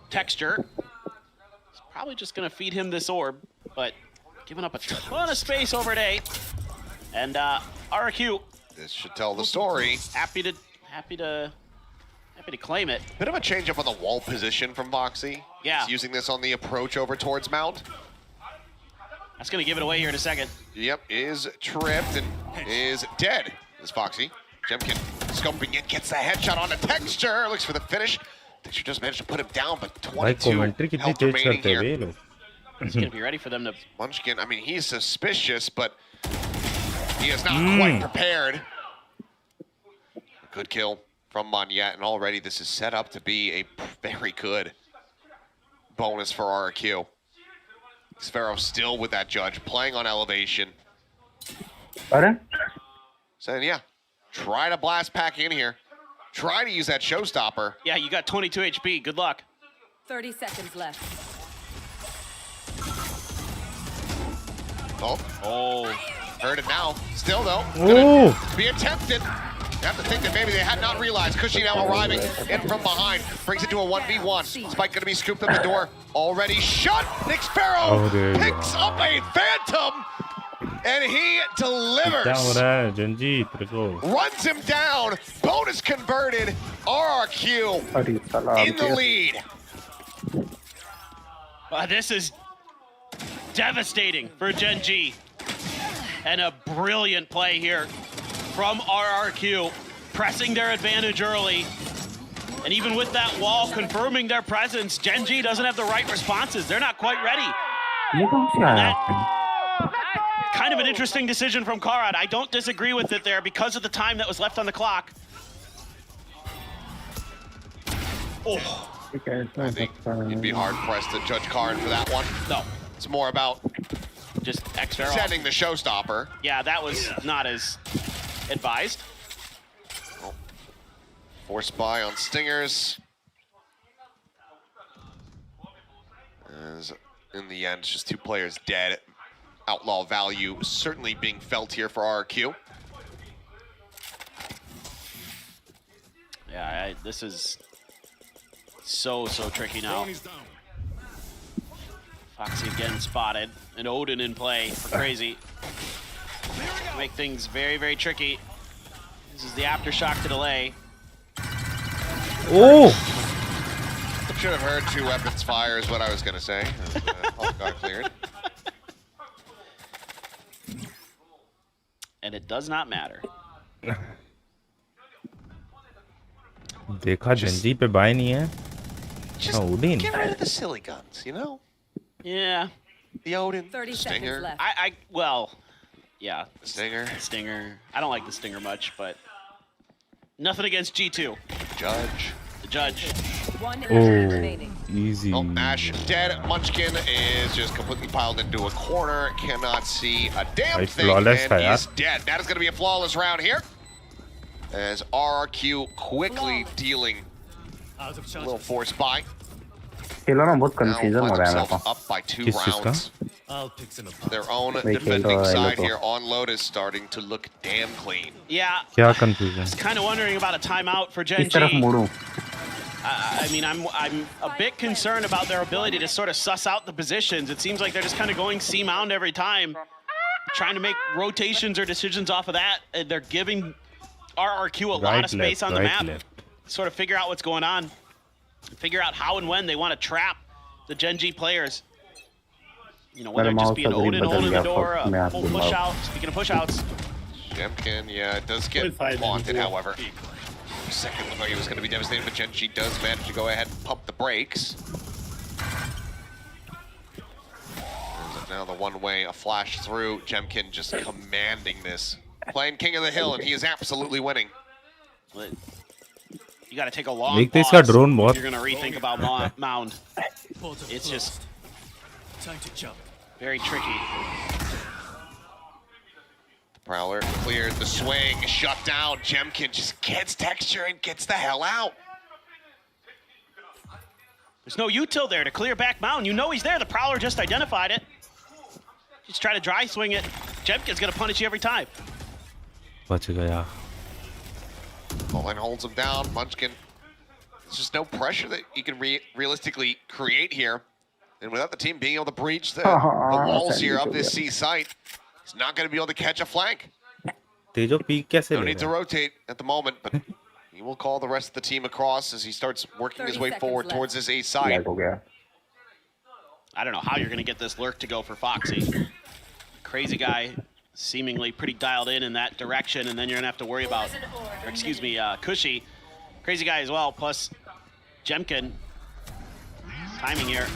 S3: Texture. He's probably just going to feed him this orb, but giving up a ton of space over at A. And RRQ
S4: This should tell the story.
S3: happy to claim it.
S4: Bit of a change up on the wall position from Foxy.
S3: Yeah.
S4: He's using this on the approach over towards Mount.
S3: That's going to give it away here in a second.
S4: Yep, is tripped and is dead. Is Foxy. Jemkin scoping it, gets the headshot on the Texture. Looks for the finish. Texture does manage to put him down, but
S1: भाई
S4: 22
S1: commentary कितनी
S4: health
S1: तेज
S4: remaining
S1: करते हैं
S4: here.
S1: ये लोग
S3: He's going to be ready for them to...
S4: Munchkin, I mean, he's suspicious, but he is not quite prepared. Good kill from Monyet, and already this is set up to be a very good bonus for RRQ. Sphero still with that Judge, playing on elevation.
S2: अरे
S4: Saying, yeah, try to blast pack in here. Try to use that showstopper.
S3: Yeah, you got 22 HP. Good luck.
S5: 30 seconds left.
S4: Oh, heard it now. Still though,
S1: oh
S4: gonna be attempted. You have to think that maybe they had not realized. Cushy now arriving in from behind. Brings it to a 1v1. Spike gonna be scooped at the door. Already shot. Nick Sparrow
S1: Oh, there you
S4: picks up a Phantom. And he
S1: क्या हो
S4: delivers.
S1: रहा है जंजी तेरे को
S4: Runs him down. Bonus converted. RRQ
S2: अरे साला
S4: in the lead.
S3: This is devastating for Gen G. And a brilliant play here from RRQ, pressing their advantage early. And even with that wall confirming their presence, Gen G doesn't have the right responses. They're not quite ready.
S2: ये कौन सी आया
S3: Kind of an interesting decision from Karad. I don't disagree with it there because of the time that was left on the clock. Oh,
S4: I think you'd be hard pressed to judge Karn for that one.
S3: no,
S4: It's more about
S3: just X-Fair off.
S4: setting the showstopper.
S3: Yeah, that was not as advised.
S4: Force buy on Stingers. As in the end, it's just two players dead. Outlaw value certainly being felt here for RRQ.
S3: Yeah, this is so tricky now. Foxy again spotted, and Odin in play for Crazy. Make things very tricky. This is the aftershock to delay.
S1: Oh
S4: Should have heard two weapons fire is what I was going to say. All got cleared.
S3: And it does not matter.
S1: देखा जंजी पे bye नहीं है
S4: Just
S1: Odin
S4: get rid of the silly guns, you know?
S3: Yeah,
S4: The Odin,
S5: 30
S4: the
S5: seconds
S4: Stinger,
S5: left.
S3: well, yeah,
S4: the Stinger,
S3: Stinger. I don't like the Stinger much, but nothing against G2.
S4: Judge.
S3: to judge.
S1: Easy.
S4: Oh, Ash dead. Munchkin is just completely piled into a corner. Cannot see a damn thing. And he's dead. That is going to be a flawless round here. As RRQ quickly dealing a little force buy.
S2: खेलो ना बहुत confusion हो रहा है मेरे को
S4: Up by 2 rounds. Their own defending side here on Lotus starting to look damn clean.
S3: Yeah.
S1: क्या confusion?
S3: I was kind of wondering about a timeout for Gen
S2: इस तरफ
S3: G.
S2: मुड़ूं
S3: I mean, I'm a bit concerned about their ability to sort of suss out the positions. It seems like they're just kind of going C mound every time, trying to make rotations or decisions off of that. And they're giving RRQ a lot of space on the map, sort of figure out what's going on, figure out how and when they want to trap the Gen G players. You know, whether it just be an Odin holding the door, a full push out. Speaking of push outs,
S4: Jemkin, yeah, it does get haunted, however. Second looked like he was going to be devastated, but Gen G does manage to go ahead and pump the brakes. Now the one-way, a flash through. Jemkin just commanding this. Playing King of the Hill, and he is absolutely winning.
S3: you got to take a long pause if you're going to rethink about Mound. It's just very tricky.
S4: Prowler cleared the swing, shut down. Jemkin just gets texture and gets the hell out.
S3: There's no util there to clear back Mound. You know he's there. The Prowler just identified it. Just try to dry swing it. Jemkin's going to punish you every time.
S1: बच गया.
S4: Bolin holds him down. Munchkin, there's just no pressure that you can realistically create here. And without the team being able to breach the walls here of this C site, he's not going to be able to catch a flank.
S1: तेजो peak कैसे
S4: No need to rotate at the moment, but he will call the rest of the team across as he starts working his way forward towards this A side.
S3: I don't know how you're going to get this lurk to go for Foxy. Crazy guy, seemingly pretty dialed in that direction, and then you're going to have to worry about, or excuse me, Cushy. Crazy guy as well, plus Jemkin. Timing here.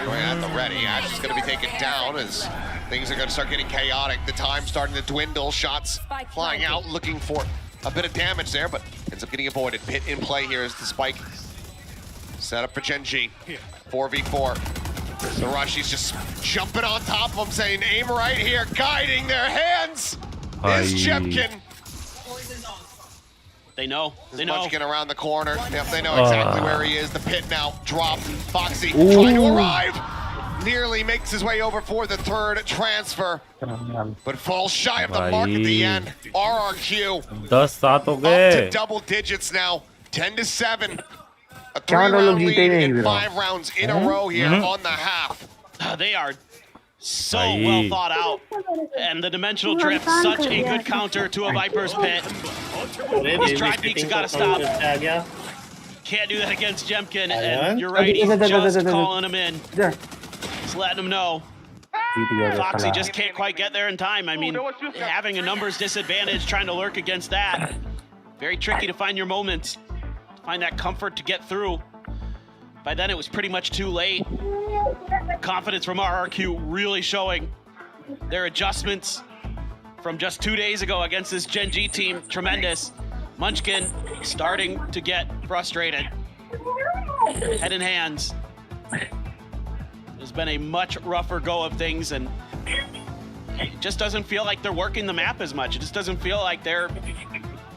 S4: Right at the ready. Ash is going to be taken down as things are going to start getting chaotic. The time's starting to dwindle. Shots flying out, looking for a bit of damage there, but ends up getting avoided. Pit in play here as the spike set up for Gen G. 4v4. The Rushies just jumping on top of him, saying, aim right here, guiding their hands. Is Jemkin.
S3: They know. They know.
S4: Munchkin around the corner. Yep, they know exactly where he is. The pit now dropped. Foxy trying to arrive. Nearly makes his way over for the third transfer, but falls shy of the mark at the end. RRQ
S1: 10-7 हो
S4: up
S1: गए.
S4: to double digits now. 10-7. A 3-round lead in 5 rounds in a row here on the half.
S3: They are so well thought out. And the dimensional drift, such a good counter to a Viper's pit. These dry peaks gotta stop. Can't do that against Jemkin. And you're right, he's just calling him in. Just letting him know. Foxy just can't quite get there in time. I mean, having a numbers disadvantage, trying to lurk against that. Very tricky to find your moments. Find that comfort to get through. By then it was pretty much too late. Confidence from RRQ really showing their adjustments from just 2 days ago against this Gen G team. Tremendous. Munchkin starting to get frustrated. Head in hands. There's been a much rougher go of things, and it just doesn't feel like they're working the map as much. It just doesn't feel like they're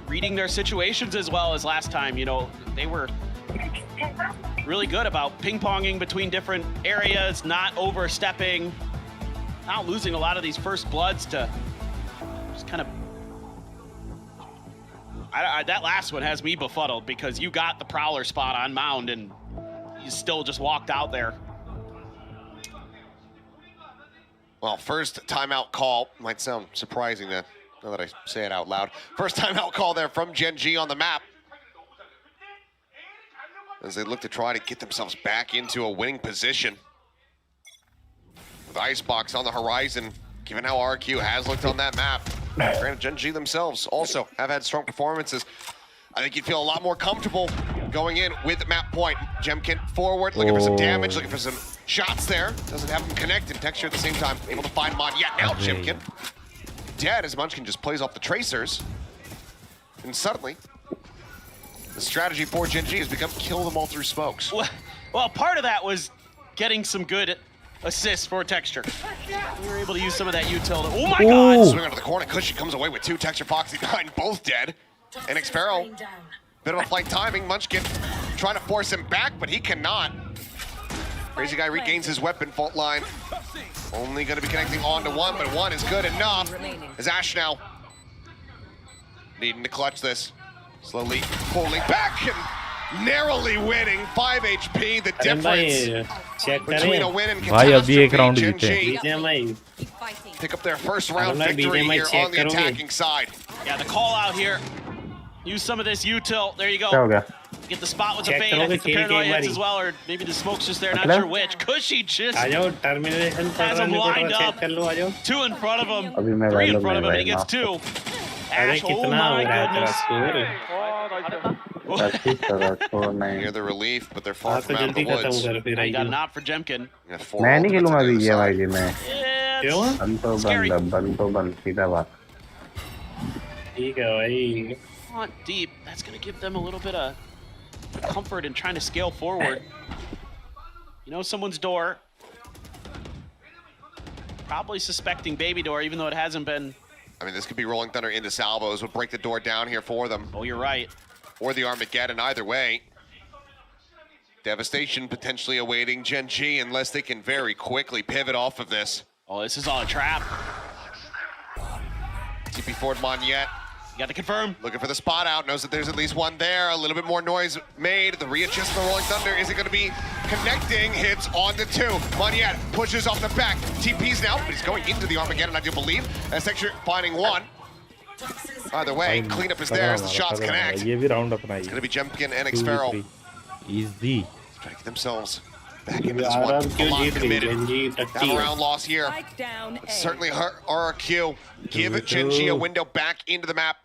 S3: reading their situations as well as last time. You know, they were really good about ping-ponging between different areas, not overstepping, not losing a lot of these first bloods to just kind of... that last one has me befuddled because you got the Prowler spot on Mound and you still just walked out there.
S4: Well, first timeout call. Might sound surprising now that I say it out loud. First timeout call there from Gen G on the map, as they look to try to get themselves back into a winning position. With Icebox on the horizon, given how RRQ has looked on that map. Granted, Gen G themselves also have had strong performances. I think you'd feel a lot more comfortable going in with map point. Jemkin forward, looking for some damage, looking for some shots there. Doesn't have them connected. Texture at the same time, able to find Mod. Yeah, now Jemkin dead as Munchkin just plays off the tracers. And suddenly, The strategy for Gen G has become kill them all through smokes.
S3: Well, part of that was getting some good assists for Texture. We were able to use some of that util. Oh my god!
S4: Swing onto the corner. Cushy comes away with two. Texture, Foxy, 9, both dead. And Xpero, bit of a flight timing. Munchkin trying to force him back, but he cannot. Crazy Guy regains his weapon. Fault line only going to be connecting on to one, but one is good enough. As Ash now needing to clutch this. Slowly pulling back and narrowly winning. 5 HP, the difference between a win and catastrophe. Gen G pick up their first round victory here on the attacking side.
S3: Yeah, the call out here. Use some of this util. There you go. Get the spot with the fade. I think the paranoia hits as well, or maybe the smoke's just there, not sure which. Cushy just has him lined up. 2 in front of him, 3 in front of him, and he gets 2. Ash, oh my goodness.
S4: Near the relief, but they're far from out of the woods.
S3: I got an op for Jemkin.
S2: मैं नहीं खेलूंगा अभी ये भाई जी मैं
S3: It's scary.
S2: बंद सीधा बात
S9: ठीक है भाई
S3: Want deep. That's going to give them a little bit of comfort in trying to scale forward. You know someone's door. Probably suspecting baby door, even though it hasn't been.
S4: I mean, this could be Rolling Thunder into salvos. Would break the door down here for them.
S3: Oh, you're right.
S4: Or the Armageddon, either way. Devastation potentially awaiting Gen G unless they can very quickly pivot off of this.
S3: Oh, this is all a trap.
S4: TP forward Monyet.
S3: You got to confirm.
S4: Looking for the spot out. Knows that there's at least one there. A little bit more noise made. The readjust of the Rolling Thunder. Is it going to be connecting? Hits on the 2. Monyet pushes off the back. TP's now, but he's going into the Armageddon, I do believe. As Texture finding one. Either way, cleanup is there as the shots connect. It's going to be Jemkin and Xpero.
S1: Easy.
S4: Trying to get themselves back into this one. A lot committed. Have a round loss here. But certainly RRQ. Give Gen G a window back into the map.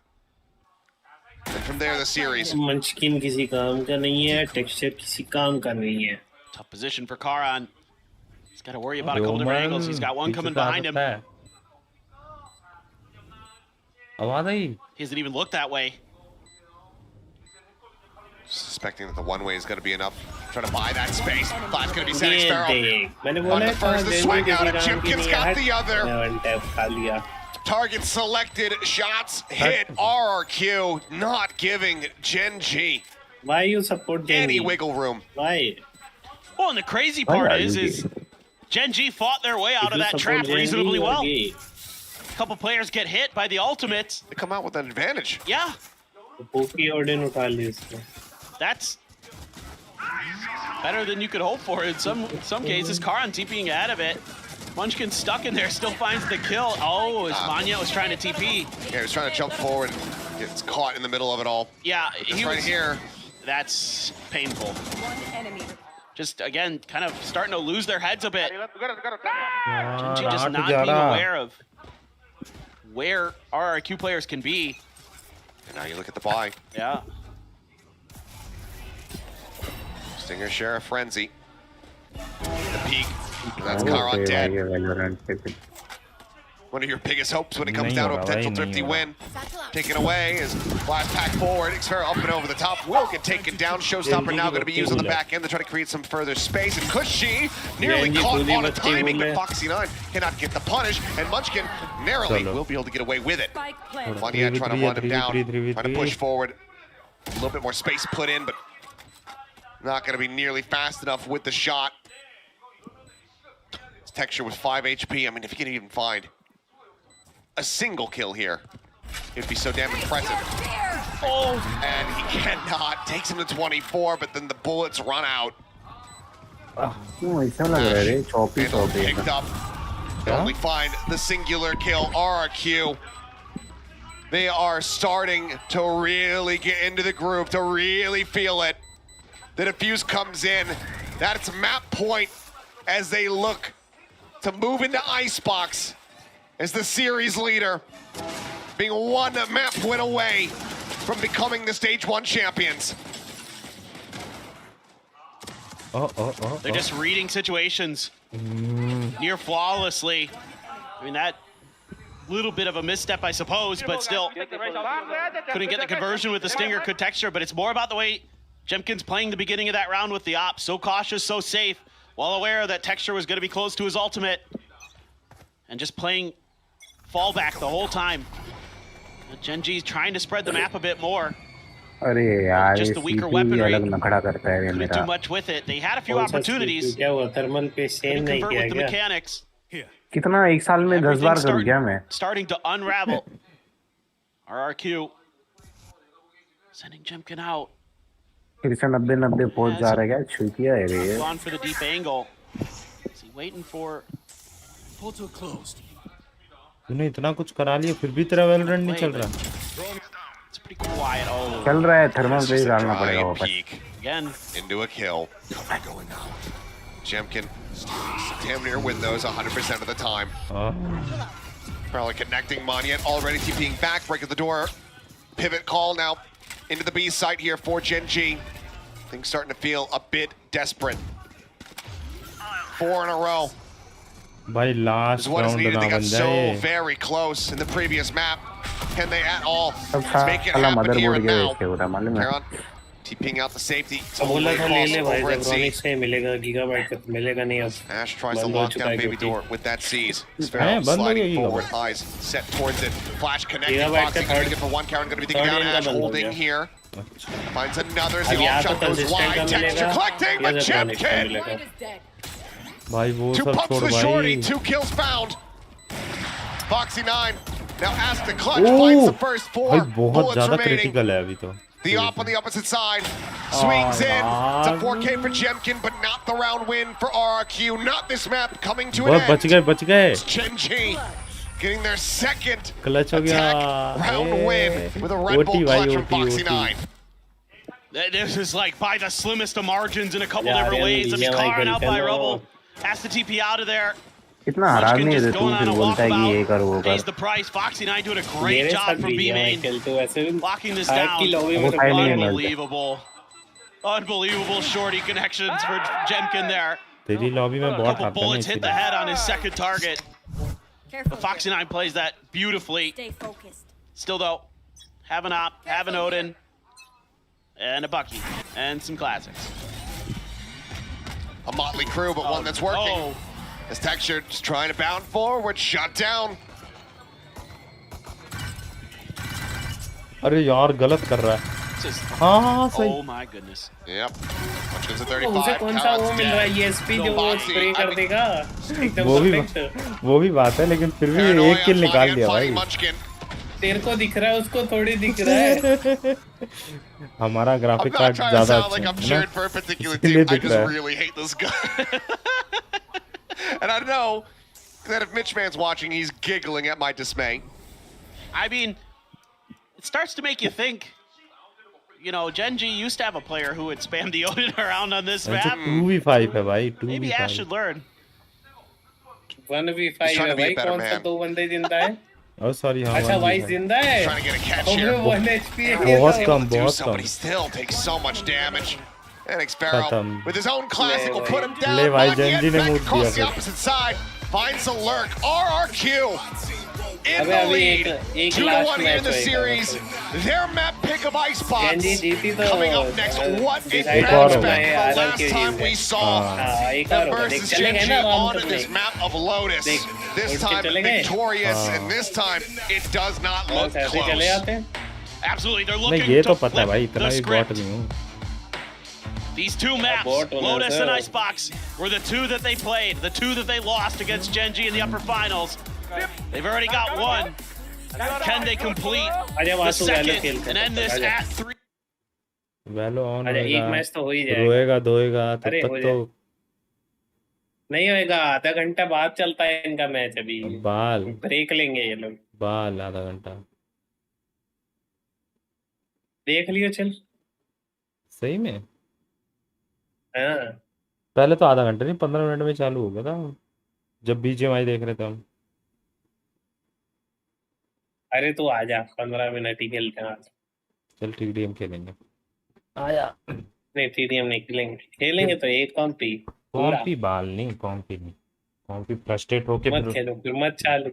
S4: And from there, the series.
S11: Munchkin किसी काम का नहीं है, Texture किसी काम का नहीं है.
S3: Tough position for Karan. He's got to worry about a couple different angles. He's got one coming behind him.
S1: He
S3: doesn't even look that way.
S4: Suspecting that the one-way is going to be enough. Trying to buy that space. Thought it's going to be Sen Xpero. On the first, the swing out, and Jimkin's got the other. Target selected, shots hit. RRQ not giving Gen G
S11: Why you support Gen
S4: any
S11: G?
S4: wiggle room.
S11: Why?
S3: Well, and the crazy part is Gen G fought their way out of that trap reasonably well. A couple players get hit by the ultimates.
S4: They come out with an advantage.
S3: Yeah. That's better than you could hope for in some cases. Karan TPing out of it. Munchkin stuck in there, still finds the kill. Oh, as Manya was trying to TP.
S4: Yeah, he was trying to jump forward and gets caught in the middle of it all.
S3: Yeah,
S4: he right here.
S3: That's painful. Just, again, kind of starting to lose their heads a bit. Gen G just not being aware of where RRQ players can be.
S4: And now you look at the buy.
S3: Yeah.
S4: Stinger Sheriff Frenzy. The peak. That's Karan dead. One of your biggest hopes when it comes down to a potential Thrifty win. Taken away is last pack forward. Xpero up and over the top. Will get taken down. Showstopper now going to be used on the back end to try to create some further space. And Cushy nearly caught on a timing, but Foxy9 cannot get the punish. And Munchkin narrowly will be able to get away with it. Monyet trying to run him down. Trying to push forward. A little bit more space put in, but not going to be nearly fast enough with the shot. This Texture with 5 HP. I mean, if you can even find a single kill here, it'd be so damn impressive. Oh, and he cannot. Takes him to 24, but then the bullets run out. Picked up. Only find the singular kill. RRQ. They are starting to really get into the groove, to really feel it. The defuse comes in. That's map point as they look to move into Icebox as the series leader, being one map point away from becoming the Stage 1 champions.
S3: They're just reading situations near flawlessly. I mean, that little bit of a misstep, I suppose, but still couldn't get the conversion with the stinger. Could texture, but it's more about the way Jemkin's playing the beginning of that round with the op. So cautious, so safe, well aware that texture was going to be close to his ultimate, and just playing fallback the whole time. GenG's trying to spread the map a bit more. Just the weaker weaponry. Couldn't do much with it. They had a few opportunities. Couldn't convert with the mechanics.
S2: कितना एक साल में 10 बार कर गया मैं.
S3: Starting to unravel. RRQ sending Jemkin out.
S2: फिर से 90 पहुंच जा रहा है क्या? छुटिया है ये.
S3: Gone for the deep angle. Is he waiting for?
S12: Portal closed.
S1: तूने इतना कुछ करा लिया फिर भी तेरा वैलोरेंट नहीं चल रहा.
S3: It's pretty quiet. Oh.
S2: चल रहा है. थर्मल पे डालना पड़ेगा वापस.
S4: Again into a kill. Jemkin damn near win those 100% of the time. Probably connecting Monyet already TPing back, breaking the door. Pivot call now into the B site here for GenG. Things starting to feel a bit desperate. 4 in a row.
S1: By last round
S4: they got so very close in the previous map. Can they at all make it happen here and now? Caron TPing out the safety. Ash tries to lock down baby door with that seize. Sphero sliding forward, eyes set towards it. Flash connecting, Foxy going for one. Caron going to be thinking down. Ash holding here. Finds another. The off shot goes wide. Texture collecting, but Jemkin. 2 pumps the shorty, 2 kills found. Foxy 9 now asks the clutch, finds the first 4 bullets remaining. The op on the opposite side swings in. It's a 4K for Jemkin, but not the round win for RRQ. Not this map coming to an end. It's GenG getting their second attack round win with a Red Bull clutch from Foxy 9.
S3: This is like by the slimmest of margins in a couple different ways. I mean, Karen out by Rubble. Has to TP out of there.
S2: इतना हराम नहीं है तू फिर बोलता है कि ये कर वो कर.
S3: Pays the price. Foxy 9 doing a great job from B main. Locking this down. Unbelievable. Unbelievable shorty connections for Jemkin there.
S1: तेरी लॉबी में बहुत
S3: A couple bullets hit the head on his second target. But Foxy 9 plays that beautifully. Still though, have an op, have an Odin, and a Bucky, and some classics.
S4: A motley crew, but one that's working. As Texture just trying to bound forward, shot down.
S1: अरे यार गलत कर रहा है. हाँ सही.
S3: Oh my goodness.
S4: Yep. Much goes to 35.
S11: उसे कौन सा वो मिल रहा है ESP जो वो स्प्रे कर देगा.
S1: वो भी बात है लेकिन फिर भी एक किल निकाल दिया भाई.
S11: तेरे को दिख रहा है उसको थोड़ी दिख रहा है.
S1: हमारा ग्राफिक कार्ड ज्यादा अच्छा है ना. इसलिए दिख रहा है.
S4: And I know that if Mitch Man's watching, he's giggling at my dismay.
S3: I mean, it starts to make you think. You know, GenG used to have a player who would spam the Odin around on this map.
S1: 2v5 है भाई. 2v5.
S3: Maybe Ash should learn.
S11: 1v5 है भाई. कौन सा 2 बंदे जिंदा है?
S1: Oh sorry, हाँ.
S11: अच्छा वाइस जिंदा है.
S4: Trying to get a catch here.
S11: 1 HP है.
S1: बहुत कम.
S4: But he still takes so much damage. And Xpero with his own classic will put him down.
S1: GenG ne move
S4: across the opposite side. Finds a lurk. RRQ in the lead. 2-1 here in the series. Their map pick of Icebox coming up next. What a matchback. The last time we saw the versus GenG on this map of Lotus. This time victorious, and this time it does not look close.
S3: Absolutely, they're looking to flip the script. These two maps, Lotus and Icebox, were the two that they played, the two that they lost against GenG in the upper finals. They've already got one. Can they complete the second and end this at 3?
S1: वैलो on
S11: एक match तो हो ही जाएगा.
S1: रोएगा धोएगा तब तक तो
S11: नहीं होएगा. आधा घंटा बाद चलता है इनका मैच. अभी
S1: बाल
S11: ब्रेक लेंगे ये लोग.
S1: बाल आधा घंटा
S11: देख लियो. चल
S1: सही में.
S11: हाँ.
S1: पहले तो आधा घंटा नहीं 15 मिनट में चालू हो गया था जब BGMI देख रहे थे हम.
S11: अरे तू आजा 15 मिनट ही खेलते हैं आज.
S1: चल TDM खेलेंगे. आया.
S11: नहीं TDM नहीं खेलेंगे तो एक कॉम्पी
S1: बाल नहीं. कॉम्पी फ्रस्ट्रेट होके
S11: मत खेलो फिर मत चालू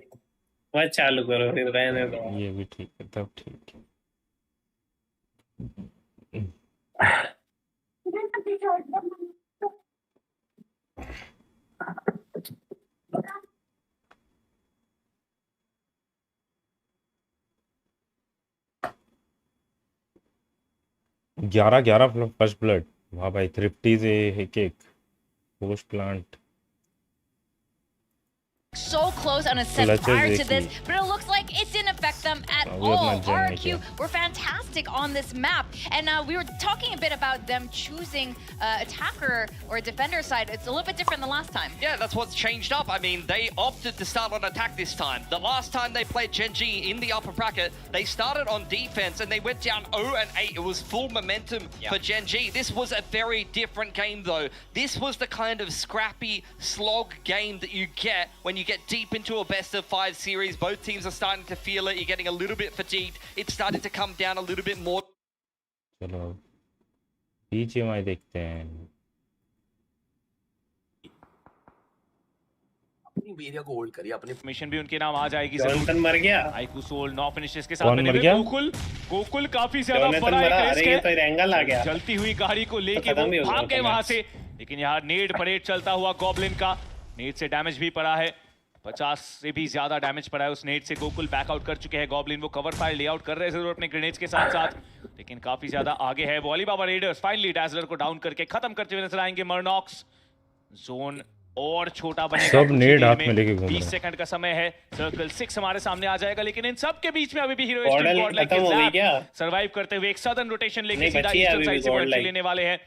S11: मत चालू करो फिर रहने दो।
S1: ये भी ठीक है, तब ठीक है। 11-11 फर्स्ट ब्लड। वाह भाई, थ्रिफ्टी से एक post plant.
S6: So close on a set prior to this, but it looks like it didn't affect them at all. RRQ were fantastic on this map, and we were talking a bit about them choosing attacker or defender side. It's a little bit different than last time.
S7: Yeah, that's what's changed up. I mean, they opted to start on attack this time. The last time they played GENG in the upper bracket, they started on defense and they went down 0-8. It was full momentum for GENG. This was a very different game though. This was the kind of scrappy slog game that you get when you get deep into a best of 5 series. Both teams are starting to feel it. You're getting a little bit fatigued. It's starting to come down a little bit more.
S1: चलो BGMI देखते हैं।
S9: अपनी area को hold करिए, अपने
S10: mission भी उनके नाम आ जाएगी।
S11: जॉनसन मर गया।
S10: आईकू सोल 9 फिनिशेस के साथ बने हुए। गोकुल काफी ज्यादा बड़ा एक रिस्क है।
S11: तो एंगल आ गया।
S10: चलती हुई गाड़ी को लेके वो भाग गए वहां से, लेकिन यहाँ नेड परेड चलता हुआ गॉब्लिन का। नेड से डैमेज भी पड़ा है, 50 से भी ज्यादा डैमेज पड़ा है उस नेड से। गोकुल बैकआउट कर चुके हैं। गॉब्लिन वो कवर फायर लेआउट कर रहे हैं जरूर अपने ग्रेनेड्स के साथ साथ, लेकिन काफी ज्यादा आगे है वो। अलीबाबा रेडर्स फाइनली डैजलर को डाउन करके खत्म करते हुए नजर आएंगे। मर्नॉक्स जोन और छोटा बनेगा।
S1: सब नेड हाथ में लेके घूम रहे हैं।
S10: 20 सेकंड का समय है। सर्कल 6 हमारे सामने आ जाएगा, लेकिन इन सब के बीच में अभी भी हीरोइस्टिक गॉड लाइक सर्वाइव करते हुए एक सदन रोटेशन लेके सीधा ईस्टर्न साइड से वर्ल्ड लेने वाले हैं।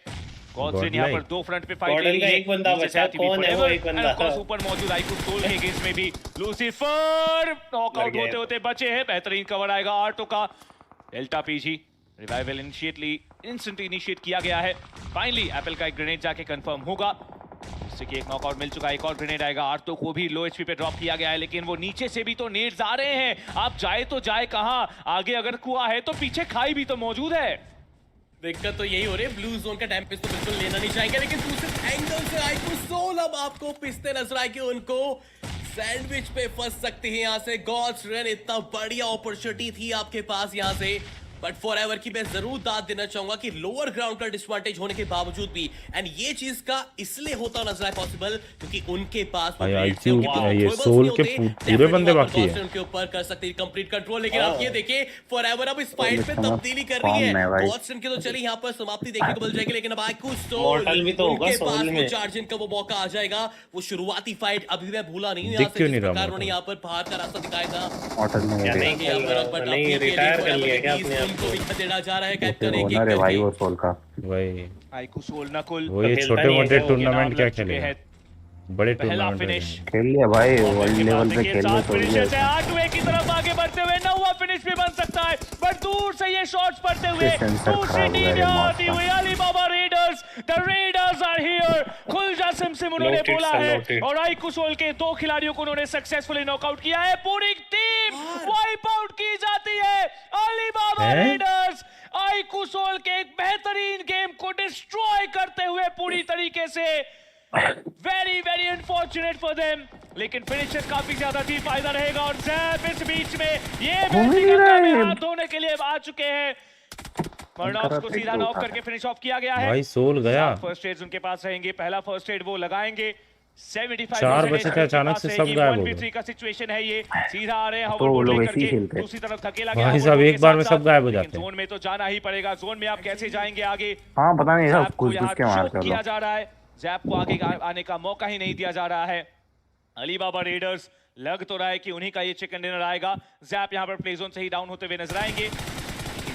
S10: गॉड्स यहाँ पर 2 फ्रंट पे फाइट ले रही है।
S11: एक बंदा बचा, कौन है वो एक बंदा?
S10: ऊपर मौजूद आईकू सोल के अगेंस्ट में भी लूसीफर नॉकआउट होते होते बचे हैं। बेहतरीन कवर आएगा आर्टो का। Delta PG revival instant initiate किया गया है। फाइनली एप्पल का एक ग्रेनेड जाके कंफर्म होगा, जिससे कि एक नॉकआउट मिल चुका है। एक और ग्रेनेड आएगा। आर्टो को भी लो एचपी पे ड्रॉप किया गया है, लेकिन वो नीचे से भी तो नेड्स आ रहे हैं। आप जाए तो जाए कहां? आगे अगर कुआं है तो पीछे खाई भी तो मौजूद है। दिक्कत तो यही हो रही है, ब्लू जोन का डैमेज तो बिल्कुल लेना नहीं चाहेंगे, लेकिन दूसरे एंगल से आईकू सोल अब आपको पिसते नजर आएंगे। उनको सैंडविच पे फंस सकते हैं यहाँ से। गॉड्स रन इतना बढ़िया अपॉर्चुनिटी थी आपके पास यहाँ से, बट फॉरएवर की मैं जरूर दाद देना चाहूंगा कि लोअर ग्राउंड का डिसएडवांटेज होने के बावजूद भी, एंड ये चीज का इसलिए होता नजर आए पॉसिबल क्योंकि उनके पास
S1: ये सोल के पूरे बंदे बाकी है
S10: उनके ऊपर कर सकते हैं कंप्लीट कंट्रोल। लेकिन आप ये देखिए फॉरएवर अब इस फाइट पे तब्दीली कर रही है। बॉस्टन की तो चली यहाँ पर समाप्ति देखने को मिल जाएगी, लेकिन अब आईकू सोल उनके पास वो चार्जिंग का वो मौका आ जाएगा। वो शुरुआती फाइट अभी मैं भूला नहीं हूं यहाँ से, जिस प्रकार उन्होंने यहाँ पर बाहर का रास्ता दिखाया था।
S11: नहीं रिटायर कर लिया क्या आपने?
S10: उनको भी देना जा रहा है कैप्टन एक
S2: अरे भाई वो सोल का
S1: वही
S10: आईकू सोल नकुल
S1: वो ये छोटे-मोटे टूर्नामेंट क्या खेले हैं, बड़े टूर्नामेंट
S2: खेल लिया भाई, वर्ल्ड लेवल पे खेल लिया।
S10: फिनिशर से 8-2 की तरफ आगे बढ़ते हुए 9वां फिनिश भी बन सकता है, बट दूर से ये शॉट्स पड़ते हुए दूसरी टीम आती हुई Alibaba raiders. The raiders are here. खुलजा सिमसिम उन्होंने बोला है और आईकू सोल के 2 खिलाड़ियों को उन्होंने सक्सेसफुली नॉकआउट किया है। पूरी टीम वाइप आउट की जाती है। अलीबाबा रेडर्स आईकू सोल के एक बेहतरीन गेम को डिस्ट्रॉय करते हुए पूरी तरीके से। Very very unfortunate for them, लेकिन फिनिशर काफी ज्यादा थी, फायदा रहेगा। और जैप इस बीच में ये हाथ धोने के लिए आ चुके हैं। मर्नॉक्स को सीधा नॉक करके फिनिश ऑफ किया गया है।
S1: भाई सोल गया।
S10: फर्स्ट एड उनके पास रहेंगे, पहला फर्स्ट एड वो लगाएंगे। 75
S1: 4 बचे थे, अचानक से सब गायब हो गए।
S10: 1v3 का सिचुएशन है ये। सीधा आ रहे हैं होवरबोर्ड लेकर के, दूसरी तरफ धकेला गया।
S1: भाई साहब एक बार में सब गायब हो जाते हैं।
S10: जोन में तो जाना ही पड़ेगा। जोन में आप कैसे जाएंगे आगे?
S2: हां पता नहीं सब कुछ के मार
S10: किया जा रहा है। जैप को आगे आने का मौका ही नहीं दिया जा रहा है। अलीबाबा रेडर्स लग तो रहा है कि उन्हीं का ये चिकन डिनर आएगा। जैप यहाँ पर प्ले जोन से ही डाउन होते हुए नजर आएंगे।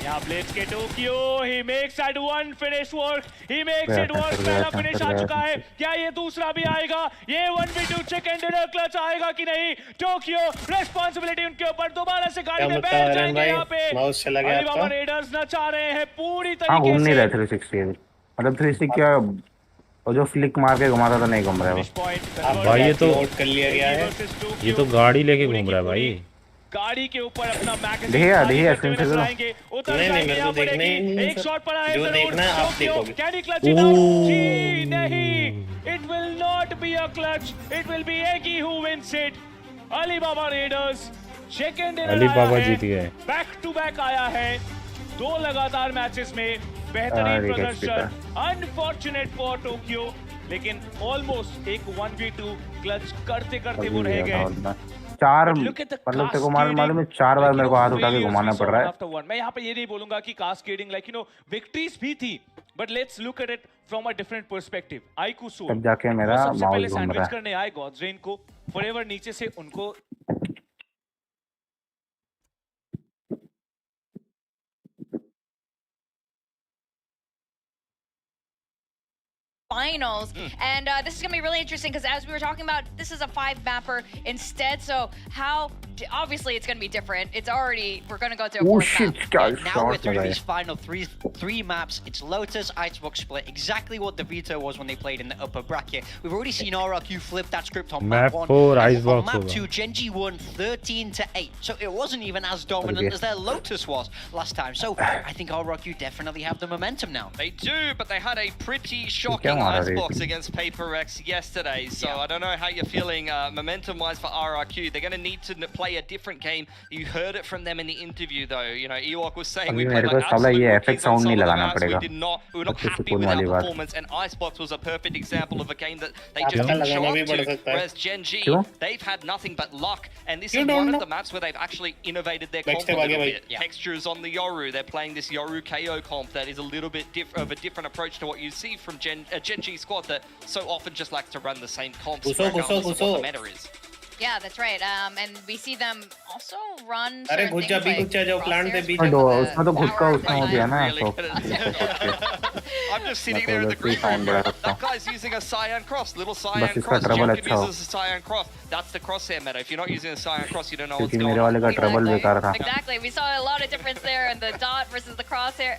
S10: यहाँ ब्लेड्स के Tokyo he makes at 1 finish work, he makes it work. पहला फिनिश आ चुका है, क्या ये दूसरा भी आएगा? ये 1v2 चिकन डिनर क्लच आएगा कि नहीं? टोक्यो रिस्पांसिबिलिटी उनके ऊपर, दोबारा से गाड़ी में बैठ जाएंगे यहाँ पे। अलीबाबा रेडर्स नचा रहे हैं पूरी तरीके से।
S2: घूम नहीं रहे 360, मतलब 360 क्या और जो फ्लिक मार के घुमाता था नहीं घूम रहा है
S1: भाई। ये तो
S11: कर लिया गया है,
S1: ये तो गाड़ी लेके घूम रहा है भाई।
S10: गाड़ी के ऊपर अपना मैगजीन
S2: देखिए
S10: उतर जाएंगे यहाँ पर। एक शॉट पड़ा है,
S11: जो देखना आप देखोगे।
S10: Can he clutch it out? जी नहीं, it will not be a clutch, it will be eggy who wins it. Alibaba raiders
S13: second
S1: Alibaba जीत गए।
S13: बैक टू बैक आया है 2 लगातार मैचेस में बेहतरीन प्रदर्शन। अनफॉर्चुनेट फॉर टोक्यो, लेकिन ऑलमोस्ट एक 1v2 क्लच करते करते वो रह गए।
S2: 4 मतलब तेरे को मालूम है 4 बार मेरे को हाथ उठा के घुमाना पड़ रहा है।
S13: मैं यहाँ पे ये नहीं बोलूंगा कि कास्केडिंग विक्ट्रीज भी थी, but let's look at it from a different perspective. आईकू सोल
S2: तब जाके मेरा
S13: सबसे
S2: माउस
S13: पहले
S2: घूम
S13: सैंडविच
S2: रहा है।
S13: करने आए गॉड्रेन को, फॉरएवर नीचे से उनको
S6: finals. And this is gonna be really interesting because as we were talking about, this is a 5 mapper instead, so how obviously it's gonna be different. It's already, we're gonna go to a 4th map.
S8: Now we're through these final three maps. It's Lotus, Icebox split, exactly what the veto was when they played in the upper bracket. We've already seen RRQ flip that script on map 1.
S1: 4
S8: On
S1: Icebox
S8: map 2, GENG won 13-8, so it wasn't even as dominant as their Lotus was last time. So I think RRQ definitely have the momentum now.
S7: They do, but they had a pretty shocking Icebox against Paper X yesterday, so I don't know how you're feeling momentum-wise for RRQ. They're going to need to play a different game. You heard it from them in the interview, though. You know, Ewok was saying we played like absolute rookies on some of the maps. We were not happy with our performance, and Icebox was a perfect example of a game that they just didn't show up to. Whereas GENG, they've had nothing but luck, and this is one of the maps where they've actually innovated their comp a little bit. Textures on the Yoru. They're playing this Yoru KO comp that is a little bit of a different approach to what you see from GENG squad that so often just likes to run the same comps regardless of what the meta is.
S6: Yeah, that's right. And we see them also run.
S11: अरे घुस जा भी घुस जा जो plant दे बीच
S2: उसमें तो खुद का उसमें हो गया ना तो
S7: I'm just sitting there in the green room. That guy's using a Cyan Cross, little Cyan Cross. Jacob uses a Cyan Cross. That's the crosshair meta. If you're not using a Cyan Cross, you don't know what's going on.
S6: Exactly. We saw a lot of difference there in the dot versus the crosshair,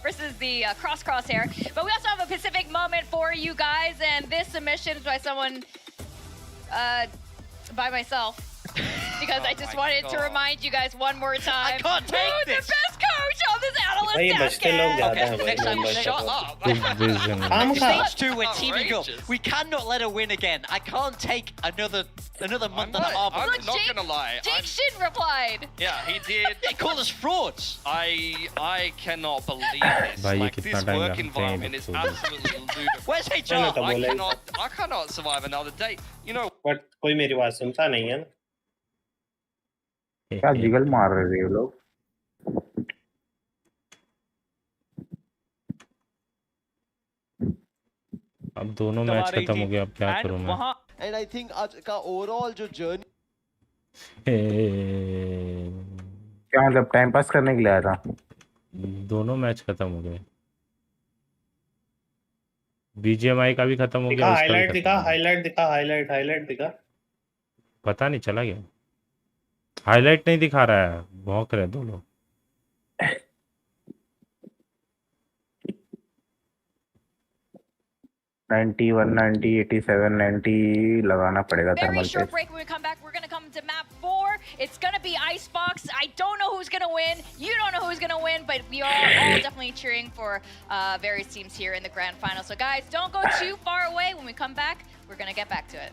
S6: versus the crosshair. But we also have a Pacific moment for you guys, and this submission is by someone, by myself. Because I just wanted to remind you guys one more time.
S8: I can't take this.
S6: The best coach on this analyst
S8: Okay, next time, shut up. Stage 2, we're teaming up. We cannot let her win again. I can't take another month and a half.
S7: I'm not gonna lie.
S6: Jake Shin replied.
S7: Yeah, he did.
S8: They called us frauds.
S7: I cannot believe this. Like, this work environment is absolutely ludicrous.
S8: Where's HR?
S7: I cannot survive another day. You know.
S11: But कोई मेरी बात सुनता नहीं है ना.
S2: क्या jiggle मार रहे थे ये लोग.
S1: अब दोनों मैच खत्म हो गए, अब क्या करूं मैं?
S14: And I think आज का ओवरऑल जो जर्नी
S2: क्या मतलब टाइम पास करने के लिए आया था?
S1: दोनों मैच खत्म हो गए. बीजीएमआई का भी खत्म हो गया.
S11: हाईलाइट दिखा.
S1: पता नहीं चला गया. हाईलाइट नहीं दिखा रहा है, भौंक रहे दोनों. लगाना पड़ेगा
S6: Very short break. When we come back, we're gonna come to map 4. It's gonna be Icebox. I don't know who's gonna win. You don't know who's gonna win, but we are all definitely cheering for various teams here in the grand final. So guys, don't go too far away. When we come back, we're gonna get back to it.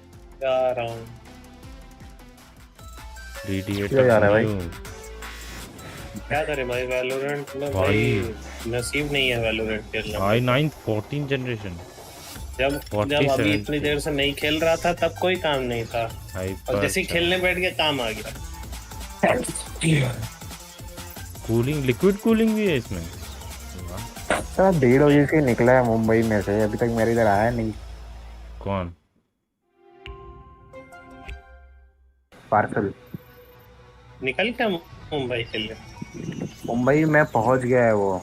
S11: क्या करे भाई, Valorant में भाई नसीब नहीं है Valorant खेलना.
S1: भाई 9th 14 जनरेशन
S11: जब अभी इतनी देर से नहीं खेल रहा था तब कोई काम नहीं था, और जैसे खेलने बैठ गया काम आ गया.
S1: कूलिंग, लिक्विड कूलिंग भी है इसमें.
S2: सर 1:30 बजे से निकला है मुंबई में से, अभी तक मेरे इधर आया नहीं.
S1: कौन?
S2: पार्सल
S11: निकल क्या मुंबई के लिए?
S2: मुंबई में पहुंच गया है वो.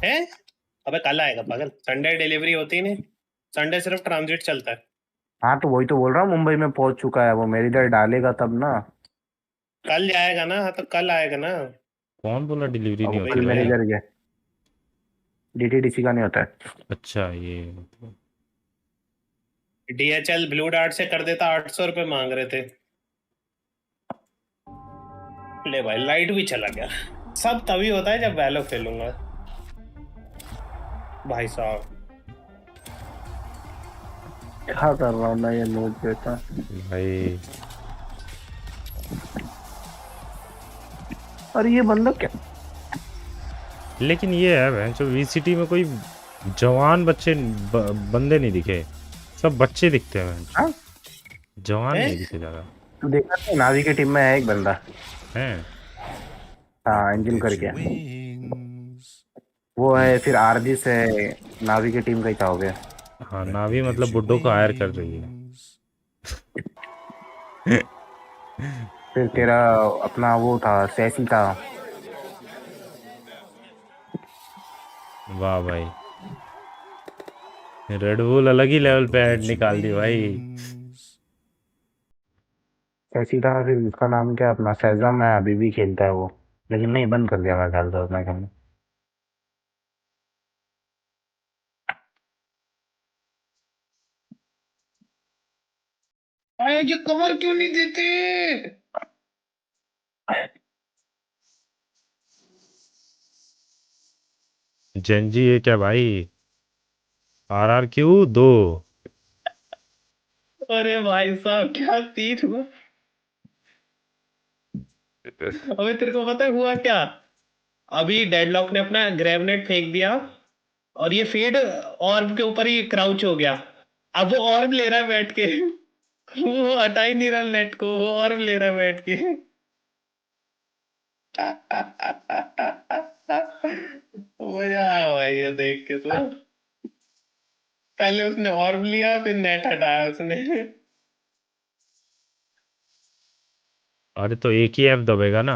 S11: है? अबे कल आएगा पागल. संडे डिलीवरी होती नहीं, संडे सिर्फ ट्रांजिट चलता है.
S2: हाँ तो वही तो बोल रहा हूँ, मुंबई में पहुंच चुका है वो. मेरे इधर डालेगा तब ना.
S11: कल जाएगा ना. हाँ तो कल आएगा ना.
S1: कौन बोला डिलीवरी नहीं होती?
S2: मेरे इधर गया. डीटीडीसी का नहीं होता है.
S1: अच्छा, ये
S11: डीएचएल ब्लू डार्ट से कर देता. 800 रुपए मांग रहे थे. ले भाई लाइट भी चला गया. सब तभी होता है जब वैलो खेलूंगा भाई साहब.
S2: क्या कर रहा हूँ मैं ये नोट देता
S1: भाई.
S2: और ये बंदा क्या,
S1: लेकिन ये है भैंचो वीसीटी में कोई जवान बच्चे बंदे नहीं दिखे, सब बच्चे दिखते हैं भैंचो।
S2: हाँ?
S1: जवान नहीं दिखे ज्यादा।
S2: तू देखा था नावी के टीम में है एक बंदा
S1: है?
S2: हाँ इंजन करके, वो है फिर आरजी से नावी की टीम का ही हो गया।
S1: हाँ नावी मतलब बुड्ढों को हायर कर रही है।
S2: फिर तेरा अपना वो था सैसी था।
S1: वाह भाई, रेड बुल अलग ही लेवल पे ऐड निकाल दी भाई।
S2: सैसी था, फिर उसका नाम क्या अपना सैजम है, अभी भी खेलता है वो, लेकिन नहीं बंद कर दिया मैं ख्याल से उसने खेलना।
S11: ये कवर क्यों नहीं देते?
S1: जेंजी ये क्या भाई, RRQ 2।
S11: अरे भाई साहब क्या तीर हुआ। अबे तेरे को पता है हुआ क्या? अभी डेडलॉक ने अपना ग्रेवनेट फेंक दिया और ये फेड ऑर्ब के ऊपर ही क्राउच हो गया। अब वो ऑर्ब ले रहा है बैठ के। वो हटा ही नहीं रहा नेट को, वो ऑर्ब ले रहा है बैठ के। मजा आया भाई ये देख के। तो पहले उसने ऑर्ब लिया फिर नेट हटाया उसने।
S1: अरे तो एक ही ऐप दबेगा ना।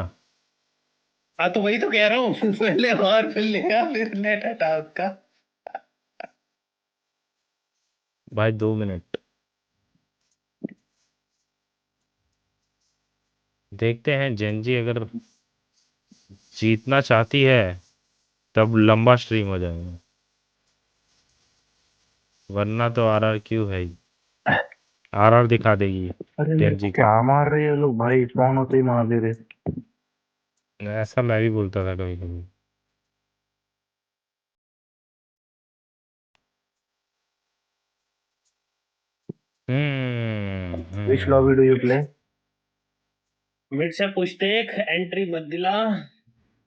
S11: हाँ तो वही तो कह रहा हूँ। पहले ऑर्ब लिया फिर नेट हटा उसका।
S1: भाई 2 मिनट देखते हैं। जेंजी अगर जीतना चाहती है तब लंबा स्ट्रीम हो जाएगा, वरना तो RRQ है ही, RR दिखा देगी
S2: अरे
S1: जेंजी को।
S2: क्या मार रहे हैं लोग भाई, स्पॉन होते ही मार दे रहे।
S1: ऐसा मैं भी बोलता था कभी कभी।
S2: Which lobby do you play?
S11: Mid से पूछते एक एंट्री मत दिला।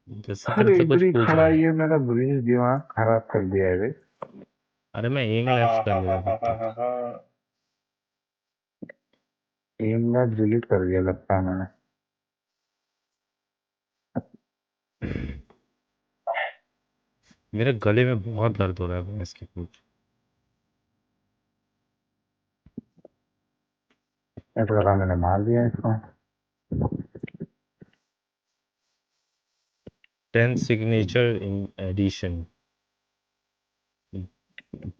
S1: जैसे तेरे
S2: अरे
S1: से कुछ
S2: इधर ही
S1: पूछ
S2: खड़ा
S1: रहा है।
S2: ये मेरा ब्रिज दिमाग खराब कर दिया है रे।
S1: अरे मैं एम लैप्स कर लिया था।
S2: एम लैब डिलीट कर दिया लगता है मैंने।
S1: मेरे गले में बहुत दर्द हो रहा है इसकी पूछ।
S2: ऐसा लगा मैंने मार दिया इसको।
S1: 10 signature in edition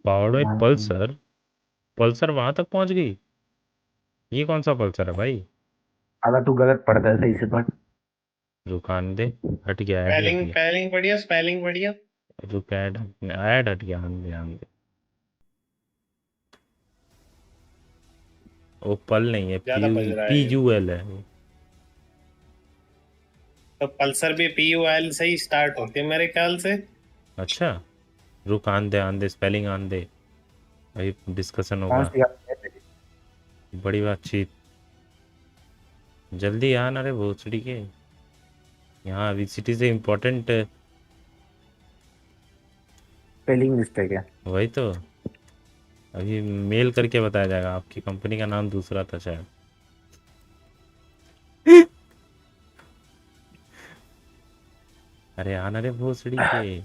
S1: powered by Pulsar. Pulsar वहां तक पहुंच गई? ये कौन सा पल्सर है भाई?
S2: अगर तू गलत पढ़ता है सही से पढ़।
S1: रुकान दे, हट गया ऐड लग
S11: स्पेलिंग
S1: गया।
S11: स्पेलिंग बढ़िया, स्पेलिंग बढ़िया।
S1: रुक ऐड हट गया। ध्यान दे, वो पल नहीं है,
S11: ज्यादा बज रहा है।
S1: PUL है।
S11: तो पल्सर भी PUL से ही स्टार्ट होती है मेरे ख्याल से।
S1: अच्छा रुक आन दे स्पेलिंग आन दे भाई, डिस्कशन होगा। बड़ी बातचीत जल्दी आन। अरे भोसड़ी के यहाँ VCT से इम्पोर्टेंट
S2: स्पेलिंग मिस्टेक है।
S1: वही तो अभी मेल करके बताया जाएगा। आपकी कंपनी का नाम दूसरा था शायद। अरे आना रे भोसड़ी के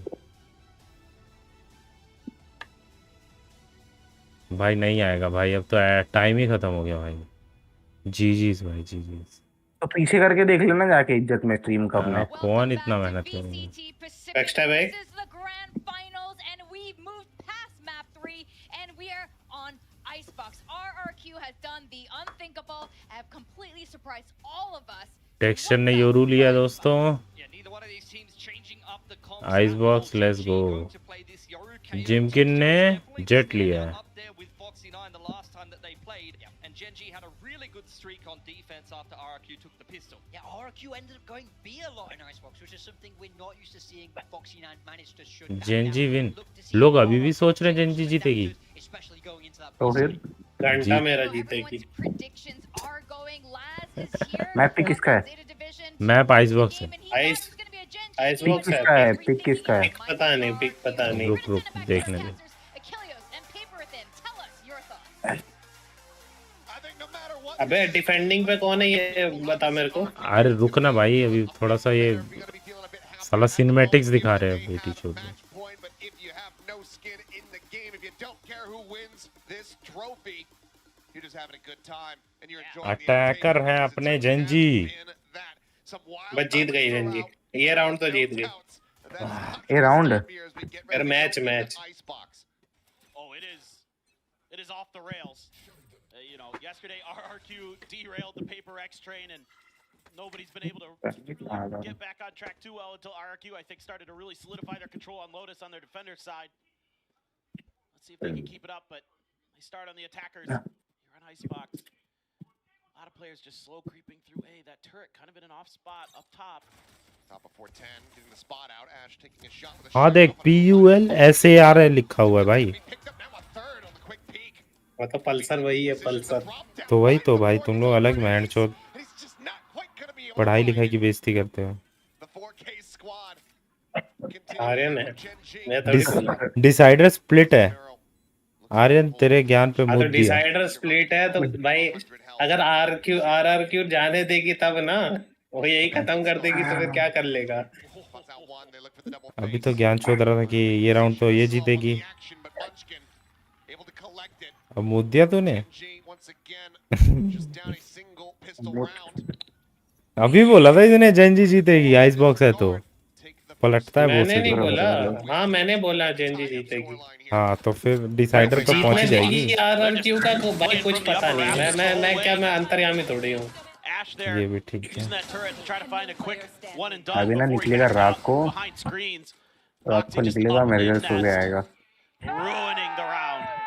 S1: भाई। नहीं आएगा भाई, अब तो टाइम ही खत्म हो गया भाई। जी भाई जी।
S2: तो पीछे करके देख लेना जाके इज्जत में स्ट्रीम का अपने।
S1: कौन इतना मेहनत करेंगे।
S11: एक्स्ट्रा बैग
S1: टेक्सचर ने योरू लिया दोस्तों। Ice box let's go. जिमकिन ने जेट लिया है।
S7: GENG had a really good streak on defense after RRQ took the pistol.
S8: Yeah, RRQ ended up going B a lot in Icebox, which is something we're not used to seeing, but Foxy9 managed to shut that
S1: GENG
S8: down.
S1: Win. लोग अभी भी सोच रहे हैं GENG जीतेगी।
S2: तो फिर
S11: घंटा मेरा जीतेगी।
S2: मैप पे किसका है?
S1: मैप आइस बॉक्स है।
S11: आइस
S2: पिक
S11: बॉक्स
S2: किसका है? पिक किसका है?
S11: पता नहीं, पिक पता नहीं।
S1: रुक देखने दे।
S11: अबे डिफेंडिंग पे कौन है ये बता मेरे को।
S1: अरे रुक ना भाई, अभी थोड़ा सा ये साला सिनेमैटिक्स दिखा रहे हैं बेटी छोड़ दे। अटैकर है अपने जेंजी।
S11: बस जीत गई जेंजी, ये राउंड तो जीत गई।
S2: ये राउंड
S11: यार match
S3: It is off the rails. You know, yesterday RRQ derailed the Paper X train, and nobody's been able to get back on track too well until RRQ, I think, started to really solidify their control on Lotus on their defender's side. Let's see if they can keep it up, but they start on the attackers. You're on Icebox. A lot of players just slow creeping through A. That turret kind of in an off spot up top. Top of 410, getting the spot out. Ash taking a shot with a
S1: हाँ देख PUL SARL लिखा हुआ है भाई।
S11: वो तो Pulsar वही है, पल्सर।
S1: तो वही तो भाई, तुम लोग अलग महंड चोद पढ़ाई लिखाई की बेइज्जती करते हो।
S11: आर्यन है, मैं थोड़ी बोला।
S1: डिसाइडर स्प्लिट है आर्यन, तेरे ज्ञान पे मुद्दा।
S11: डिसाइडर स्प्लिट है तो भाई अगर RRQ जाने देगी तब ना, वो यही खत्म कर देगी तो फिर क्या कर लेगा।
S1: अभी तो ज्ञान चोद रहा था कि ये राउंड तो ये जीतेगी, अब मुद्दा दिया तूने। अभी बोला था इसने जेंजी जीतेगी, आइस बॉक्स है तो पलटता है।
S11: मैंने नहीं बोला, हाँ मैंने बोला जेंजी जीतेगी।
S1: हाँ तो फिर डिसाइडर तो पहुंच ही जाएगी।
S11: RRQ का को भाई कुछ पता नहीं, मैं अंतर्यामी थोड़ी हूँ।
S1: ये भी ठीक है।
S2: अभी ना निकलेगा रात को निकलेगा, मेरे घर सुबह आएगा।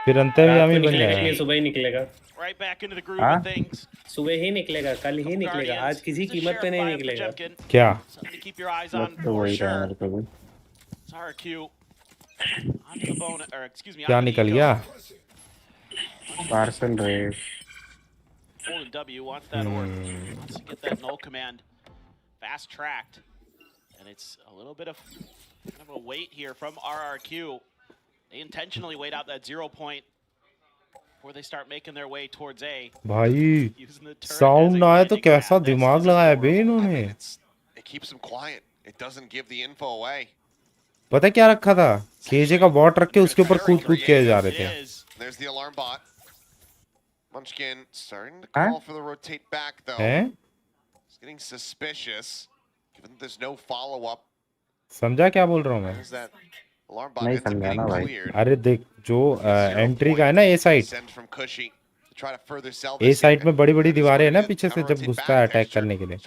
S1: फिर अंतर्यामी बन जाएगा।
S11: सुबह ही निकलेगा, सुबह ही निकलेगा, कल ही निकलेगा, आज किसी कीमत पे नहीं निकलेगा।
S1: क्या
S2: तो वही रहा मेरे को भी।
S1: क्या निकल गया?
S2: Parcel race.
S3: W wants that orb, wants to get that null command fast tracked, and it's a little bit of kind of a wait here from RRQ. They intentionally wait out that 0 point before they start making their way towards A.
S1: भाई sound आया तो कैसा दिमाग लगाया बे इन्होंने।
S4: It keeps them quiet. It doesn't give the info away.
S1: पता क्या रखा था? केजे का बॉट रख के उसके ऊपर कूद के जा रहे थे।
S4: There's the alarm bot. Munchkin starting to call for the rotate back though. It's getting suspicious given that there's no follow-up.
S1: समझा क्या बोल रहा हूँ मैं?
S2: नहीं समझा ना भाई।
S1: अरे देख जो एंट्री का है ना ए साइड में बड़ी बड़ी दीवारें है ना पीछे से, जब घुसता है अटैक करने के लिए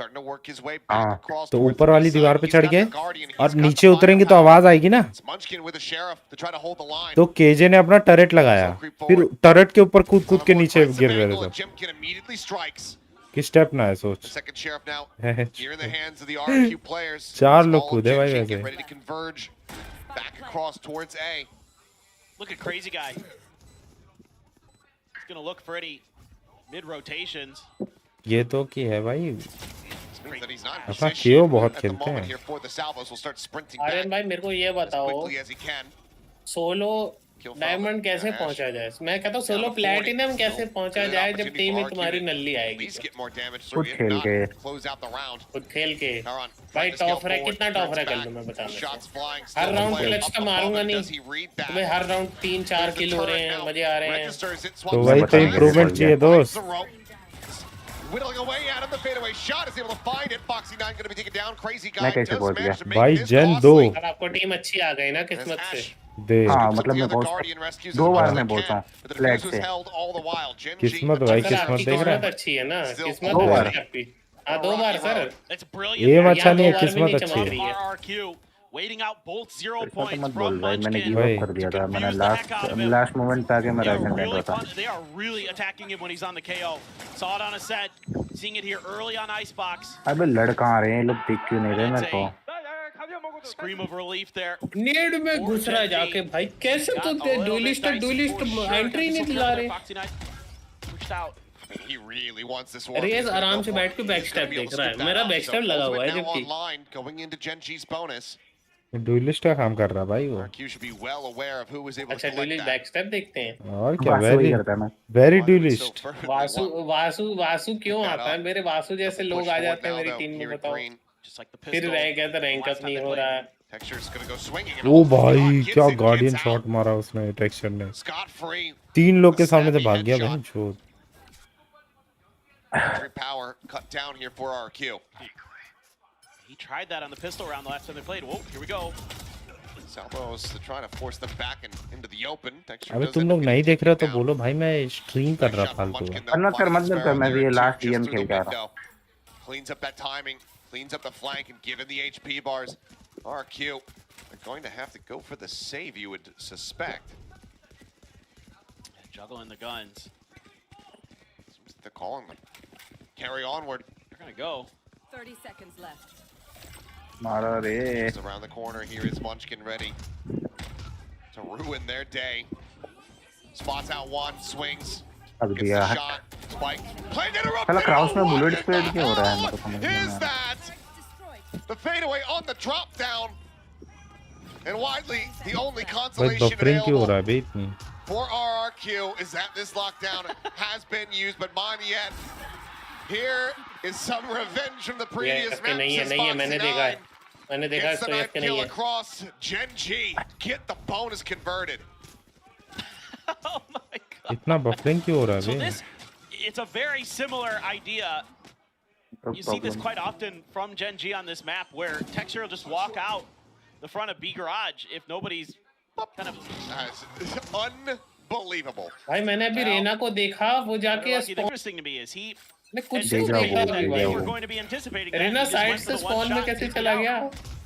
S1: तो ऊपर वाली दीवार पे चढ़ गए और नीचे उतरेंगे तो आवाज आएगी ना। तो केजे ने अपना टरेट लगाया, फिर टरेट के ऊपर कूद के नीचे गिर रहे थे सब। किस स्टेप ना है सोच। 4 लोग कूदे भाई वैसे।
S4: Back across towards A.
S3: Look at Crazy Guy. He's gonna look for any mid rotations.
S1: ये तो की है भाई, अपना केओ बहुत खेलते हैं।
S11: आर्यन भाई मेरे को ये बताओ, सोलो डायमंड कैसे पहुंचा जाए? मैं कहता हूँ सोलो प्लैटिनम कैसे पहुंचा जाए जब टीम में तुम्हारी नल्ली आएगी।
S2: खुद
S11: खेल के भाई टॉप रैक कितना टॉप रैक कर लूं मैं बता। हर राउंड क्लच तो मारूंगा नहीं तो भाई हर राउंड 3-4 किल हो रहे हैं, मजे आ रहे हैं।
S1: तो वही तो इम्प्रूवमेंट चाहिए दोस्त।
S2: मैं कैसे पहुंच गया
S1: भाई जेन 2
S11: आपको टीम अच्छी आ गई ना किस्मत से।
S2: हाँ मतलब मैं 2 बार मैं बोलता हूँ फ्लैट से।
S1: किस्मत भाई किस्मत देख रहा है।
S11: अच्छी है ना किस्मत 2 बार। हाँ 2 बार सर।
S1: एम अच्छा नहीं है, किस्मत अच्छी है।
S3: Waiting out both 0 points
S2: मत
S3: from
S2: बोल भाई, मैंने
S3: Munchkin.
S2: गिव अप कर दिया था। मैंने लास्ट मोमेंट पे आके मैं राइजन डेड हुआ था।
S3: They are really attacking him when he's on the KO. Saw it on a set, seeing it here early on Icebox.
S2: अबे लड़ कहाँ रहे हैं लोग, दिख क्यों नहीं रहे मेरे को?
S3: Scream of relief there.
S11: नेड में घुस रहा जाके भाई, कैसे तो डुलिस्ट एंट्री नहीं दिला रहे।
S3: Pushed out.
S4: He really wants this one.
S11: अरे ये आराम से बैठ के बैक स्टेप देख रहा है. मेरा बैक स्टेप लगा हुआ है जबकि.
S4: Online going into GenG's bonus.
S1: Duellist का काम कर रहा भाई वो.
S4: RRQ should be well aware of who was able to
S11: अच्छा
S4: collect
S11: duellist
S4: that.
S11: Back step देखते हैं.
S1: और क्या वेरी डुएलिस्ट.
S11: वासु क्यों आता है? मेरे वासु जैसे लोग आ जाते हैं मेरी टीम में, बताओ. फिर रैंक है तो रैंक अप नहीं हो रहा है.
S1: ओ भाई क्या गार्डियन शॉट मारा उसने टेक्सचर ने. 3 लोग के सामने से भाग गया भाई छोड़.
S4: Power cut down here for RRQ.
S3: He tried that on the pistol round the last time they played. Whoa, here we go.
S4: Salvo's trying to force them back into the open.
S1: अबे तुम लोग नहीं देख रहे हो तो बोलो भाई, मैं स्ट्रीम कर रहा फालतू.
S2: मत कर मैं ये लास्ट गेम खेल रहा था.
S4: Cleans up that timing, cleans up the flank, and given the HP bars, RRQ are going to have to go for the save, you would suspect.
S3: Juggling the guns.
S4: They're calling them. Carry onward.
S3: They're gonna go.
S5: 30 seconds left.
S2: मारा रे.
S4: Around the corner here is Munchkin ready to ruin their day. Spots out one, swings. Gets the shot. Spike. Played interrupted.
S2: साला crows में bullet speed क्यों हो रहा है?
S4: Is that the fadeaway on the drop down? And widely the only consolation available for RRQ is that this lockdown has been used, but Monyet, here is some revenge from the previous match.
S11: मैंने देखा
S4: Gets the knife kill across GenG. Get the bonus converted.
S3: Oh my god.
S1: इतना buffering क्यों हो रहा है?
S3: So this, it's a very similar idea. You see this quite often from GenG on this map, where Texture will just walk out the front of B garage if nobody's kind of
S4: unbelievable.
S11: भाई मैंने अभी रेना को देखा, वो जाके
S3: the interesting to me is he
S11: मैं कुछ
S3: they were going to be anticipating that.
S11: रेना साइड से स्पॉन में कैसे चला गया?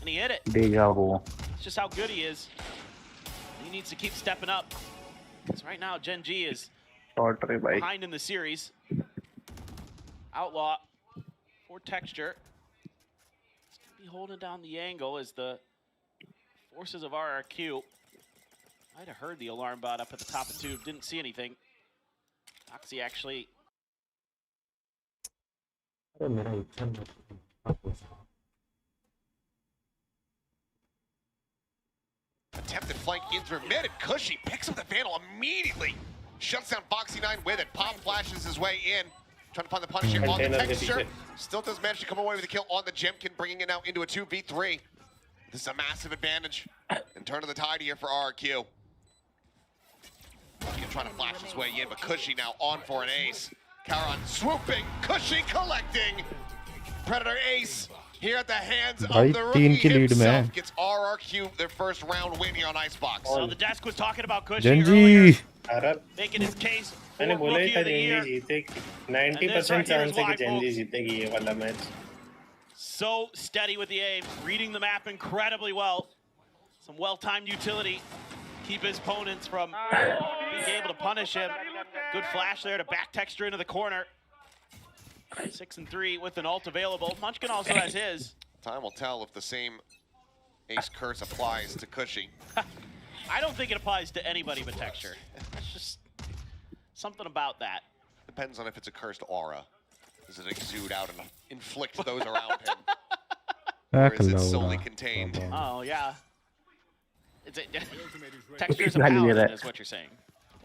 S3: And he hit it. It's just how good he is. He needs to keep stepping up. Because right now GenG is behind in the series. Outlaw for Texture. It's going to be holding down the angle as the forces of RRQ. Might have heard the alarm bot up at the top of tube. Didn't see anything. Oxy actually.
S4: Attempted flank in through mid, and Cushy picks up the Vandal immediately. Shuts down Foxy9 with it. Pop flashes his way in. Trying to find the punish here on the Texture. Still does manage to come away with a kill on the Gemkin, bringing it now into a 2v3. This is a massive advantage. And turn of the tide here for RRQ. Munchkin trying to flash his way in, but Cushy now on for an ace. Karan swooping, Cushy collecting. Predator ace here at the hands of the rookie himself. Gets RRQ their first round win here on Icebox.
S3: So the desk was talking about Cushy earlier, making his case for
S11: मैंने बोला ही
S3: rookie
S11: था
S3: of the year.
S11: जीतेगी. 90% chance है कि Gen Z जीतेगी ये वाला match.
S3: So steady with the aim, reading the map incredibly well. Some well-timed utility. Keep his opponents from being able to punish him. Good flash there to back Texture into the corner. 6 and 3 with an ult available. Munchkin also has his.
S4: Time will tell if the same ace curse applies to Cushy.
S3: I don't think it applies to anybody but Texture. It's just something about that.
S4: Depends on if it's a cursed aura. Does it exude out and inflict those around him? Or is it solely contained?
S3: Oh, yeah. Texture's a paladin is what you're saying.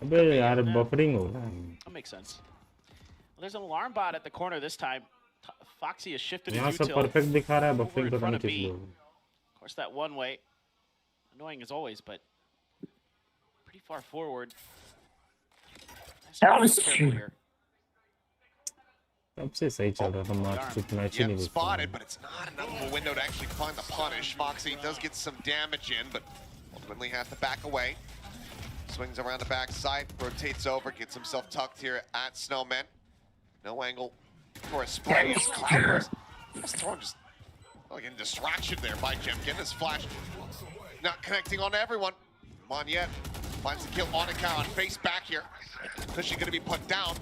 S1: अबे यार buffering हो रहा है.
S3: That makes sense. Well, there's an alarm bot at the corner this time. Foxy has shifted his
S1: यहाँ सब
S3: util
S1: perfect दिखा रहा है,
S3: over
S1: बफरिंग
S3: in
S1: पता
S3: front
S1: नहीं
S3: of
S1: किस
S3: B.
S1: लोग.
S3: Of course, that one way, annoying as always, but pretty far forward.
S1: सबसे सही चल रहा था मैच, कुछ मैच ही नहीं देखा.
S4: Spotted, but it's not enough of a window to actually find the punish. Foxy does get some damage in, but ultimately has to back away. Swings around the backside, rotates over, gets himself tucked here at Snowman. No angle for a spray. Cloudburst. That's throwing just like a distraction there by Gemkin. This flash not connecting on everyone. Monyet finds the kill on a count. Face back here. Cushy going to be put down.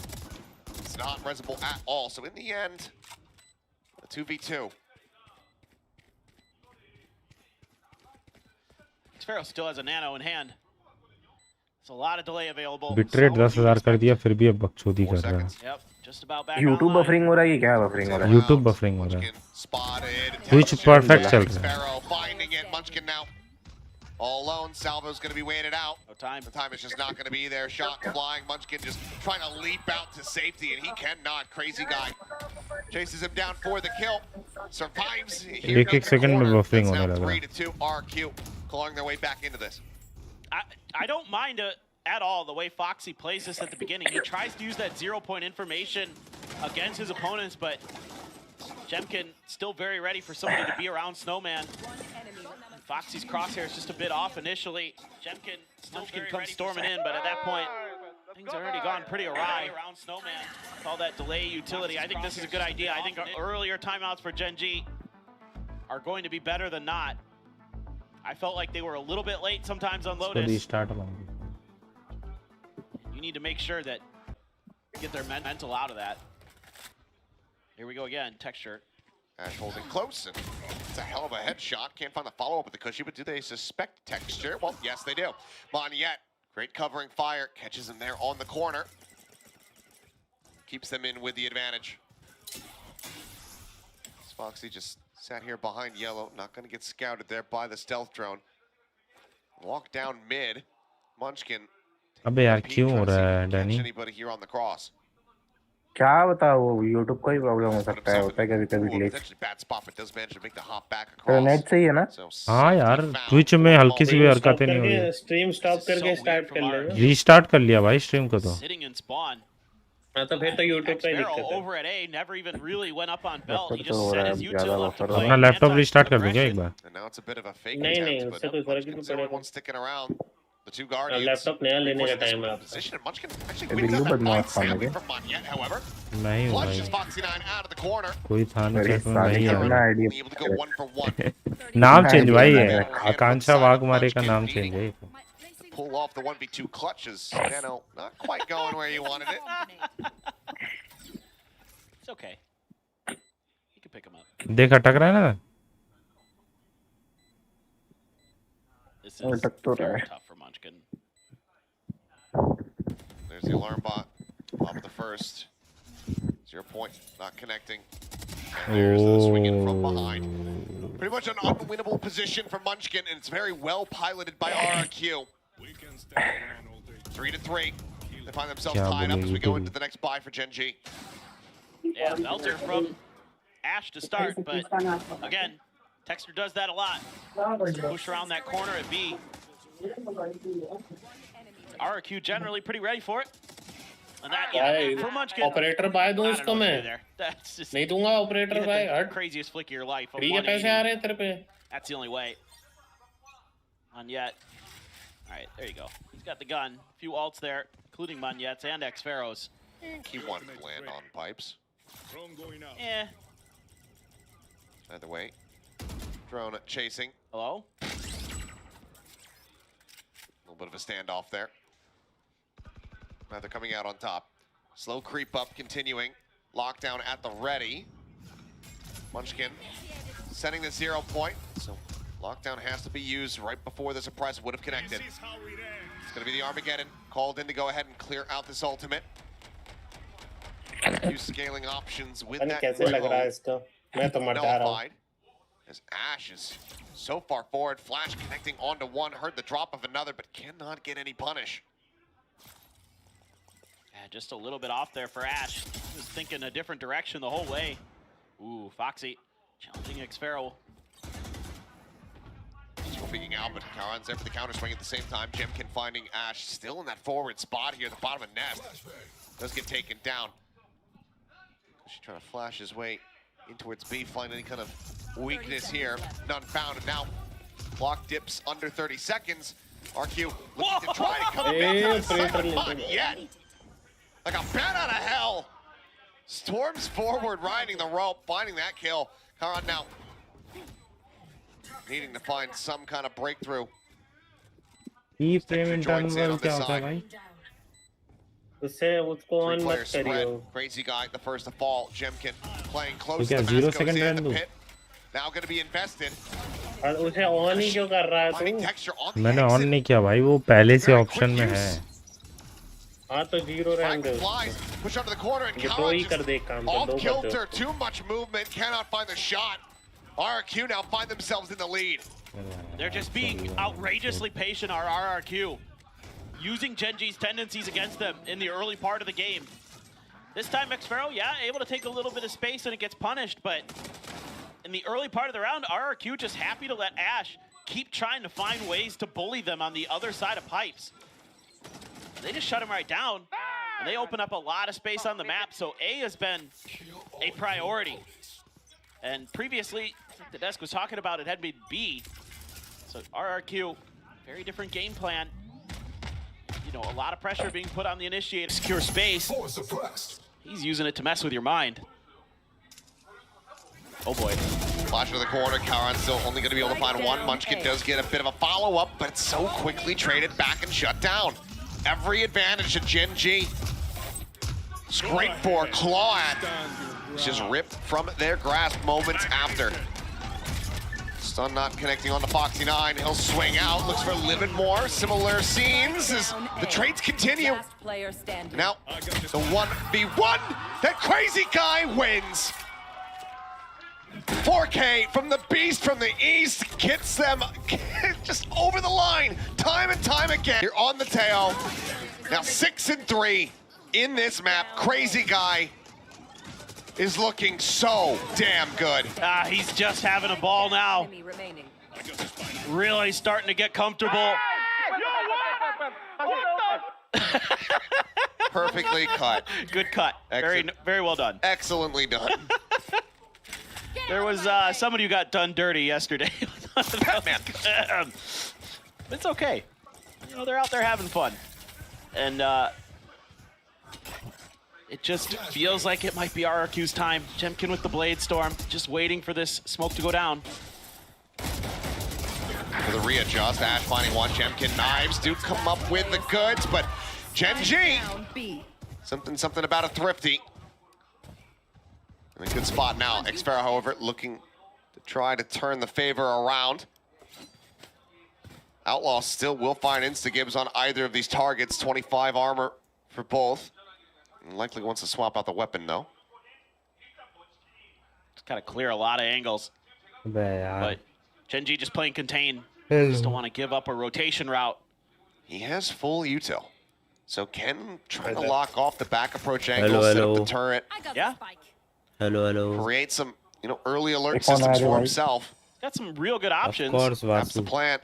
S4: It's not resible at all. So in the end, a 2v2.
S3: Sparrow still has a nano in hand. There's a lot of delay available.
S1: Bitrate 10,000 कर दिया फिर भी अब बकचोदी कर रहा है.
S3: Yep, just about back
S2: YouTube
S3: online.
S2: Buffering हो रहा है क्या बफरिंग हो रहा है
S1: YouTube बफरिंग हो रहा है
S4: Spotted.
S1: Twitch perfect चल रहा है
S4: Sparrow finding it. Munchkin now all alone. Salvo's going to be weighing it out.
S3: No time.
S4: The time is just not going to be there. Shot flying. Munchkin just trying to leap out to safety, and he cannot. Crazy guy chases him down for the kill. Survives.
S1: एक second में buffering होने लगा
S4: 3-2 RRQ clawing their way back into this.
S3: I don't mind at all the way Foxy plays this at the beginning. He tries to use that 0-point information against his opponents, but Jemkin still very ready for somebody to be around Snowman. Foxy's crosshair is just a bit off initially. Munchkin comes storming in, but at that point, things are already gone pretty awry around Snowman. All that delay utility. I think this is a good idea. I think earlier timeouts for Gen G are going to be better than not. I felt like they were a little bit late sometimes on Lotus. You need to make sure that you get their mental out of that. Here we go again, Texture.
S4: Ash holding close, and it's a hell of a headshot. Can't find the follow-up with the cushy, but do they suspect Texture? Well, yes, they do. Monyet, great covering fire, catches him there on the corner. Keeps them in with the advantage. Foxy just sat here behind Yellow, not going to get scouted there by the stealth drone. Walk down mid. Munchkin.
S1: अबे यार क्यों हो रहा है Danny?
S4: Anybody here on the cross?
S2: क्या बता वो YouTube का ही प्रॉब्लम हो सकता है होता है कभी-कभी glitch
S4: Bad spot, but does manage to make the hop back
S2: तो
S4: across.
S2: नेट सही है ना
S1: हाँ यार ट्विच में हल्की सी भी हरकतें नहीं हो रही
S11: स्ट्रीम स्टॉप करके स्टार्ट कर लेगा
S1: रीस्टार्ट कर लिया भाई स्ट्रीम को तो
S3: Sitting in spawn.
S11: हाँ तो फिर तो YouTube का ही दिक्कत है
S3: Over at A never even really went up on belt. He just set his util up to play.
S1: अपना लैपटॉप रीस्टार्ट कर दूंगा एक बार
S4: And now it's a bit of a fake
S11: नहीं
S4: attempt,
S11: नहीं
S4: but
S11: उससे कोई फर्क नहीं
S4: Munchkin's the
S11: पड़ेगा
S4: only one sticking around. The two guardians.
S11: Laptop नया लेने का टाइम है
S4: Position and Munchkin actually
S2: ये
S4: wins
S2: बिल्लू
S4: out that
S2: बदमाश
S4: fight
S2: खाने
S4: sadly
S2: के
S4: from Monyet, however.
S1: नहीं हूँ भाई
S4: Flushes Foxy 9 out of the corner.
S1: कोई था नहीं चैट में नहीं है
S2: अपना ID
S4: Able to go 1 for 1.
S1: नाम चेंज भाई है आकांक्षा वाघमारे का नाम चेंज है
S4: Pull off the 1v2 clutches. Nano not quite going where you wanted it.
S3: It's okay. You can pick him up.
S1: देख अटक रहा है ना
S3: This is very tough for Munchkin.
S4: There's the alarm bot. Top of the first. 0 point. Not connecting. And there's the swing in from behind. Pretty much an unwinnable position for Munchkin, and it's very well piloted by RRQ. 3-3. They find themselves tied up as we go into the next buy for Gen G.
S3: Yeah, Belter from Ash to start, but again, Texter does that a lot. Push around that corner at B. RRQ generally pretty ready for it. And that, yeah, for Munchkin.
S11: Operator buy दूं इसको मैं नहीं दूंगा operator buy हट
S3: Craziest flick of your life.
S11: Free के पैसे आ रहे हैं तेरे पे
S3: That's the only way. Monyet. Alright, there you go. He's got the gun. A few ults there, including Monyet's and X-Pharaohs.
S4: He wanted to land on pipes.
S3: Yeah.
S4: Either way. Drone chasing.
S3: Hello?
S4: A little bit of a standoff there. Now they're coming out on top. Slow creep up continuing. Lockdown at the ready. Munchkin setting the 0 point. So lockdown has to be used right before the suppress would have connected. It's going to be the Armageddon called in to go ahead and clear out this ultimate. Few scaling options with that. Nullified. As Ash is so far forward. Flash connecting onto one. Heard the drop of another, but cannot get any punish.
S3: Yeah, just a little bit off there for Ash. He was thinking a different direction the whole way. Ooh, Foxy challenging X-Pharaoh.
S4: Peeking out, but Karan's there for the counter swing at the same time. Jemkin finding Ash still in that forward spot here, the bottom of nest. Does get taken down. She's trying to flash his way in towards B, find any kind of weakness here. None found, and now clock dips under 30 seconds. RQ looking to try to come back yet. Like a bat out of hell. Storms forward, riding the rope, finding that kill. Karan now needing to find some kind of breakthrough.
S1: E frame interval क्या होता है भाई?
S11: उससे उसको on मत करियो.
S4: Crazy guy, the first to fall. Jemkin playing close
S1: to the mask, goes in the pit.
S4: Now going to be invested.
S11: और उसे ऑन ही क्यों कर रहा है तू?
S1: मैंने ऑन नहीं किया भाई, वो पहले से ऑप्शन में है.
S11: हाँ तो 0 रहने दो
S4: flies, push under the corner, and
S11: ये दो
S4: Karan
S11: ही कर दे एक काम तो
S4: off
S11: दो कर
S4: kilter,
S11: दो
S4: too much movement, cannot find the shot. RRQ now find themselves in the lead.
S3: They're just being outrageously patient, our RRQ. Using Genji's tendencies against them in the early part of the game. This time, Xpharaoh, yeah, able to take a little bit of space and it gets punished, but in the early part of the round, RRQ just happy to let Ash keep trying to find ways to bully them on the other side of pipes. They just shut him right down, and they open up a lot of space on the map, so A has been a priority. And previously, the desk was talking about it had been B. So RRQ, very different game plan. You know, a lot of pressure being put on the initiator. Secure space. He's using it to mess with your mind. Oh boy.
S4: Flash to the corner, Karan's still only going to be able to find one. Munchkin does get a bit of a follow-up, but it's so quickly traded back and shut down. Every advantage to Gen G. Scrape for claw at. It's just ripped from their grasp moments after. Stun not connecting on the Foxy 9. He'll swing out, looks for a little bit more. Similar scenes as the trades continue. Now, the 1v1. That crazy guy wins. 4K from the Beast from the East gets them just over the line time and time again. You're on the tail. Now 6-3 in this map. Crazy guy is looking so damn good.
S3: He's just having a ball now. Really starting to get comfortable.
S4: Perfectly cut.
S3: Good cut. Very well done.
S4: Excellently done.
S3: There was somebody who got done dirty yesterday. It's okay. You know, they're out there having fun. And it just feels like it might be RRQ's time. Jemkin with the Blade Storm, just waiting for this smoke to go down.
S4: For the readjust, Ash finding one. Jemkin knives do come up with the goods, but Gen G, something about a thrifty. In a good spot now. Xpharaoh, however, looking to try to turn the favor around. Outlaw still will find Insta-Gibbs on either of these targets. 25 armor for both. And likely wants to swap out the weapon, though.
S3: Just gotta clear a lot of angles. But Gen.G just playing contain. Just don't want to give up a rotation route.
S4: He has full util. So Ken trying to lock off the back approach angle, set up the turret.
S3: Yeah.
S1: Hello.
S4: Create some, early alert systems for himself.
S3: Got some real good options.
S1: Of course,
S4: That's the
S1: VASU.
S4: plan.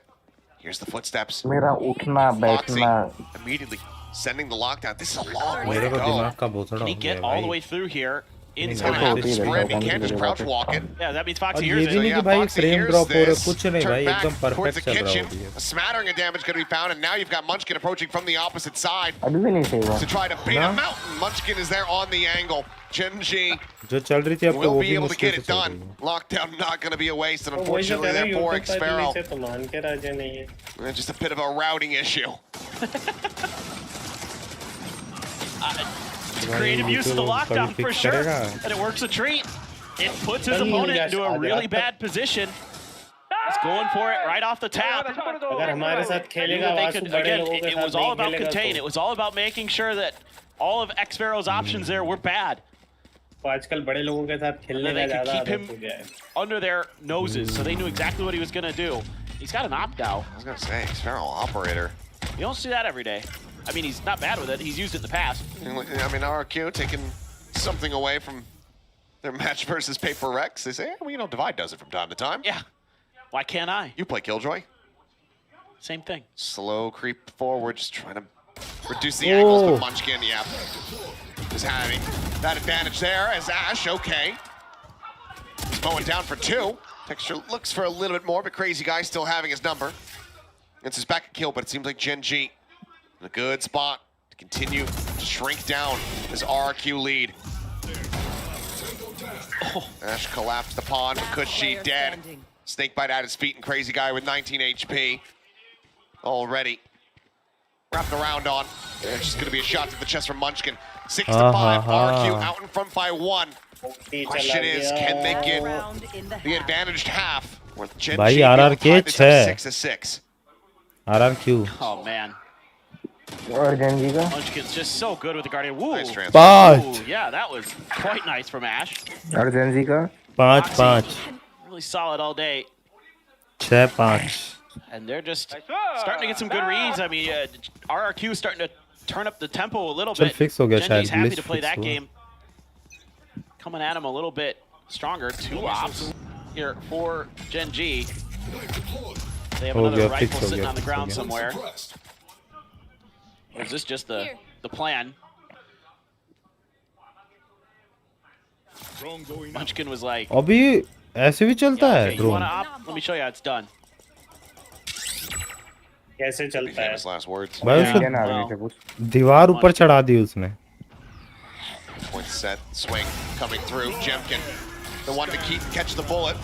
S4: Here's the footsteps.
S2: मेरा उठना बैठना
S4: Immediately sending the lockdown. This is a long way
S1: मेरे
S4: to
S1: को
S4: go.
S1: दिमाग का भूतड़ा
S3: Can he
S1: हो
S3: get
S1: गया
S3: all the
S1: भाई
S3: way through here in
S4: He's
S3: time?
S4: gonna have to sprint. He can't just crouch walk it.
S3: Yeah, that means
S1: और
S3: Foxy
S1: ये
S3: hears
S1: भी
S3: it.
S1: नहीं
S4: yeah,
S1: कि भाई
S4: Foxy
S1: फ्रेम
S4: hears
S1: ड्रॉप हो रहा
S4: this.
S1: कुछ नहीं
S4: Turn
S1: भाई
S4: back
S1: एकदम
S4: towards
S1: परफेक्ट
S4: the
S1: चल रहा
S4: kitchen.
S1: होती है
S4: A smattering of damage going to be found, and now you've got Munchkin approaching from the opposite side
S2: अभी भी नहीं सेवा
S4: to try to bait him out. Munchkin is there on the angle. Gen G
S1: जो चल रही थी अब तो
S4: will
S1: वो
S4: be
S1: भी
S4: able to
S1: मुश्किल
S4: get
S1: से
S4: it
S1: चल रही
S4: done.
S1: है
S4: Lockdown not going to be a waste, and
S11: तो वही जो
S4: unfortunately
S11: कह रहा
S4: there for
S11: यूट्यूब पर
S4: Xpharaoh.
S11: से तो मान के राजे नहीं है
S4: Just a bit of a routing issue.
S3: Creative use of the lockdown for sure. And it works a treat. It puts his opponent into a really bad position. He's going for it right off the tap.
S11: अगर हमारे साथ खेलेगा वासु बड़े
S3: Again,
S11: लोगों के
S3: it
S11: साथ
S3: was all
S11: नहीं
S3: about
S11: खेलेगा
S3: contain.
S11: तो
S3: It was all about making sure that all of Xpharaoh's options there were bad.
S11: तो आजकल बड़े लोगों के साथ खेलने
S3: And
S11: का
S3: they could
S11: ज़्यादा
S3: keep
S11: आदत हो
S3: him
S11: गया है
S3: under their noses, so they knew exactly what he was going to do. He's got an opt-out.
S4: I was going to say, Xpharaoh operator.
S3: You don't see that every day. I mean, he's not bad with it. He's used it in the past.
S4: I mean, RRQ taking something away from their match versus Paper Rex. They say, well, Divide does it from time to time.
S3: Yeah. Why can't I?
S4: You play Killjoy.
S3: Same thing.
S4: Slow creep forward, just trying to reduce the angles, but Munchkin, yeah, is having that advantage there as Ash, okay. He's mowing down for 2. Texture looks for a little bit more, but Crazy Guy still having his number. It's his back kill, but it seems like Gen G in a good spot to continue to shrink down his RRQ lead. Ash collapsed the pond, Kushi dead. Snakebite at his feet, and Crazy Guy with 19 HP. Already wrapped around on. There's just going to be a shot to the chest from Munchkin. 6-5, RRQ out in front by 1. Question is, can they get the advantaged half?
S1: भाई RRQ 6
S3: RRQ. Oh man.
S2: और Gen Z का
S3: Munchkin's just so good with the Guardian. Woo!
S4: Nice transfer.
S1: पाँच
S3: Ooh, yeah, that was quite nice from Ash.
S2: और Gen Z का
S1: पाँच
S3: Really solid all day.
S1: 6-5
S3: And they're just starting to get some good reads. I mean, RRQ is starting to turn up the tempo a little
S1: चल
S3: bit.
S1: fix हो गया
S3: Genji's
S1: शायद
S3: happy
S1: glitch
S3: to play
S1: fix
S3: that
S1: हुआ
S3: game. Coming at him a little bit stronger. 2 ops here for Genji. They have
S1: हो
S3: another
S1: गया
S3: rifle
S1: fix हो
S3: sitting
S1: गया
S3: on the
S1: fix हो
S3: ground
S1: गया
S3: somewhere. Or is this just the plan? Munchkin was like,
S1: अभी ऐसे भी चलता है
S3: okay, you
S1: drone
S3: want to op? Let me show you how it's done.
S11: कैसे चलता है?
S4: Famous last words.
S1: भाई उसको दीवार ऊपर चढ़ा दी उसने
S4: Point set, swing coming through. Jemkin, the one to catch the bullet.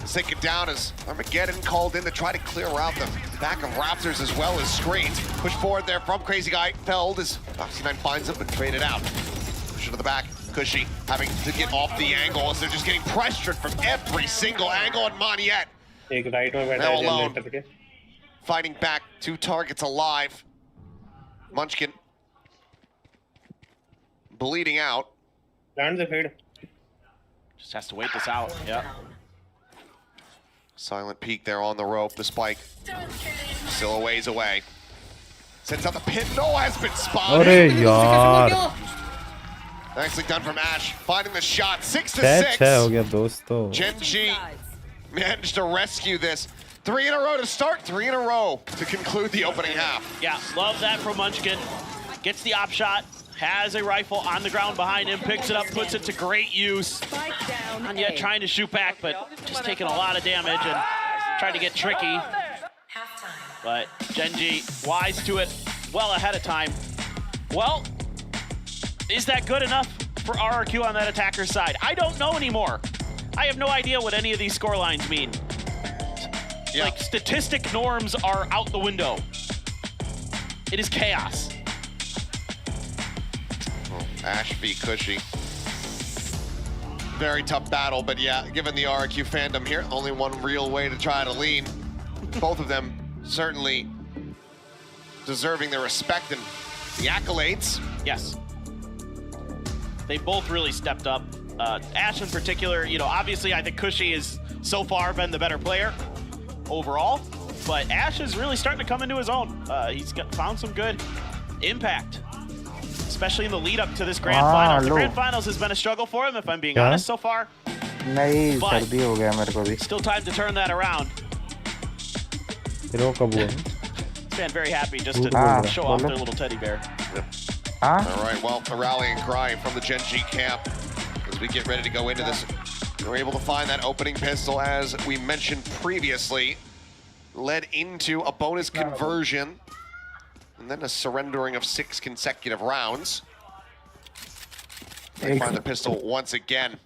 S4: Sink it down as Armageddon called in to try to clear out the back of Raptors as well as screens. Push forward there from Crazy Guy. Felled as Foxy9 finds him but traded out. Push it to the back. Cushy having to get off the angle as they're just getting pressured from every single angle. And Moniette
S11: एक right में बैठा
S4: now
S11: है
S4: alone,
S11: generator के
S4: fighting back. 2 targets alive. Munchkin bleeding out.
S11: Plant से fade
S3: Just has to wait this out. Yeah.
S4: Silent peek there on the rope. The spike still a ways away. Sends out the pin. No has been spotted.
S1: अरे यार
S4: Nicely done from Ash. Finding the shot. 6 to
S1: 6
S4: 6.
S1: हो गया दोस्तों
S4: Genji managed to rescue this. 3 in a row to start. 3 in a row to conclude the opening half.
S3: Yeah, love that from Munchkin. Gets the op shot. Has a rifle on the ground behind him. Picks it up, puts it to great use. Not yet trying to shoot back, but just taking a lot of damage and trying to get tricky. But Genji wise to it well ahead of time. Well, is that good enough for RRQ on that attacker's side? I don't know anymore. I have no idea what any of these score lines mean.
S4: Yeah.
S3: Like, statistic norms are out the window. It is chaos.
S4: Ash v. Cushy. Very tough battle, but yeah, given the RRQ fandom here, only one real way to try to lean. Both of them certainly deserving their respect and the accolades.
S3: Yes. They both really stepped up. Ash in particular, you know, obviously I think Cushy has so far been the better player overall, but Ash is really starting to come into his own. He's found some good impact, especially in the lead up to this grand finals. The grand finals has been a struggle for him, if I'm being honest, so far.
S2: नहीं
S3: But
S2: सर्दी हो गया मेरे को भी
S3: still time to turn that around.
S1: फिर वो कब हुआ
S3: Fan very happy just to show off their little teddy bear.
S4: All right, well, a rallying cry from the Genji camp as we get ready to go into this. We're able to find that opening pistol, as we mentioned previously, led into a bonus conversion and then a surrendering of 6 consecutive rounds. They find the pistol once again.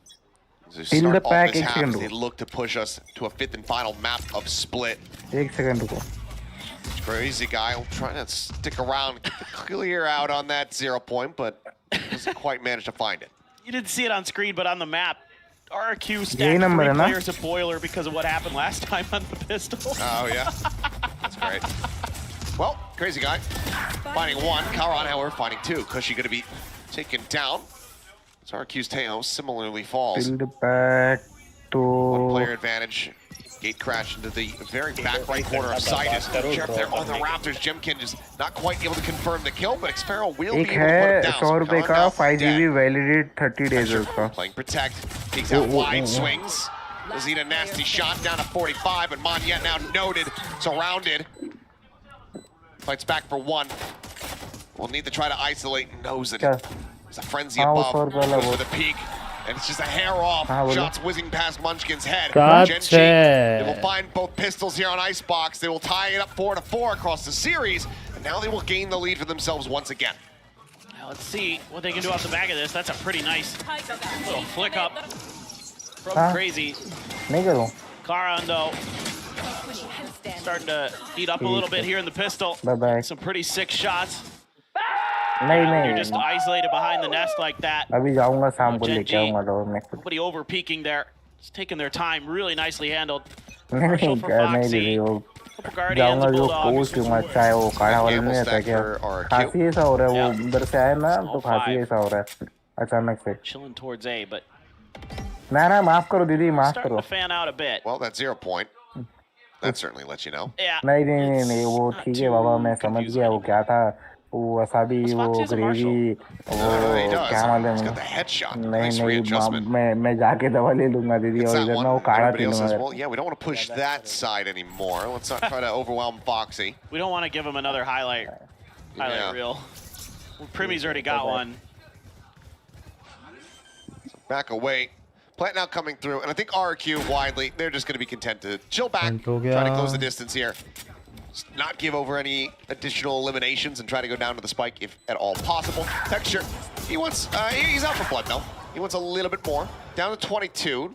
S4: As they start off this half, they look to push us to a 5th and final map of Split.
S2: 1 second रुको
S4: Crazy Guy trying to stick around, get the clear out on that 0 point, but doesn't quite manage to find it.
S3: You didn't see it on screen, but on the map, RRQ stacked 3 players at Boiler because of what happened last time on the pistol.
S4: Oh, yeah. That's great. Well, Crazy Guy finding 1. Karan, however, finding 2. Cushy going to be taken down. So RRQ's Teo similarly falls.
S2: back to
S4: 1 player advantage. Gate crash into the very back right corner of Sidus. Sheriff there on the Raptors. Jemkin is not quite able to confirm the kill, but Xpero will be able to put it down.
S2: $100 का 5GB validate 30 days उसका.
S4: Playing protect. Takes out wide swings. Lazita nasty shot down to 45, but Moniette now noted, surrounded. Fights back for 1. We'll need to try to isolate. Knows it. There's a frenzy above. Goes for the peak. And it's just a hair off. Shots whizzing past Munchkin's head. Genji, they will find both pistols here on Icebox. They will tie it up 4-4 across the series. And now they will gain the lead for themselves once again.
S3: Now let's see what they can do off the back of this. That's a pretty nice little flick up from Crazy.
S2: नहीं करूँ.
S3: Karan, though, starting to heat up a little bit here in the pistol.
S2: Bye-bye.
S3: Some pretty sick shots.
S2: नहीं
S3: You're just isolated behind the nest like that.
S2: अभी जाऊँगा शाम को लेके आऊँगा door में.
S3: Nobody over peeking there. Just taking their time. Really nicely handled.
S2: नहीं जाऊंगा जो कोच क्यों अच्छा है वो काढ़ा वाला नहीं रहता क्या खांसी ऐसा हो रहा है वो उधर से आया ना तो खांसी ऐसा हो रहा है अचानक से
S3: Chilling towards A, but
S2: ना माफ करो दीदी माफ
S3: starting
S2: करो
S3: to fan out a bit.
S4: Well, that 0 point. That certainly lets you know.
S3: Yeah.
S2: नहीं वो ठीक है बाबा मैं समझ गया वो क्या था वो वसाबी वो ग्रेवी वो क्या मालूम नहीं मैं जाके दवा ले लूंगा दीदी और इधर ना वो काढ़ा पी लूंगा
S4: Well, yeah, we don't want to push that side anymore. Let's not try to overwhelm Foxy.
S3: We don't want to give him another highlight reel. Well, Primmy's already got one.
S4: So back away. Plant now coming through, and I think RRQ widely, they're just going to be content to chill back, try to close the distance here. Just not give over any additional eliminations and try to go down to the spike if at all possible. Texture, he wants, he's out for blood though. He wants a little bit more. Down to 22.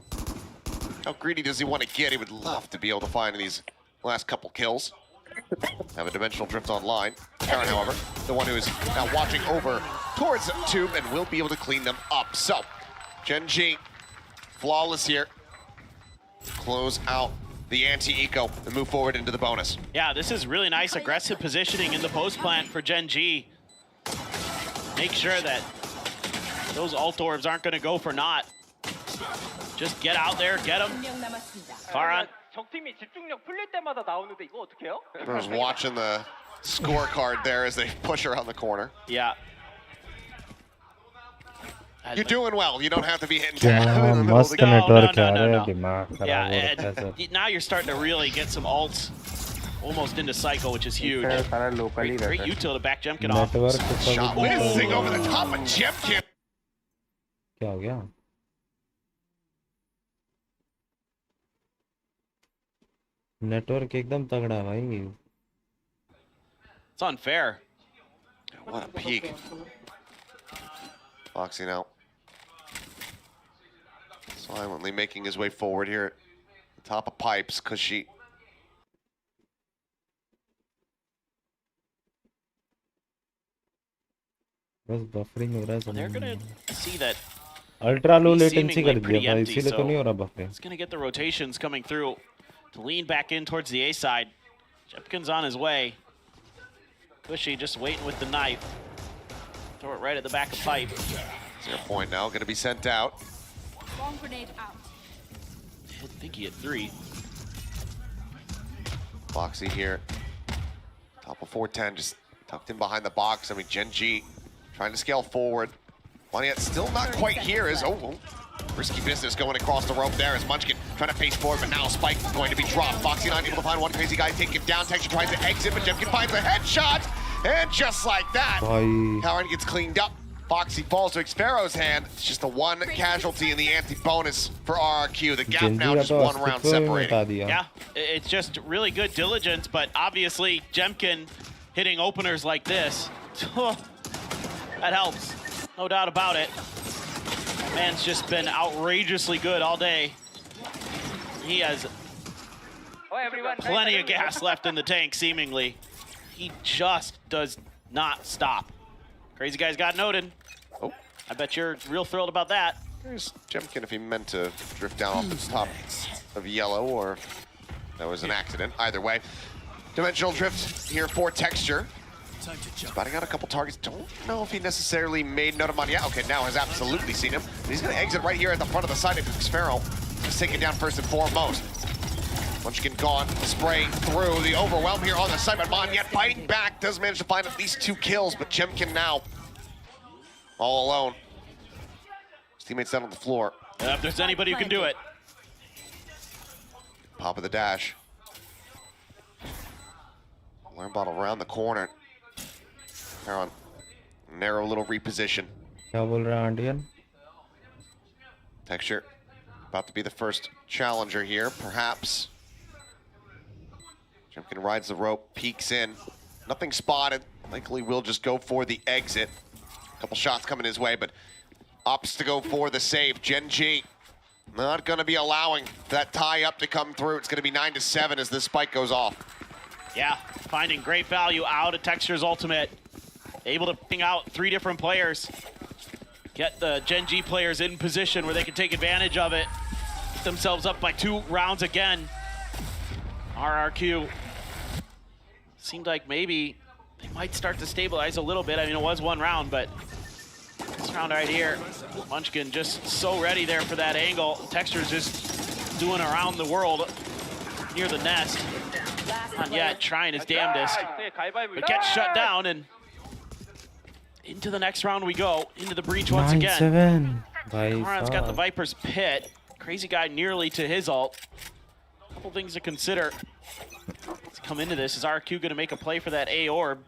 S4: How greedy does he want to get? He would love to be able to find these last couple kills. Have a dimensional drift online. Karen, however, the one who is now watching over towards Tube and will be able to clean them up. So, GENG, flawless here. Close out the anti-eco and move forward into the bonus.
S3: Yeah, this is really nice aggressive positioning in the post plant for GENG. Make sure that those ult orbs aren't going to go for naught. Just get out there, get them. Farhan.
S4: I was watching the scorecard there as they push around the corner.
S3: Yeah.
S4: You're doing well. You don't have to be hitting tab in the middle of the game.
S3: Yeah, and now you're starting to really get some ults almost into cycle, which is huge. Great util to back Jemkin off.
S4: Shot whizzing over the top of Jemkin.
S1: क्या हो गया? Network एकदम तगड़ा है भाई.
S3: It's unfair.
S4: What a peek. Foxy now silently making his way forward here at the top of pipes, Cushy.
S1: बस buffering हो रहा है.
S3: They're gonna see that
S1: ultra low latency कर दिया भाई, इसीलिए तो नहीं हो रहा buffering.
S3: It's gonna get the rotations coming through to lean back in towards the A side. Jepkin's on his way. Cushy just waiting with the knife. Throw it right at the back of pipe.
S4: 0 point now, gonna be sent out.
S5: Bomb grenade out.
S3: I think he hit 3.
S4: Foxy here. Top of 410, just tucked in behind the box. I mean, GENG trying to scale forward. One yet still not quite here is, risky business going across the rope there as Munchkin trying to face forward, but now Spike is going to be dropped. Foxy not able to find one crazy guy, take him down. Texture tries to exit, but Jemkin finds a headshot. And just like that, Karen gets cleaned up. Foxy falls to Xfero's hand. It's just the one casualty in the anti-bonus for RRQ. The gap now just one round separating.
S3: Yeah, it's just really good diligence, but obviously Jemkin hitting openers like this, that helps. No doubt about it. Man's just been outrageously good all day. He has plenty of gas left in the tank, seemingly. He just does not stop. Crazy guy's got noted.
S4: Oh,
S3: I bet you're real thrilled about that.
S4: There's Jemkin if he meant to drift down off the top of yellow or if that was an accident. Either way, dimensional drift here for Texture. Spotting out a couple targets. Don't know if he necessarily made note of money. Yeah, okay, now has absolutely seen him. He's going to exit right here at the front of the side of Xfero. Just taking down first and foremost. Munchkin gone, spray through the overwhelm here on the side, but Mon yet fighting back. Does manage to find at least 2 kills, but Jemkin now all alone. His teammates down on the floor.
S3: If there's anybody who can do it.
S4: Pop of the dash. Alarm bottle around the corner. Heron, narrow little reposition.
S1: क्या बोल रहा है आंटियन?
S4: Texture about to be the first challenger here, perhaps. Jemkin rides the rope, peeks in. Nothing spotted. Likely will just go for the exit. A couple shots coming his way, but opts to go for the save. GENG not going to be allowing that tie up to come through. It's going to be 9-7 as this spike goes off.
S3: Yeah, finding great value out of Texture's ultimate. Able to ping out 3 different players. Get the GENG players in position where they can take advantage of it. Get themselves up by 2 rounds again. RRQ seemed like maybe they might start to stabilize a little bit. I mean, it was one round, but this round right here, Munchkin just so ready there for that angle. Texture's just doing around the world near the nest. Not yet, trying his damnedest, but gets shut down, and into the next round we go, into the breach once again. Karan's got the Viper's pit. Crazy guy nearly to his ult. Couple things to consider. Let's come into this. Is RRQ gonna make a play for that A orb?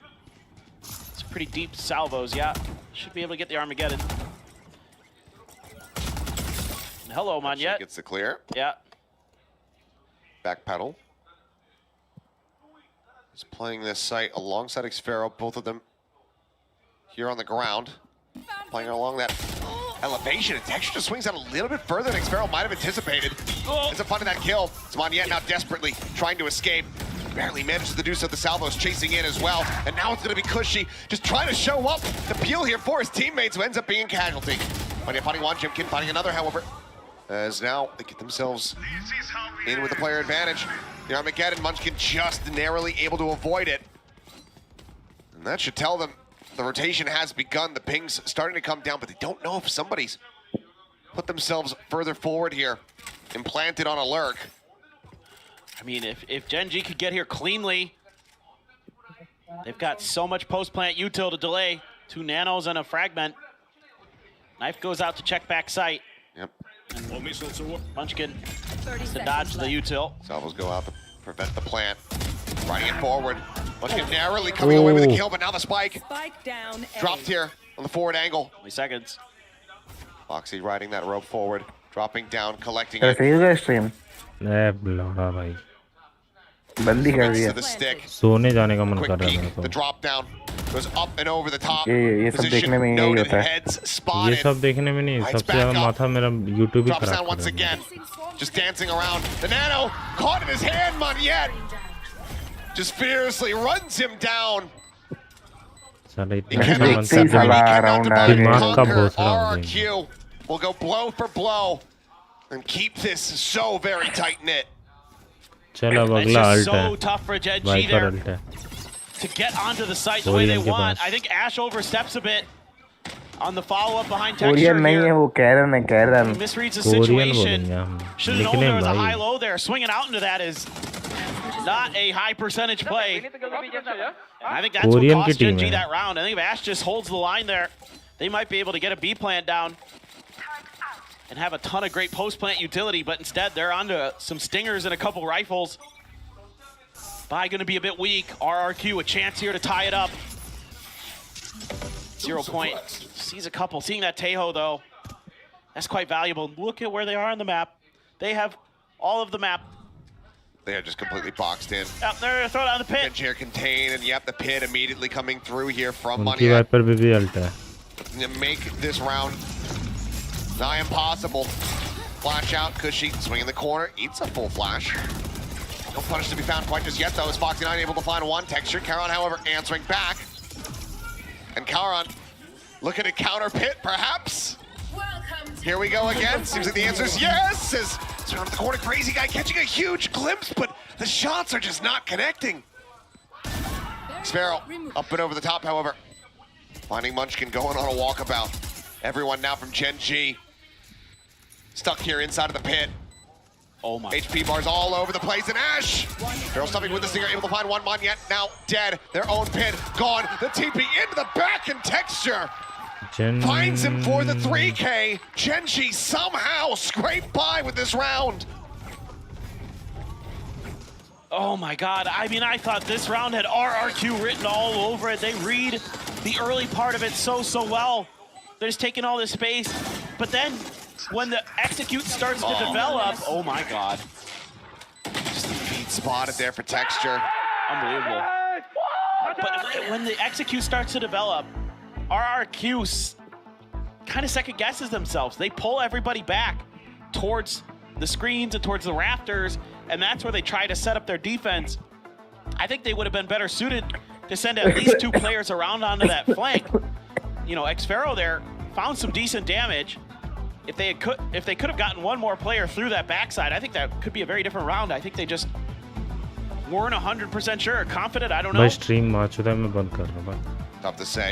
S3: It's pretty deep salvos, yeah. Should be able to get the Armageddon. And hello, Monyet.
S4: Gets the clear.
S3: Yeah.
S4: Back pedal. He's playing this site alongside Xfero, both of them here on the ground. Playing along that elevation. And Texture just swings out a little bit further than Xfero might have anticipated. It's a fun of that kill. It's Monyet now desperately trying to escape. Barely manages to do so. The salvo's chasing in as well. And now it's going to be Cushy just trying to show up the peel here for his teammates, who ends up being a casualty. Monyet finding one, Jimkin finding another, however. As now they get themselves in with the player advantage. The Armageddon, Munchkin just narrowly able to avoid it. And that should tell them the rotation has begun. The ping's starting to come down, but they don't know if somebody's put themselves further forward here, implanted on a lurk.
S3: I mean, if GENG could get here cleanly, they've got so much post-plant util to delay. 2 nanos and a fragment. Knife goes out to check back sight.
S4: Yep.
S3: Munchkin to dodge the util.
S4: Salvos go out to prevent the plant. Riding it forward. Munchkin narrowly coming away with a kill, but now the spike.
S5: Down.
S4: Dropped here on the forward angle.
S3: Only seconds.
S4: Foxy riding that rope forward. Dropping down, collecting it.
S2: stream.
S4: To the stick.
S1: सोने जाने का मन
S4: Quick
S1: कर रहा है
S4: peek.
S1: मेरे को.
S4: The drop down goes up and over the top.
S2: ये सब देखने में यही
S4: Noted,
S2: होता है.
S4: heads
S1: ये
S4: spotted.
S1: सब देखने में नहीं,
S4: Lights
S1: सबसे
S4: back
S1: ज्यादा
S4: up.
S1: माथा मेरा YouTube ही
S4: Drops down
S1: खराब
S4: once
S1: कर रहा है.
S4: again. Just dancing around. The nano caught in his hand, Monyet. Just fiercely runs him down.
S1: साला
S4: He
S1: इतना
S4: cannot
S1: मन
S4: save
S1: कर
S4: him.
S1: रहा
S4: He
S1: है.
S4: cannot
S2: around
S1: दिमाग का
S4: conquer.
S1: भोसड़ा हो गया.
S4: RRQ will go blow for blow and keep this so very tight knit.
S1: चल अब
S3: It's
S1: अगला
S3: just
S1: अल्ट
S3: so
S1: है.
S3: tough for GENG
S1: Viper
S3: there
S1: alt है.
S3: to get onto the site the way they
S1: Orion के
S3: want.
S1: Pass.
S3: I think Ash oversteps a bit on the follow-up behind Texture
S2: Korean नहीं है,
S3: here.
S2: वो कैरन
S3: Misreads the
S1: Korean
S3: situation.
S1: बोलेंगे हम.
S3: Should have known
S1: निकले
S3: there was a
S1: भाई.
S3: high-low there. Swinging out into that is not a high percentage play. I think that's what
S1: Korean
S3: cost
S1: की team
S3: GENG
S1: है.
S3: that round. I think if Ash just holds the line there, they might be able to get a B plant down and have a ton of great post-plant utility, but instead they're onto some stingers and a couple rifles. Bye going to be a bit weak. RRQ a chance here to tie it up. 0 point. Sees a couple. Seeing that Tejo though, that's quite valuable. Look at where they are on the map. They have all of the map.
S4: They are just completely boxed in.
S3: Up there, throw it on the pit.
S4: Engineer contain, and yep, the pit immediately coming through here from
S1: उनकी
S4: Monyet.
S1: Wiper पे भी alt है.
S4: To make this round nigh impossible. Flash out, Cushy swinging the corner, eats a full flash. No punish to be found quite just yet though, as Foxy9 able to find one. Texture, Karan however answering back. And Karan looking to counter pit perhaps. Here we go again, seems like the answer is yes! As around the corner, Crazy Guy catching a huge glimpse, but the shots are just not connecting. Xfero up and over the top however. Finding Munchkin going on a walkabout. Everyone now from GENG stuck here inside of the pit.
S3: Oh my.
S4: HP bars all over the place, and Ash! Barrel stuffing with the stinger, able to find one. Monyet now dead. Their own pit gone. The TP into the back, and Texture finds him for the 3K. GENG somehow scraped by with this round.
S3: Oh my god, I mean, I thought this round had RRQ written all over it. They read the early part of it so well. They're just taking all this space. But then, when the execute starts to develop, oh my god.
S4: Just the feet spotted there for Texture.
S3: Unbelievable. But when the execute starts to develop, RRQ kind of second guesses themselves. They pull everybody back towards the screens and towards the rafters, and that's where they try to set up their defense. I think they would have been better suited to send at least 2 players around onto that flank. You know, Xfero there found some decent damage. If they could have gotten one more player through that backside, I think that could be a very different round. I think they just weren't 100% sure, confident. I don't know.
S1: भाई stream माचुदा मैं बंद कर रहा हूँ.
S4: Tough to say.